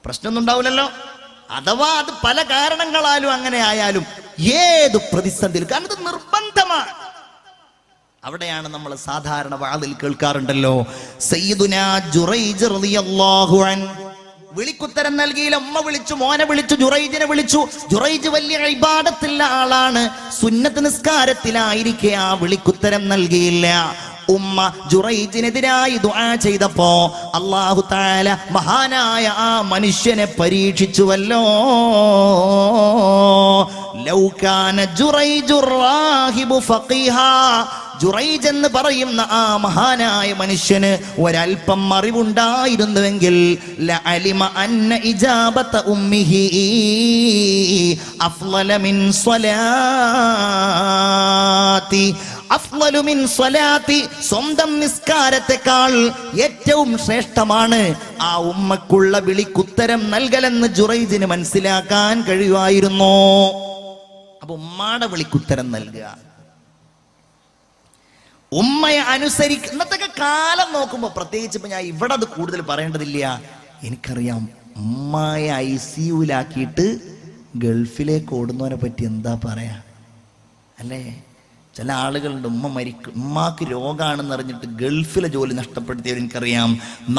പ്രശ്നമൊന്നും ഉണ്ടാവില്ലല്ലോ. അഥവാ അത് പല കാരണങ്ങളാലും അങ്ങനെ ആയാലും ഏത് പ്രതിസന്ധിയിലും, കാരണം ഇത് നിർബന്ധമാണ്. അവിടെയാണ് നമ്മൾ സാധാരണ വാതിൽ കേൾക്കാറുണ്ടല്ലോ, സയ്യിദുനാ ജുറൈജ് റളിയല്ലാഹു അൻഹു വിളിക്കുത്തരം നൽകിയില്ല. ഉമ്മ വിളിച്ചു, മോനെ വിളിച്ചു, ജുറൈജിനെ വിളിച്ചു. ജുറൈജ് വലിയ ഇബാദത്തുള്ള ആളാണ്, സുന്നത്ത് നിസ്കാരത്തിലായിരിക്കെ ആ വിളിക്കുത്തരം നൽകിയില്ല. ഉമ്മ ജുറൈജിനെതിരായി ദുആ ചെയ്തപ്പോ അല്ലാഹു തആല മഹാനായ ആ മനുഷ്യനെ പരീക്ഷിച്ചുവല്ലോ. ലൗ കാന ജുറൈജുർ റാഹിബു ഫഖീഹാ, ജുറൈജ് എന്ന് പറയുന്ന ആ മഹാനായ മനുഷ്യന് ഒരൽപ്പം അറിവുണ്ടായിരുന്നുവെങ്കിൽ ലഅലിമ അന്ന ഇജാബത ഉമ്മിഹി അഫ്ളല മിൻ സ്വലാത്തി, അഫ്ളലു മിൻ സ്വലാത്തി, സ്വന്തം നിസ്കാരത്തെക്കാൾ ഏറ്റവും ശ്രേഷ്ഠമാണ് ആ ഉമ്മക്കുള്ള വിളിക്കുത്തരം നൽകലെന്ന് ജുറൈജിന് മനസ്സിലാക്കാൻ കഴിയുമായിരുന്നു. അപ്പൊ ഉമ്മയുടെ വിളിക്കുത്തരം നൽകുക, ഉമ്മയെ അനുസരിക്കുക. ഇന്നത്തെ കാലം നോക്കുമ്പോൾ പ്രത്യേകിച്ച് ഇപ്പൊ ഞാൻ ഇവിടെ അത് കൂടുതൽ പറയേണ്ടതില്ല. എനിക്കറിയാം ഉമ്മയെ ICUലാക്കിയിട്ട് ഗൾഫിലേക്ക് ഓടുന്നവനെ പറ്റി എന്താ പറയാ അല്ലേ? ചില ആളുകളുണ്ട്, ഉമ്മ മരിക്കും, ഉമ്മാക്ക് രോഗമാണെന്ന് അറിഞ്ഞിട്ട് ഗൾഫിലെ ജോലി നഷ്ടപ്പെടുത്തിയവർ എനിക്കറിയാം,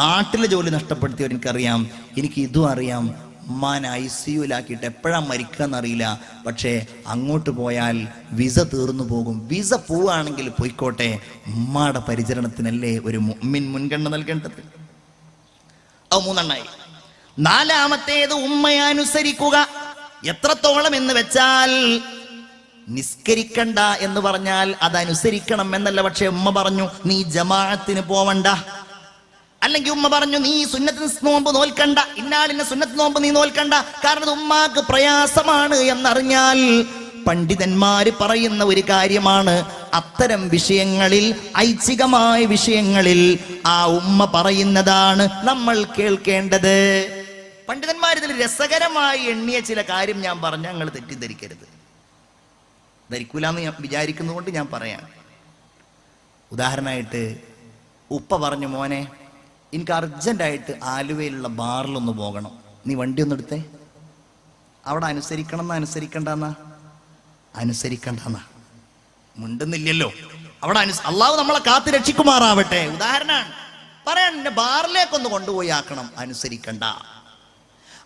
നാട്ടിലെ ജോലി നഷ്ടപ്പെടുത്തിയവർ എനിക്കറിയാം. എനിക്ക് ഇതും അറിയാം, ഉമ്മാനെ ICUലാക്കിയിട്ട് എപ്പോഴാണ് മരിക്കുക എന്നറിയില്ല, പക്ഷേ അങ്ങോട്ട് പോയാൽ വിസ തീർന്നു പോകും. വിസ പോവുകയാണെങ്കിൽ പോയിക്കോട്ടെ, ഉമ്മാടെ പരിചരണത്തിനല്ലേ ഒരു മുഅ്മിൻ മുൻഗണന നൽകേണ്ടത്. അത് 3 നാലാമത്തേത് ഉമ്മയെ അനുസരിക്കുക. എത്രത്തോളം എന്ന് വെച്ചാൽ നിസ്കരിക്കണ്ട എന്ന് പറഞ്ഞാൽ അതനുസരിക്കണം എന്നല്ല. പക്ഷെ ഉമ്മ പറഞ്ഞു നീ ജമാഅത്തിന് പോവണ്ട, അല്ലെങ്കിൽ ഉമ്മ പറഞ്ഞു നീ സുന്നത്ത് നോമ്പ് നോൽക്കണ്ട, ഇന്നാളിന്റെ സുന്നത്ത് നോമ്പ് നീ നോൽക്കണ്ട, കാരണം ഉമ്മാക്ക് പ്രയാസമാണ് എന്നറിഞ്ഞാൽ പണ്ഡിതന്മാര് പറയുന്ന ഒരു കാര്യമാണ്, അത്തരം വിഷയങ്ങളിൽ, ഐച്ഛികമായ വിഷയങ്ങളിൽ ആ ഉമ്മ പറയുന്നതാണ് നമ്മൾ കേൾക്കേണ്ടത്. പണ്ഡിതന്മാർ ഇതിൽ രസകരമായി എണ്ണിയ ചില കാര്യം ഞാൻ പറഞ്ഞ ഞങ്ങൾ തെറ്റിദ്ധരിക്കരുത്. ധരിക്കൂലെന്ന് ഞാൻ വിചാരിക്കുന്നതുകൊണ്ട് ഞാൻ പറയാം. ഉദാഹരണമായിട്ട് ഉപ്പ പറഞ്ഞു, മോനെ എനിക്ക് അർജന്റായിട്ട് ആലുവയിലുള്ള ബാറിലൊന്ന് പോകണം, നീ വണ്ടി ഒന്ന് എടുത്തേ. അവിടെ അനുസരിക്കണ്ടെന്നാ മുണ്ടുന്നില്ലല്ലോ. അവിടെ അള്ളാഹു നമ്മളെ കാത്ത് രക്ഷിക്കുമാറാവട്ടെ. ഉദാഹരണമാണ് പറയാൻ, എന്നെ ബാറിലേക്കൊന്ന് കൊണ്ടുപോയി ആക്കണം, അനുസരിക്കണ്ട.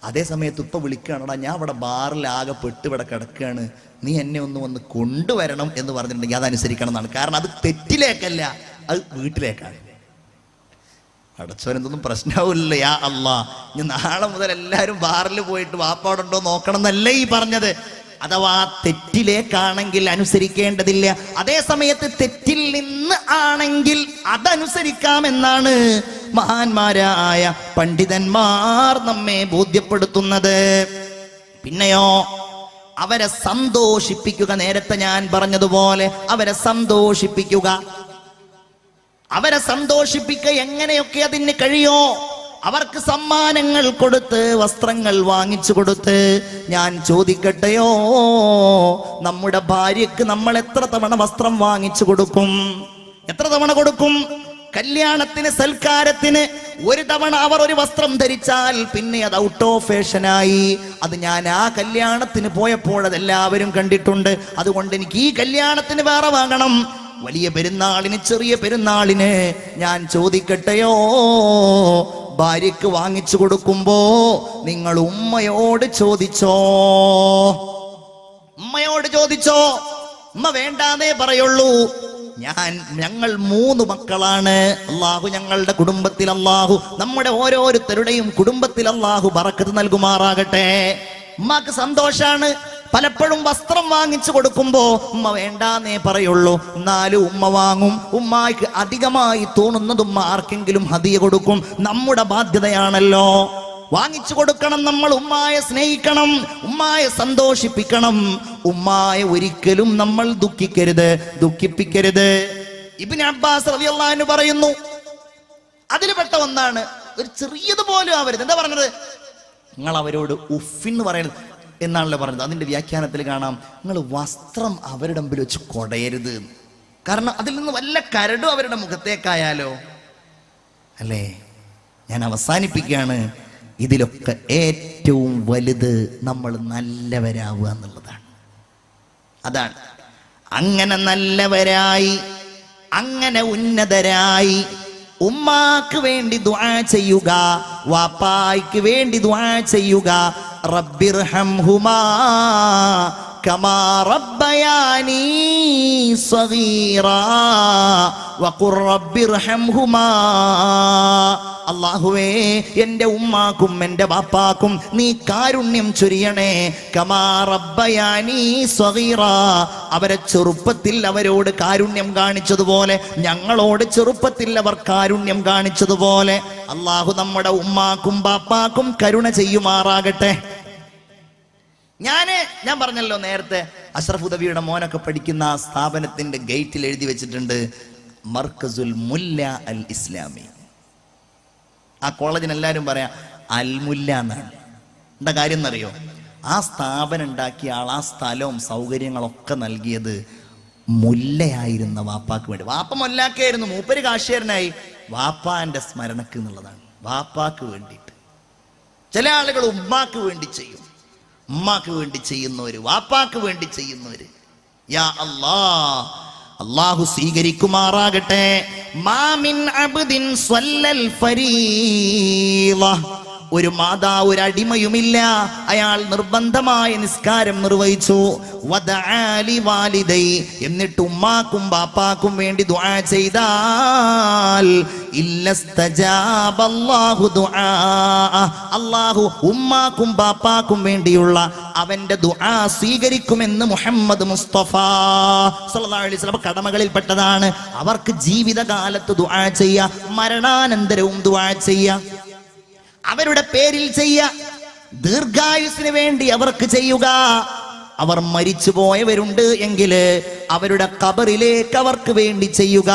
അതേ സമയത്ത് ഉപ്പ വിളിക്കുകയാണോടാ, ഞാൻ അവിടെ ബാറിലാകെ പെട്ടിവിടെ കിടക്കുകയാണ്, നീ എന്നെ ഒന്ന് വന്ന് കൊണ്ടുവരണം എന്ന് പറഞ്ഞിട്ടുണ്ടെങ്കിൽ അത് അനുസരിക്കണം എന്നാണ്. കാരണം അത് തെറ്റിലേക്കല്ല, അത് വീട്ടിലേക്കാണ്. അടച്ചവരെന്തൊന്നും പ്രശ്നമാവില്ല. യാ അല്ലാ, ഞാൻ നാളെ മുതൽ എല്ലാവരും ബാറിൽ പോയിട്ട് വാപ്പാടുണ്ടോ നോക്കണം എന്നല്ല ഈ പറഞ്ഞത്. അഥവാ തെറ്റിലേക്കാണെങ്കിൽ അനുസരിക്കേണ്ടതില്ല. അതേ സമയത്ത് തെറ്റിൽ നിന്ന് ആണെങ്കിൽ അതനുസരിക്കാമെന്നാണ് മഹാന്മാരായ പണ്ഡിതന്മാർ നമ്മെ ബോധ്യപ്പെടുത്തുന്നത്. പിന്നെയോ അവരെ സന്തോഷിപ്പിക്കുക. നേരത്തെ ഞാൻ പറഞ്ഞതുപോലെ അവരെ സന്തോഷിപ്പിക്കുക. എങ്ങനെയൊക്കെ അതിന് കഴിയോ? അവർക്ക് സമ്മാനങ്ങൾ കൊടുത്ത്, വസ്ത്രങ്ങൾ വാങ്ങിച്ചു കൊടുത്ത്. ഞാൻ ചോദിക്കട്ടെയോ, നമ്മുടെ ഭാര്യക്ക് നമ്മൾ എത്ര തവണ വസ്ത്രം വാങ്ങിച്ചു കൊടുക്കും? എത്ര തവണ കൊടുക്കും? കല്യാണത്തിന്, സൽക്കാരത്തിന് ഒരു തവണ അവർ ഒരു വസ്ത്രം ധരിച്ചാൽ പിന്നെ അത് ഔട്ട് ഓഫ് ഫാഷനായി. അത് ഞാൻ ആ കല്യാണത്തിന് പോയപ്പോൾ അതെല്ലാവരും കണ്ടിട്ടുണ്ട്. അതുകൊണ്ട് എനിക്ക് ഈ കല്യാണത്തിന് വേറെ വാങ്ങണം. വലിയ പെരുന്നാളിന്, ചെറിയ പെരുന്നാളിന് ഞാൻ ചോദിക്കട്ടെയോ, ഭാര്യക്ക് വാങ്ങിച്ചു കൊടുക്കുമ്പോ നിങ്ങൾ ഉമ്മയോട് ചോദിച്ചോ? ഉമ്മ വേണ്ടാന്നേ പറയുള്ളൂ. ഞങ്ങൾ 3 മക്കളാണ്. അള്ളാഹു ഞങ്ങളുടെ കുടുംബത്തിൽ, അള്ളാഹു നമ്മുടെ ഓരോരുത്തരുടെയും കുടുംബത്തിൽ അള്ളാഹു ബറക്കത്ത് നൽകുമാറാകട്ടെ. ഉമ്മാക്ക് സന്തോഷാണ്. പലപ്പോഴും വസ്ത്രം വാങ്ങിച്ചു കൊടുക്കുമ്പോ ഉമ്മ വേണ്ടാന്നേ പറയുള്ളൂ. എന്നാലും ഉമ്മ വാങ്ങും. ഉമ്മാക്ക് അധികമായി തോന്നുന്നത് ഉമ്മ ആർക്കെങ്കിലും ഹദിയ കൊടുക്കും. നമ്മുടെ ബാധ്യതയാണല്ലോ, വാങ്ങിച്ചു കൊടുക്കണം. നമ്മൾ ഉമ്മായെ സ്നേഹിക്കണം, ഉമ്മായെ സന്തോഷിപ്പിക്കണം. ഉമ്മായെ ഒരിക്കലും നമ്മൾ ദുഃഖിപ്പിക്കരുത്. ഇബ്നു അബ്ബാസ് റളിയല്ലാഹു അൻഹു പറയുന്നു, അതിൽപ്പെട്ട ഒന്നാണ്, ഒരു ചെറിയതുപോലും ആവരുത്. എന്താ പറഞ്ഞത്? നിങ്ങൾ അവരോട് ഉഫിന്ന് പറയരുത് എന്നാണല്ലോ പറഞ്ഞത്. അതിന്റെ വ്യാഖ്യാനത്തിൽ കാണാം, നിങ്ങൾ വസ്ത്രം അവരുടെ മുമ്പിൽ വെച്ച് കൊടയരുത്. കാരണം അതിൽ നിന്ന് വല്ല കരടും അവരുടെ മുഖത്തേക്കായാലോ അല്ലേ? ഞാൻ അവസാനിപ്പിക്കുകയാണ്. ഇതിലൊക്കെ ഏറ്റവും വലുത് നമ്മൾ നല്ലവരാവുക എന്നുള്ളതാണ്. അതാണ്. അങ്ങനെ നല്ലവരായി അങ്ങനെ ഉന്നതരായി ഉമ്മാക്ക് വേണ്ടി ദുആ ചെയ്യുക, വാപ്പായ്ക്ക് വേണ്ടി ദുആ ചെയ്യുക. റബ്ബിർഹംഹുമാ കമാ റബ്ബയാനീ സഗീറാ വഖുർ റബ്ബിർഹംഹുമാ. അല്ലാഹുവേ, എൻ്റെ ഉമ്മാക്കും എൻ്റെ ബാപ്പാക്കും നീ കാരുണ്യം ചൊരിയണേ. കമാ റബ്ബയാനീ സഗീറാ, അവരെ ചെറുപ്പത്തിൽ അവരോട് കാരുണ്യം കാണിച്ചതുപോലെ ഞങ്ങളോട് ചെറുപ്പത്തിൽ അവർ കാരുണ്യം കാണിച്ചതുപോലെ അല്ലാഹു നമ്മുടെ ഉമ്മാക്കും ബാപ്പാക്കും കരുണ ചെയ്യുമാറാകട്ടെ. ഞാൻ പറഞ്ഞല്ലോ നേരത്തെ, അഷ്റഫ് ഉദവിയുടെ മോനൊക്കെ പഠിക്കുന്ന ആ സ്ഥാപനത്തിന്റെ ഗേറ്റിൽ എഴുതി വെച്ചിട്ടുണ്ട് മർക്കസുൽ മുല്ല അൽ ഇസ്ലാമി. ആ കോളേജിന് എല്ലാവരും പറയാം അൽ മുല്ല എന്നാണ്. എന്താ കാര്യം എന്നറിയോ? ആ സ്ഥാപനം ഉണ്ടാക്കിയ ആൾ ആ സ്ഥലവും സൗകര്യങ്ങളൊക്കെ നൽകിയത് മുല്ലയായിരുന്ന വാപ്പാക്ക് വേണ്ടി. വാപ്പ മൊല്ലാക്കായിരുന്നു, മൂപ്പര് കാശ്യരനായി. വാപ്പാന്റെ സ്മരണക്ക് എന്നുള്ളതാണ്, വാപ്പാക്ക് വേണ്ടിയിട്ട്. ചില ആളുകൾ ഉമ്മാക്ക് വേണ്ടി ചെയ്യും, ഉമ്മാക്ക് വേണ്ടി ചെയ്യുന്നവര്, വാപ്പാക്ക് വേണ്ടി ചെയ്യുന്നവര്. യാ അല്ലാഹ്, അല്ലാഹു സ്വീകരിക്കുമാറാകട്ടെ. മാമിൻ അബ്ദിൻ സ്വല്ലൽ ഫരീള, ഒരു മാതാവ് ഒരു അടിമയുമില്ല, അയാൾ നിർബന്ധമായ നിസ്കാരം നിർവഹിച്ചു. വദആലി വാലിദൈ, എന്നിട്ട് ഉമ്മാക്കും ബാപ്പാക്കും വേണ്ടി ദുആ ചെയ്താൽ ഇല്ലസ്തജാബല്ലാഹു ദുആ, അല്ലാഹു ഉമ്മാക്കും ബാപ്പാക്കും വേണ്ടിയുള്ള അവന്റെ ദുആ സ്വീകരിക്കുമെന്ന് മുഹമ്മദ് മുസ്തഫ സല്ലല്ലാഹു അലൈഹി വസല്ലം കടമകളിൽപ്പെട്ടതാണ്. അവർക്ക് ജീവിതകാലത്ത് ദുആ ചെയ്യുക, മരണാനന്തരവും ദുആ ചെയ്യുക, അവരുടെ പേരിൽ ചെയ്യുക, ദീർഘായുസിന് വേണ്ടി അവർക്ക് ചെയ്യുക. അവർ മരിച്ചു പോയവരുണ്ട് എങ്കിൽ അവരുടെ ഖബറിലേക്ക് അവർക്ക് വേണ്ടി ചെയ്യുക.